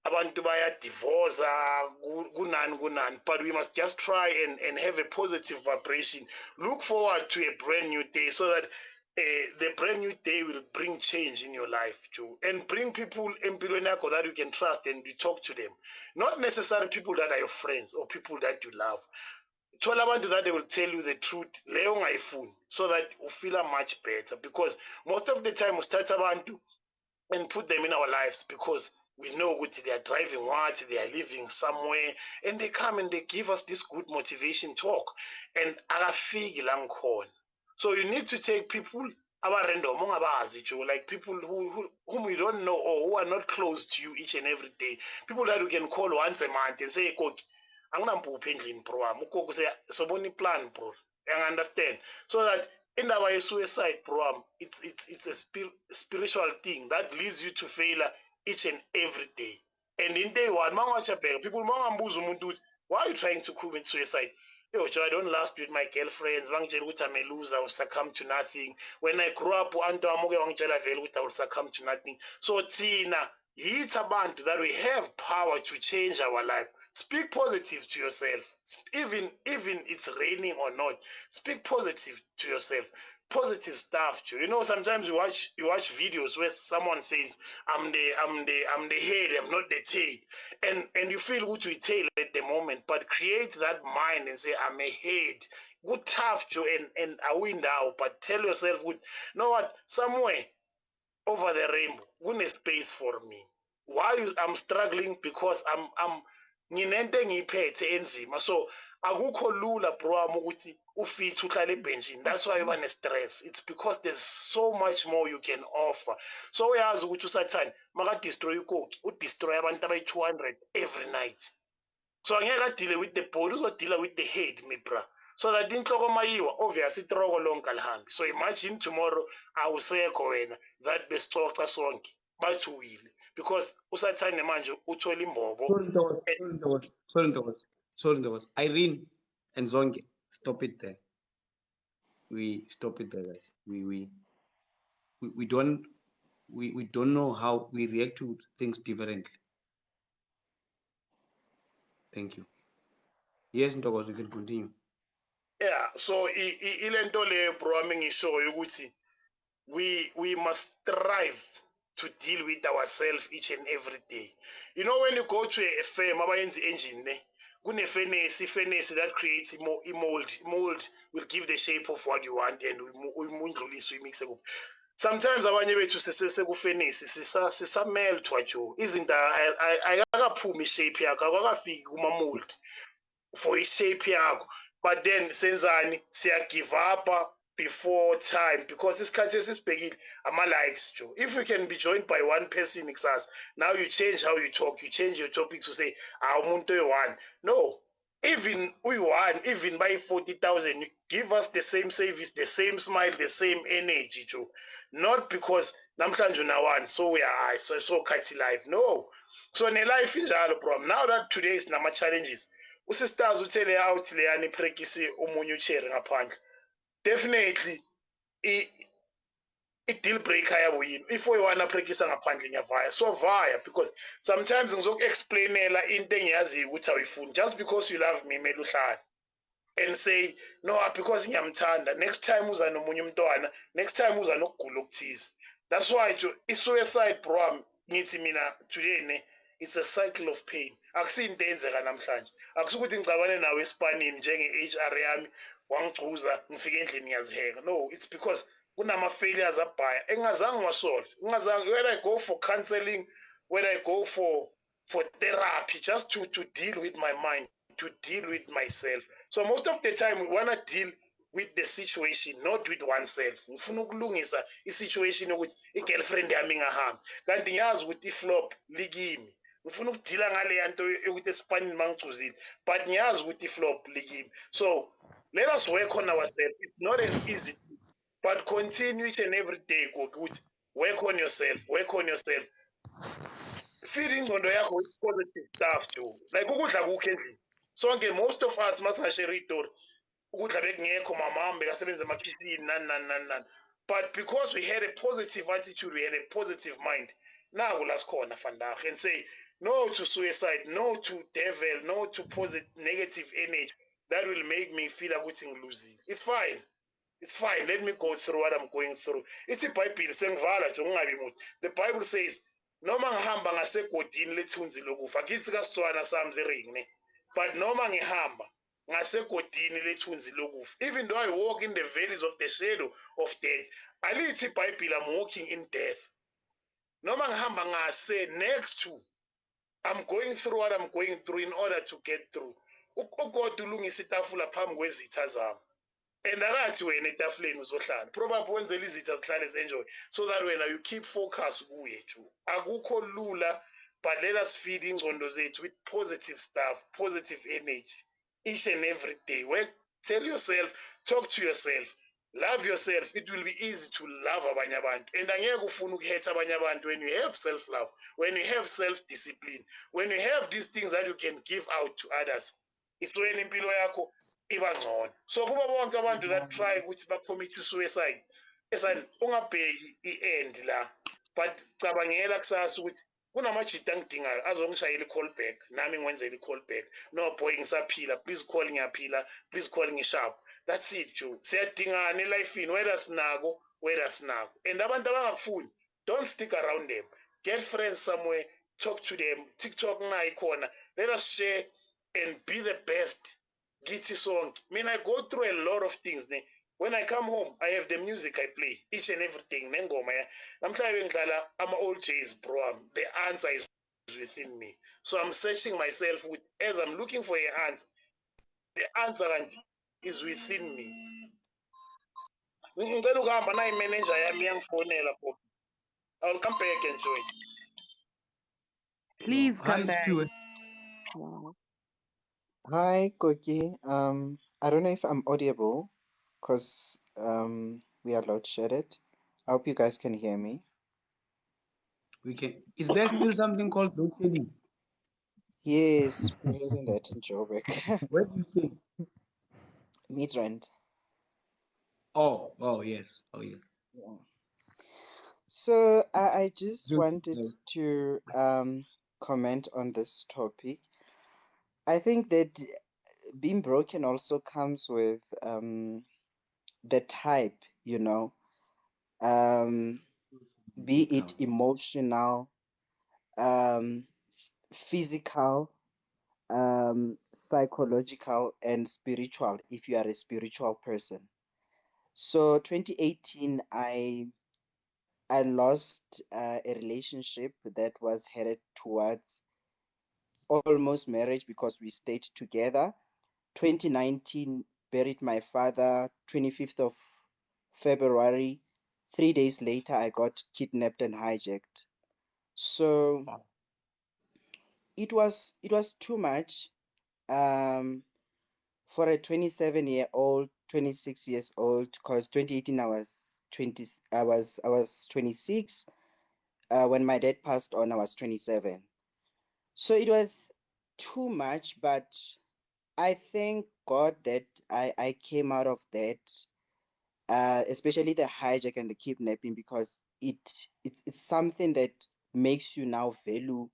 abantu bayadivorce kunani, but we must just try and have a positive vibration. Look forward to a brand new day so that the brand new day will bring change in your life, Joe, and bring people empilweni yakho that you can trust and you talk to them. Not necessarily people that are your friends or people that you love. Thola abantu that they will tell you the truth leyo ungayifuni, so that you feel much better, because most of the time we start abantu and put them in our lives because we know what they are driving, what they are living somewhere, and they come and they give us this good motivation talk, and akafiki la ngikhona. So you need to take people random, like people whom you don't know or who are not close to you each and every day. People that you can call once a month and say, Koki, anginampuphi endlini bro wami. Ugogo say, sobona plan bro. You understand? So that in our suicide bro, it's a spiritual thing that leads you to failure each and every day. And in day one, people why are you trying to commit suicide? Yo, Joe, I don't last with my girlfriends. I'm a loser, I will succumb to nothing. When I grew up, I will succumb to nothing. So, Tina, it's about that we have power to change our life. Speak positive to yourself. Even it's raining or not, speak positive to yourself. Positive stuff, too. You know, sometimes you watch videos where someone says, I'm the head, I'm not the tail. And you feel good to tail at the moment, but create that mind and say, I'm a head. Good tough, Joe, and I win now, but tell yourself, good, you know what, somewhere over the rainbow, there's space for me. Why I'm struggling? Because I'm nginento engiyiphethe enzima. So akukho lula bro wami ukuthi ufithe uhlale ebhenjini. That's why uba ne-stress. It's because there's so much more you can offer. So uyazi ukuthi usathane maka-destroy uKoki, udestroy abantu abayi-200 every night. So angeke adile with the body, uzodila with the head, me bra. So that inhloko mayiwa, obviously itroko lonke alihambi. So imagine tomorrow awusekho wena that besicoca sonke bathuwile, because usathane manje uthola imbobo. Sorry, Irene and Zonke, stop it there. We stop it there, guys. We don't know how we react to things differently. Thank you. Yes, Ntokozo, we can continue. Yeah, so ilento le bro ngisho ukuthi we must strive to deal with ourselves each and every day. You know, when you go to a firm abayenza engine ne furnace that creates mold will give the shape of what you want, and we mix it up. Sometimes abanye bethu sesekufurnace sisa-melt wajo, izinto ayakaphumi ishape yakho, akakafiki kuma-mold for ishape yakho, but then senzani siya-give up before time, because isikhathi esisibhekile ama-likes, Joe. If you can be joined by one person kusasa, now you change how you talk, you change your topic to say umuntu oyi-one. No, even uyi-one, even by 40,000, you give us the same service, the same smile, the same energy, Joe. Not because namhlanje una-one, so we are so khathi life. No. So ne-life injalo bro. Now that today is nama-challenges, usistars uthele out leyani iphrekise omunye ucheri ngaphandle. Definitely i-deal breaker yabo yini. If uyi-one aprekisa ngaphandle ngiyavaya, so vaya, because sometimes ngizoku-explainela into engiyaziyo ukuthi awuyifuni. Just because you love me, mele uhlale and say no, because ngiyamthanda. Next time uza nomunye umntwana, next time uza nokugula okuthize. That's why i-suicide bro, ngithi mina today ne, it's a cycle of pain. Akusiyinto eyenzeka namhlanje, akusukuthi ngicabane nawe esipanini njenge-HR yami wangigcuza ngifike endlini ngiyaziheka. No, it's because kunama-failures abhaya engingazange ngiwasolve. Whether I go for counseling, whether I go for therapy, just to deal with my mind, to deal with myself. So most of the time we want to deal with the situation, not with oneself. Ngifuna ukulungisa i-situation ukuthi i-girlfriend yami ingahambi, kanti ngiyazi ukuthi i-flop likimi. Ngifuna ukudila ngale nto yokuthi esipanini mangicuzile, but ngiyazi ukuthi i-flop likimi. So let us work on ourselves. It's not an easy thing, but continue each and every day. Good. Work on yourself. Work on yourself. Feed ingqondo yakho with positive stuff too. Like ukudla kukho endlini. Sonke most of us masashare itori. Ukudla bekungekho, mama bekasebenza emakhishini nani. But because we had a positive attitude, we had a positive mind, now lasikhona vandag, and say No to suicide, no to devil, no to positive negative energy that will make me feel ukuthi ngiluzile. It's fine. It's fine. Let me go through what I'm going through. It's a Bible sengivala nje ungabi muthi. The Bible says noma ngihamba ngasegodini lethunzi lokufa kithi kaSitswana sami zering ne. But noma ngihamba ngasegodini lethunzi lokufa, even though I walk in the valleys of the shadow of death, alithi iBhayibheli I'm walking in death. Noma ngihamba ngase next to, I'm going through what I'm going through in order to get through. uGod ulungisa itafula phambi kwezitha zami. And akathi wena etafuleni uzohlala. Probably wenzela izitha zihlale enjoy so that wena you keep focus kuye ju. Akukho lula, but let us feed ingcondo zethu with positive stuff, positive energy each and every day. Work, tell yourself, talk to yourself, love yourself. It will be easy to love abanye abantu. And angeke ufune ukuhetha abanye abantu when you have self-love, when you have self-discipline, when you have these things that you can give out to others. It's when impilo yakho iba ngcono. So kuba bonke abantu that try ukuthi bacommit suicide, esan ungabheki i-end la, but cabangela kusasa ukuthi kunamajita angidingayo azongishayela i-call back, nami ngiwenzela i-call back. No boy, ngisaphila, please call ngiyaphila, please call ngisharp. That's it Joe. Siyadingana elifini, whether sinako, whether sinako. And abantu abangakufuni, don't stick around them. Get friends somewhere, talk to them. TikTok na ikhona. Let us share and be the best. Githi sonke. I mean, I go through a lot of things. Ne? When I come home, I have the music I play, each and everything. Nengoma ya. Namhlanje ngidlala ama-old jazz, bro. The answer is within me. So I'm searching myself with, as I'm looking for an answer. The answer is within me. Ngicela ukuhamba nayi manager yami yangifonela pho. I will come back and join. Please come Hi, back. Stuart. Hi, Koki. I don't know if I'm audible because we are load shedded. I hope you guys can hear me. We can. Is there still something called load shedding? Yes, we're having that in Joburg. Where do you stay? Midrand. Oh, yes. Oh, yes. Yeah. So I just Good. wanted to comment on this topic. I think that being broken also comes with the type, you know, be it emotional, physical, psychological, and spiritual, if you are a spiritual person. So 2018, I lost a relationship that was headed towards almost marriage because we stayed together. 2019, buried my father. 25th of February, 3 days later, I got kidnapped and hijacked. So it was too much for a 27-year-old, 26 years old. Because 2018 I was 26. When my dad passed on, I was 27. So it was too much, but I thank God that I came out of that, especially the hijack and the kidnapping, because it's something that makes you now value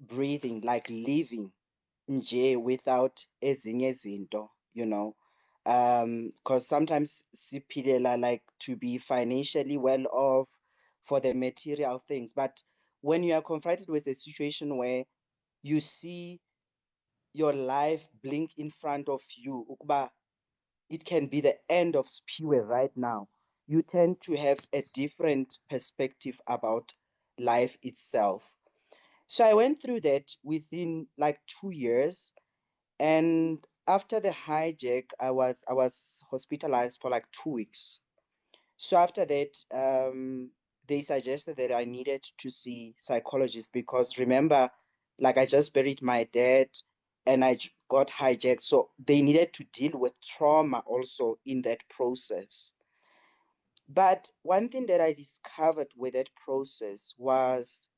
breathing, like living nje without ezinye izinto, you know. Because sometimes siphilela like to be financially well off for the material things, but when you are confronted with a situation where you see your life blink in front of you, ukuba it can be the end of Spiwe right now, you tend to have a different perspective about life itself. So I went through that within like 2 years, and after the hijack, I was hospitalized for like 2 weeks. So after that, they suggested that I needed to see psychologists because remember, like I just buried my dad and I got hijacked. So they needed to deal with trauma also in that process. But one thing that I discovered with that process was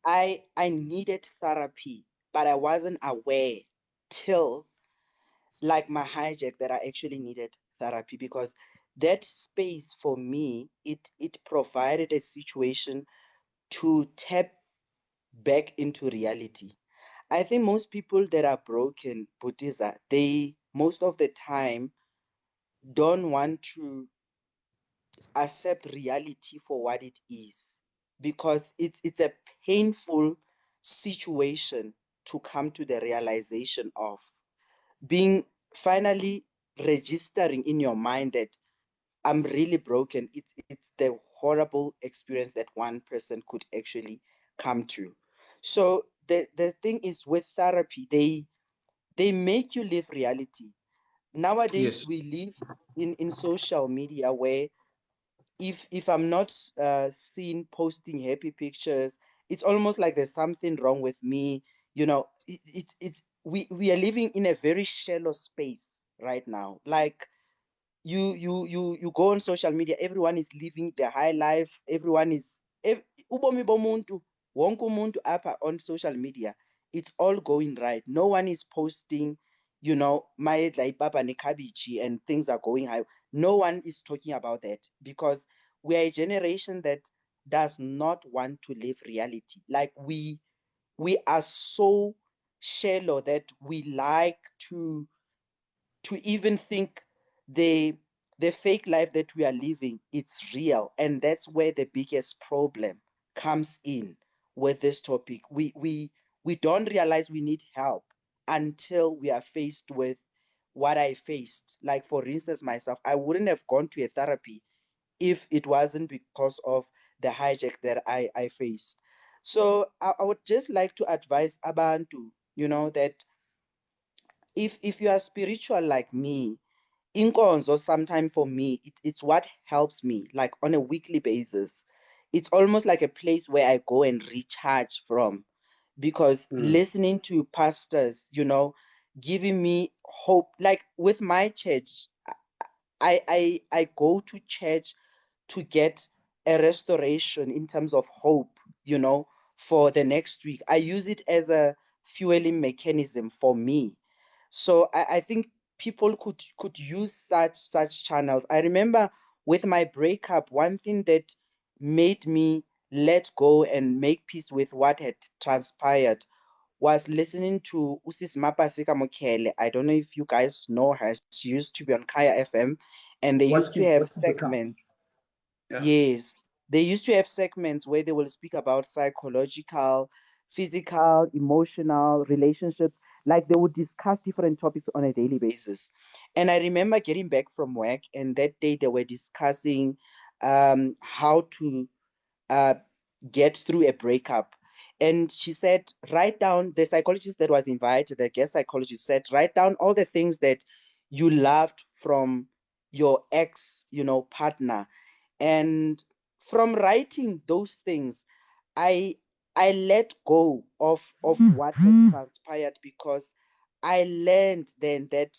I needed therapy, but I wasn't aware till like my hijack that I actually needed therapy, because that space for me, it provided a situation to tap back into reality. I think most people that are broken, Buddhiza, they most of the time don't want to accept reality for what it is, because it's a painful situation to come to the realization of being finally registering in your mind that I'm really broken. It's the horrible experience that one person could actually come to. So the thing is, with therapy, they make you live reality. Nowadays Yes. we live in social media where if I'm not seen posting happy pictures, it's almost like there's something wrong with me. You know, we are living in a very shallow space right now. Like you go on social media, everyone is living their high life, everyone is ubomi bomuntu, wonke umuntu apha on social media, it's all going right. No one is posting, you know, mayedla ipapa nekhabiji and things are going high. No one is talking about that because we are a generation that does not want to live reality. Like we are so shallow that we like to even think the fake life that we are living, it's real. And that's where the biggest problem comes in with this topic. We don't realize we need help until we are faced with what I faced. Like, for instance, myself, I wouldn't have gone to a therapy if it wasn't because of the hijack that I faced. So I would just like to advise abantu, you know, that if you are spiritual like me, inkonzo sometimes for me, it's what helps me, like on a weekly basis. It's almost like a place where I go and recharge from, because listening to pastors, you know, giving me hope. Like with my church, I go to church to get a restoration in terms of hope, you know, for the next week. I use it as a fueling mechanism for me. So I think people could use such channels. I remember with my breakup, one thing that made me let go and make peace with what had transpired was listening to Usis Mapasika Mokele. I don't know if you guys know her. She used to be on Kaya FM, and they used to have segments. Yeah. Yes, they used to have segments where they will speak about psychological, physical, emotional relationships. Like they would discuss different topics on a daily basis. And I remember getting back from work, and that day they were discussing how to uh, get through a breakup. And she said, write down, the psychologist that was invited, the guest psychologist said, write down all the things that you loved from your ex, you know, partner. And from writing those things, I let go of what had transpired, because I learned then that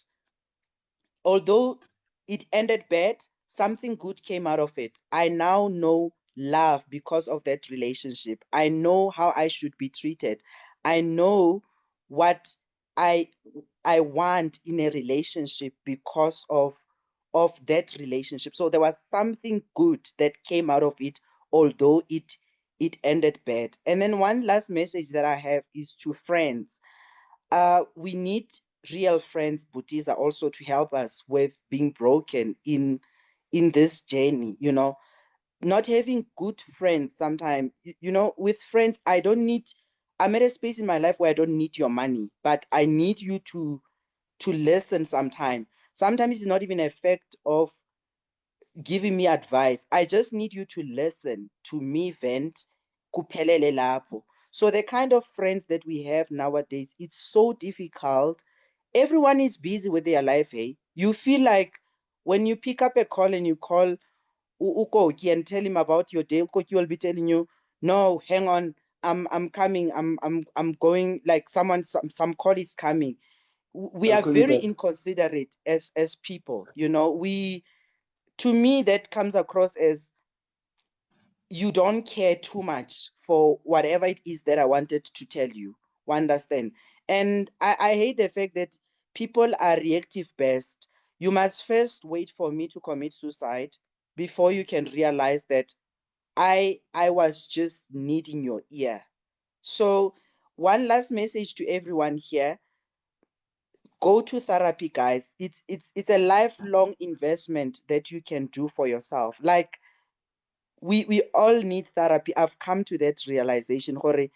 although it ended bad, something good came out of it. I now know love because of that relationship. I know how I should be treated. I know what I I want in a relationship because of that relationship. So there was something good that came out of it, although it ended bad. And then one last message that I have is to friends. We need real friends, Butiza, also to help us with being broken in this journey. You know, not having good friends sometimes. You know, with friends, I'm at a space in my life where I don't need your money, but I need you to listen sometime. Sometimes it's not even a fact of giving me advice. I just need you to listen to me vent. Kuphelele lapho. So the kind of friends that we have nowadays, it's so difficult. Everyone is busy with their life, hey. You feel like when you pick up a call and you call Ukoki and tell him about your day, Ukoki will be telling you, no, hang on, I'm coming, I'm going, like some call is coming. We I'll are call you very back. inconsiderate as people, you know. To me, that comes across as you don't care too much for whatever it is that I wanted to tell you. Understand? And I hate the fact that people are reactive best. You must first wait for me to commit suicide before you can realize that I was just needing your ear. So one last message to everyone here. Go to therapy, guys. It's a lifelong investment that you can do for yourself. Like we all need therapy. I've come to that realization. Hore,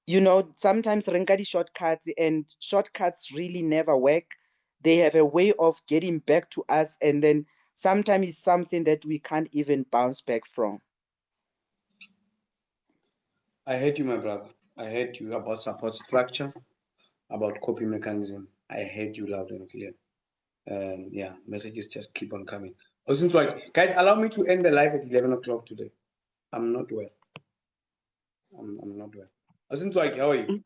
you know, sometimes renkadi shortcuts, and shortcuts really never work. They have a way of getting back to us, and then sometimes it's something that we can't even bounce back from. I heard you, my brother. I heard you about support structure, about coping mechanism. I heard you loud and clear. Yeah, messages just keep on coming. Oh, seems like, guys, allow me to end the live at 11 o'clock today. I'm not well. I'm not well. Oh, seems like, how are you?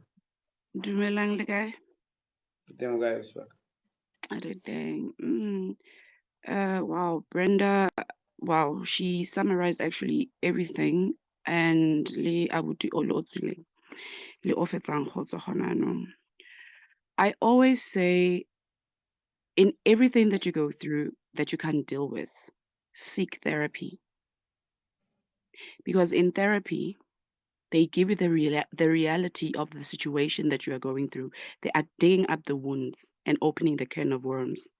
Dumelang le kae? Teng guys. A re teng. Wow, Brenda, wow, she summarized actually everything, and le abuti o lo tswileng, le o fetsang go tswa gona jaanong. I always say, in everything that you go through that you can't deal with, seek therapy. Because in therapy, they give you the reality of the situation that you are going through. They are digging up the wounds and opening the can of worms,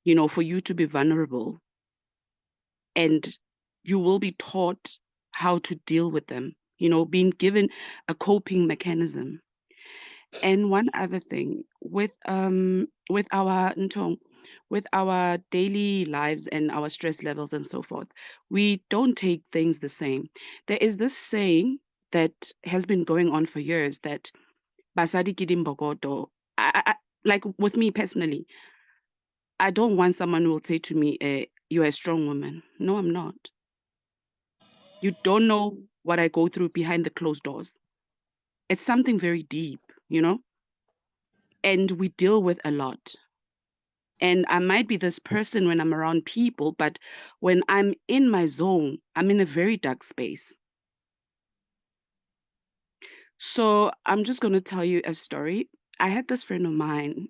you know, for you to be vulnerable. And you will be taught how to deal with them, you know, being given a coping mechanism. And one other thing, with our ntong, with our daily lives and our stress levels and so forth, we don't take things the same. There is this saying that has been going on for years that basadi ke dimbokodo. Like with me personally, I don't want someone who will say to me, you're a strong woman. No, I'm not. You don't know what I go through behind the closed doors. It's something very deep, you know? And we deal with a lot. And I might be this person when I'm around people, but when I'm in my zone, I'm in a very dark space. So I'm just going to tell you a story. I had this friend of mine,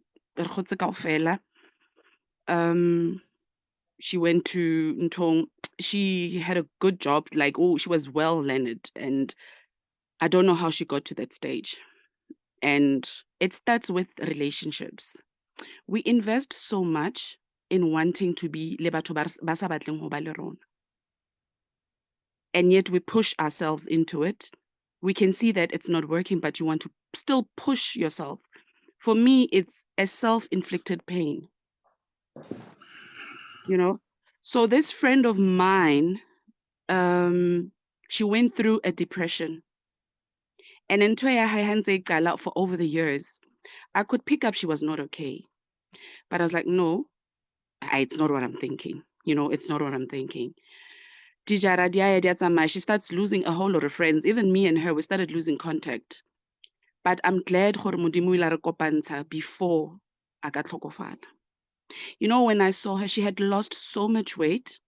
she went to Ntong. She had a good job, like, oh, she was well learned. And I don't know how she got to that stage. And it starts with relationships. We invest so much in wanting to be le batho ba sa batleng ho ba le rona. And yet we push ourselves into it. We can see that it's not working, but you want to still push yourself. For me, it's a self-inflicted pain. You know? So this friend of mine, she went through a depression. And in for over the years, I could pick up she was not okay. But I was like, no, it's not what I'm thinking. You know, it's not what I'm thinking. She starts losing a whole lot of friends. Even me and her, we started losing contact. But I'm glad before I got tlhokofala. You know, when I saw her, she had lost so much weight.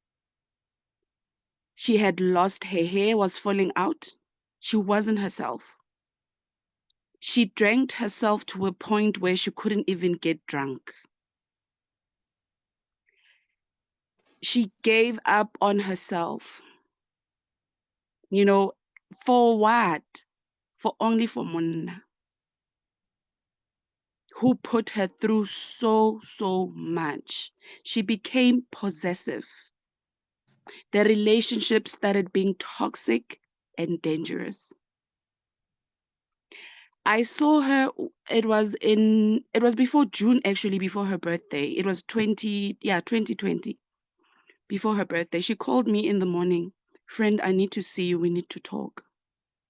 She had lost, her hair was falling out. She wasn't herself. She drank herself to a point where she couldn't even get drunk. She gave up on herself. You know, for what? For only for Monna, who put her through so much. She became possessive. The relationship started being toxic and dangerous. I saw her, it was before June, actually, before her birthday. It was 2020, before her birthday. She called me in the morning. Friend, I need to see you. We need to talk.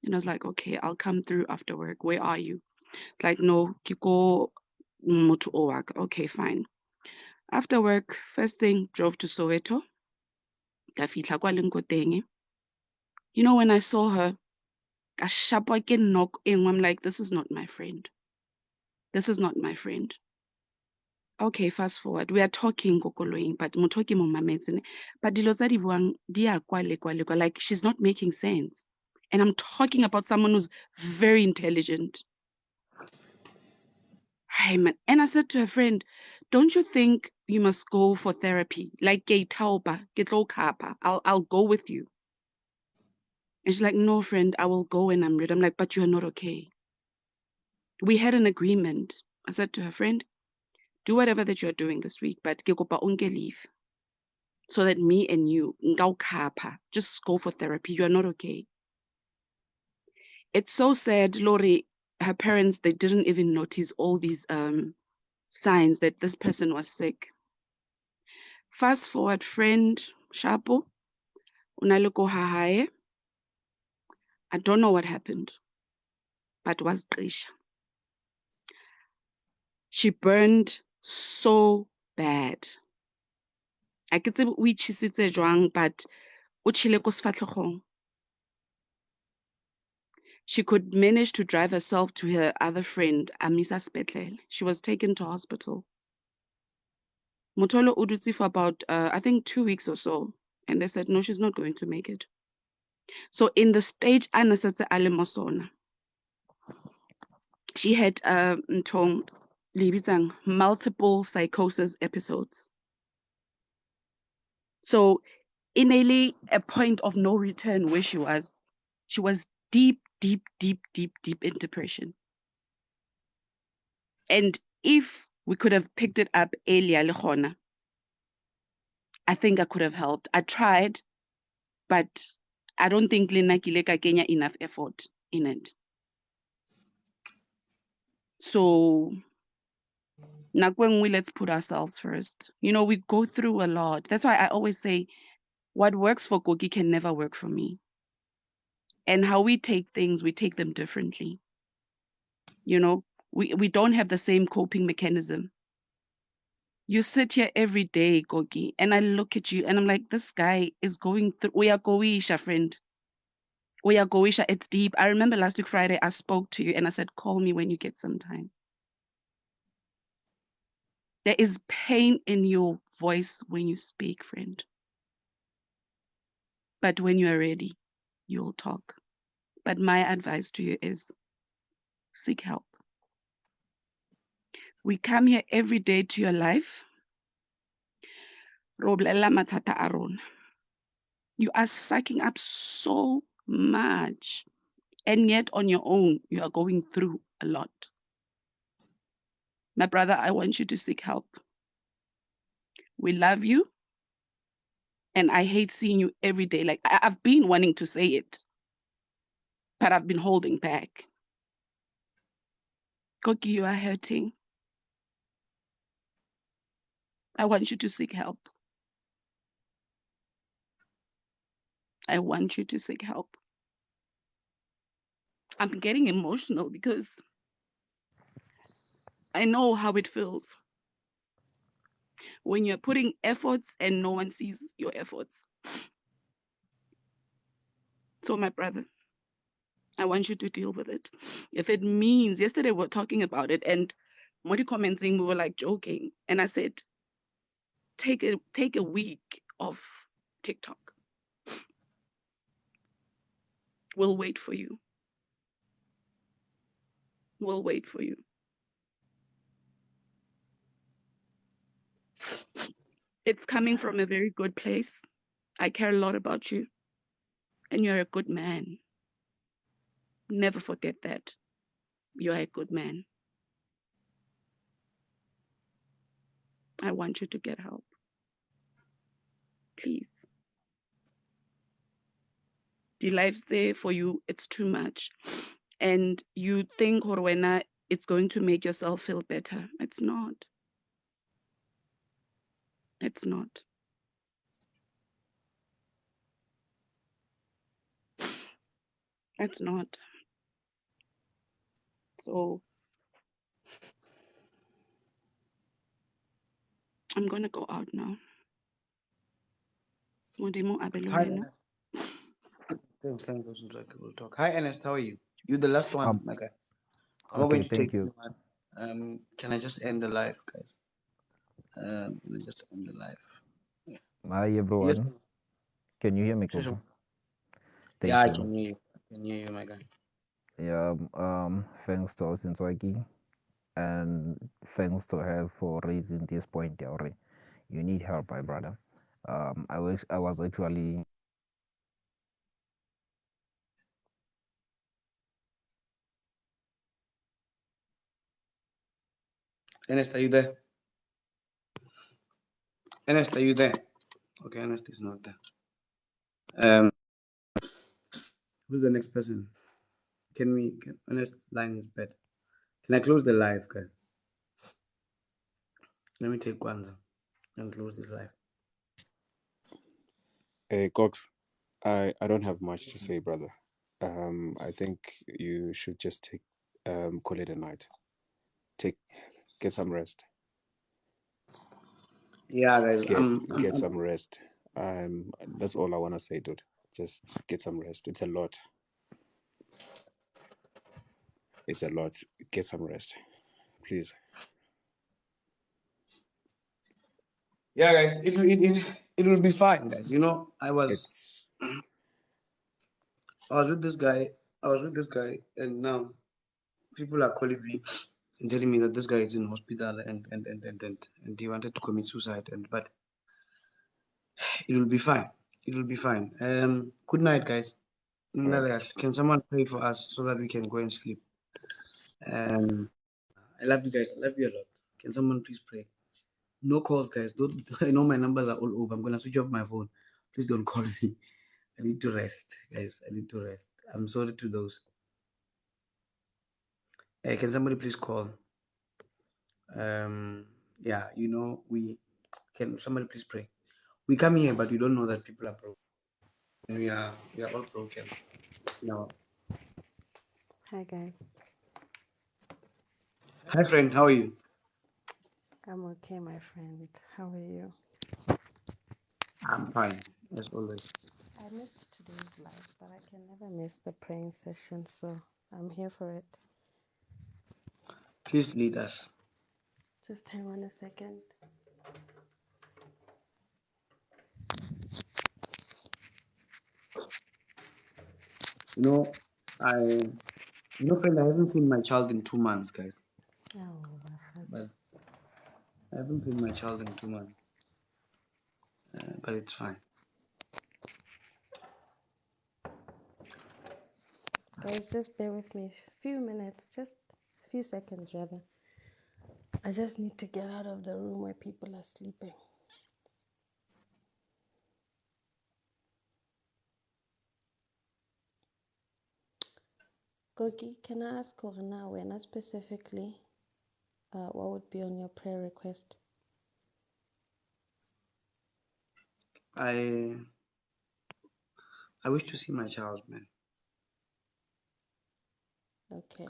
And I was like, okay, I'll come through after work. Where are you? It's like, no, Kiko Mutu Owak. Okay, fine. After work, first thing, drove to Soweto. You know, when I saw her, I'm like, this is not my friend. This is not my friend. Okay, fast forward. We are talking kokoloing, but motoki mo mametsene. But dilo tsa di buang di a kwale, like she's not making sense. And I'm talking about someone who's very intelligent. Hey man. And I said to her friend, don't you think you must go for therapy? Like I'll go with you. And she's like, no, friend, I will go when I'm ready. I'm like, but you are not okay. We had an agreement. I said to her, friend, do whatever that you're doing this week, but ke kopa unke leave so that me and you, just go for therapy. You are not okay. It's so sad, Lori, her parents, they didn't even notice all these signs that this person was sick. Fast forward, friend, Shapo, unaloko hahaye. I don't know what happened, but was Grisha. She burned so bad. I could say we chisitse jwang, but o chile ko sefatlhegong. She could manage to drive herself to her other friend, Amisa Spetlele. She was taken to hospital. Motolo udutsi for about, I think 2 weeks or so. And they said, no, she's not going to make it. So in the stage, Anasatse Alemosona, she had multiple psychosis episodes. So in a point of no return where she was deep, deep, deep, deep, deep in depression. And if we could have picked it up earlier, Lechona, I think I could have helped. I tried, but I don't think Lena Kileka Kenya enough effort in it. So let's put ourselves first. You know, we go through a lot. That's why I always say what works for Koki can never work for me. And how we take things, we take them differently. You know, we don't have the same coping mechanism. You sit here every day, Gogi, and I look at you and I'm like, this guy is going through. We are Goisha, friend. We are Goisha. It's deep. I remember last week, Friday, I spoke to you and I said, call me when you get some time. There is pain in your voice when you speak, friend. But when you are ready, you'll talk. But my advice to you is seek help. We come here every day to your life. You are sucking up so much. And yet on your own, you are going through a lot. My brother, I want you to seek help. We love you. And I hate seeing you every day. Like, I've been wanting to say it, but I've been holding back. Koki, you are hurting. I want you to seek help. I want you to seek help. I'm getting emotional because I know how it feels when you're putting efforts and no one sees your efforts. So, my brother, I want you to deal with it. If it means, yesterday we were talking about it, and Modi commenting, we were like joking, and I said, take a week of TikTok. We'll wait for you. We'll wait for you. It's coming from a very good place. I care a lot about you. And you're a good man. Never forget that. You're a good man. I want you to get help. Please. The life there for you, it's too much. And you think, Horwena, it's going to make yourself feel better. It's not. It's not. It's not. So I'm going to go out now. Modimo Hi, Abelorena. Ernest. Thanks. We'll talk. Hi, Ernest. How are you? You're the last one, my guy. I'm not Okay, going to thank take you. you. Can I just end the live, guys? Let me just end the live. Yeah. Hi Yes. everyone. Can you hear me, Sure. Coco? Yeah, Thank I you. can hear you. I can hear you, my guy. Yeah, thanks to Osintwaki and thanks to her for raising this point already. You need help, my brother. I was actually Ernest, are you there? Ernest, are you there? Okay, Ernest is not there. Who's the next person? Ernest line is bad. Can I close the live, guys? Let me take Kwanzaa and close this live. Hey, Cox, I don't have much to say, brother. I think you should just call it a night. Get some rest. Yeah, guys. Get some rest. That's all I want to say, dude. Just get some rest. It's a lot. It's a lot. Get some rest, please. Yeah, guys. It will be fine, guys. You know, I was with this guy. And now people are calling me and telling me that this guy is in hospital and he wanted to commit suicide. But it will be fine. It will be fine. Good night, guys. Can someone pray for us so that we can go and sleep? I love you guys. I love you a lot. Can someone please pray? No calls, guys. Don't. I know my numbers are all over. I'm gonna switch off my phone. Please don't call me. I need to rest, guys. I need to rest. I'm sorry to those. Hey, can somebody please call? Yeah, you know, somebody please pray. We come here, but we don't know that people are broken. We are all broken. No. Hi guys. Hi friend, how are you? I'm okay, my friend. How are you? I'm fine, as always. I missed today's live, but I can never miss the praying session, so I'm here for it. Please lead us. Just hang on a second. You know, friend, I haven't seen my child in 2 months, guys. But I haven't seen my child in 2 months. But it's fine. Guys, just bear with me a few minutes, just a few seconds rather. I just need to get out of the room where people are sleeping. Gogi, can I ask Corina when specifically what would be on your prayer request? I wish to see my child, man. Okay.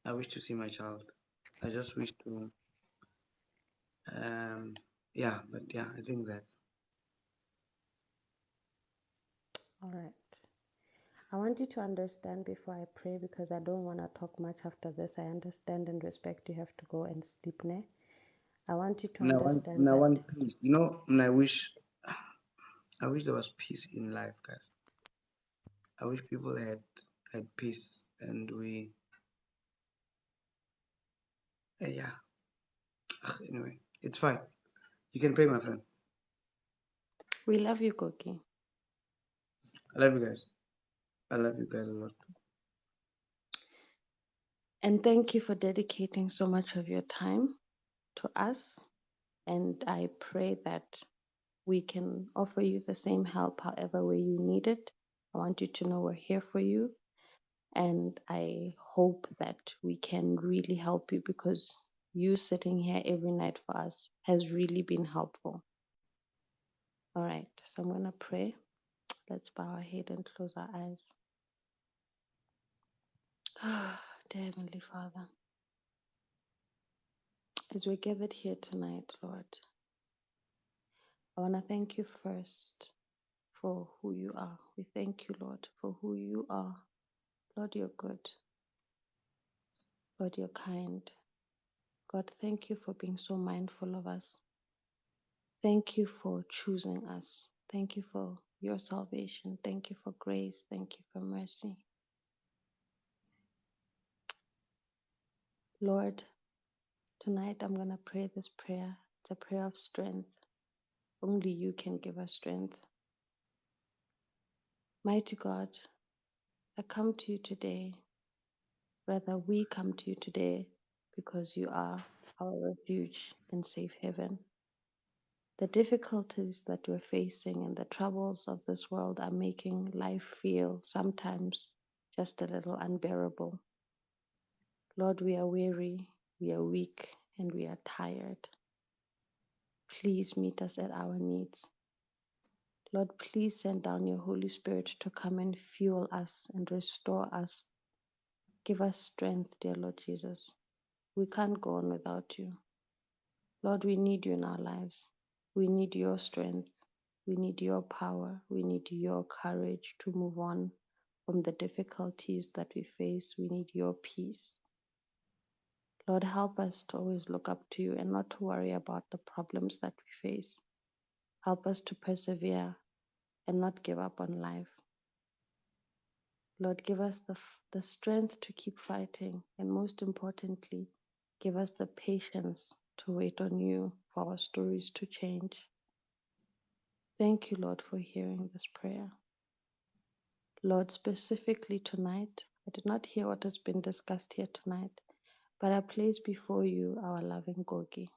I wish to see my child. I just wish to I think that's all right. I want you to understand before I pray, because I don't want to talk much after this. I understand and respect you have to go and sleep now. I want you to understand I want peace. You know, and I wish there was peace in life, guys. I wish people had peace, and we anyway, it's fine. You can pray, my friend. We love you, Gogi. I love you guys. I love you guys a lot. And thank you for dedicating so much of your time to us. And I pray that we can offer you the same help however way you need it. I want you to know we're here for you. And I hope that we can really help you, because you sitting here every night for us has really been helpful. All right, so I'm going to pray. Let's bow our head and close our eyes. Dear Heavenly Father, as we're gathered here tonight, Lord, I want to thank you first for who you are. We thank you, Lord, for who you are. Lord, you're good. Lord, you're kind. God, thank you for being so mindful of us. Thank you for choosing us. Thank you for your salvation. Thank you for grace. Thank you for mercy. Lord, tonight I'm going to pray this prayer. It's a prayer of strength. Only you can give us strength. Mighty God, I come to you today. Rather, we come to you today because you are our refuge and safe haven. The difficulties that we're facing and the troubles of this world are making life feel sometimes just a little unbearable. Lord, we are weary, we are weak, and we are tired. Please meet us at our needs. Lord, please send down your Holy Spirit to come and fuel us and restore us. Give us strength, dear Lord Jesus. We can't go on without you. Lord, we need you in our lives. We need your strength. We need your power. We need your courage to move on from the difficulties that we face. We need your peace. Lord, help us to always look up to you and not to worry about the problems that we face. Help us to persevere and not give up on life. Lord, give us the strength to keep fighting, and most importantly, give us the patience to wait on you for our stories to change. Thank you, Lord, for hearing this prayer. Lord, specifically tonight, I did not hear what has been discussed here tonight, but I place before you our loving Gogi.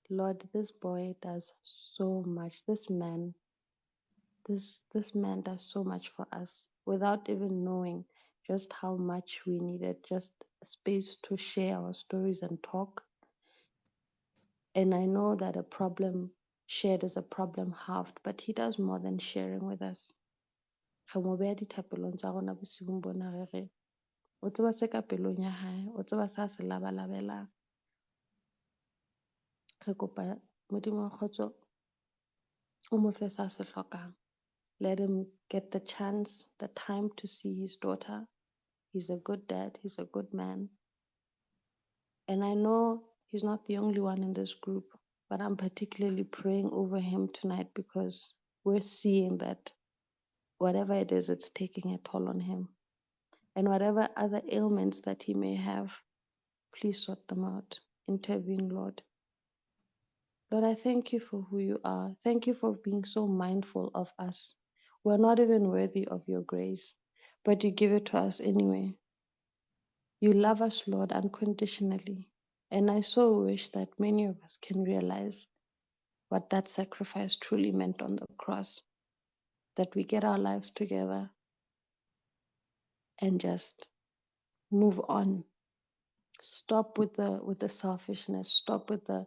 Lord, this boy does so much. This man does so much for us without even knowing just how much we needed, just a space to share our stories and talk. And I know that a problem shared is a problem halved, but he does more than sharing with us. Re mo beha dithapelong tsa rona bosigong bona re o tseba se ka pelong ya hae, o tseba sa se labalabelang. Re kopa Modimo wa kgotso o mo fe sa se hlokang. Let him get the chance, the time to see his daughter. He's a good dad, he's a good man. And I know he's not the only one in this group, but I'm particularly praying over him tonight because we're seeing that whatever it is, it's taking a toll on him. And whatever other ailments that he may have, please sort them out. Intervene, Lord. Lord, I thank you for who you are. Thank you for being so mindful of us. We're not even worthy of your grace, but you give it to us anyway. You love us, Lord, unconditionally. And I so wish that many of us can realize what that sacrifice truly meant on the cross. That we get our lives together and just move on. Stop with the selfishness. Stop with the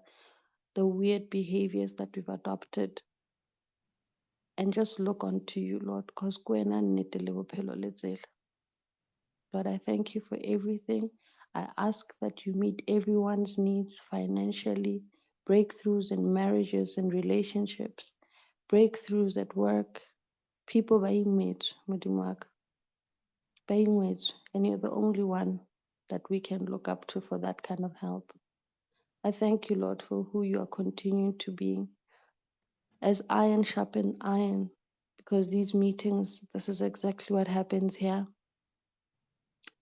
weird behaviors that we've adopted. And just look unto you, Lord, because Lord, I thank you for everything. I ask that you meet everyone's needs financially, breakthroughs in marriages and relationships, breakthroughs at work, people being made, and you're the only one that we can look up to for that kind of help. I thank you, Lord, for who you are continuing to be. As iron sharpens iron, because these meetings, this is exactly what happens here.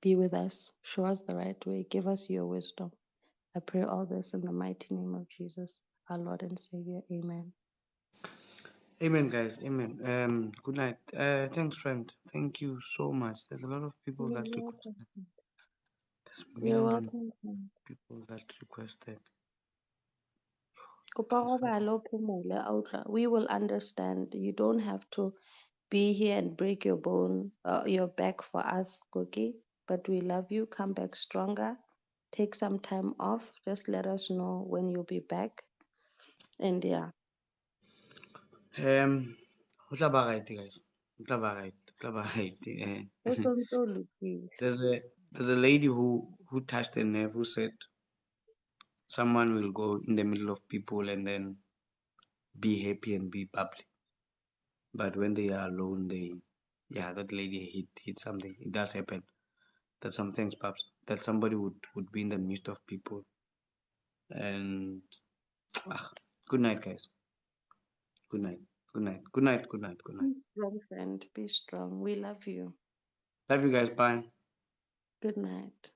Be with us, show us the right way, give us your wisdom. I pray all this in the mighty name of Jesus, our Lord and Savior. Amen. Amen, guys. Amen. Good night. Thanks, friend. Thank you so much. There's a lot of people You're that requested. welcome. There's You're millions and welcome, friend. people that requested. Kopa robala o phomole, Autla. We will understand. You don't have to be here and break your your back for us, Gogi. But we love you. Come back stronger. Take some time off. Just let us know when you'll be back. And yeah. Ho tla ba right, guys. Ho tla ba right. Ho tla ba right. There's a lady who touched a nerve who said someone will go in the middle of people and then be happy and be bubbly. But when they are alone, that lady hit something. It does happen. That sometimes perhaps that somebody would be in the midst of people. And good night, guys. Good night. Good night. Good night. Good night. Good night. Be strong, friend. Be strong. We love you. Love you guys. Bye. Good night.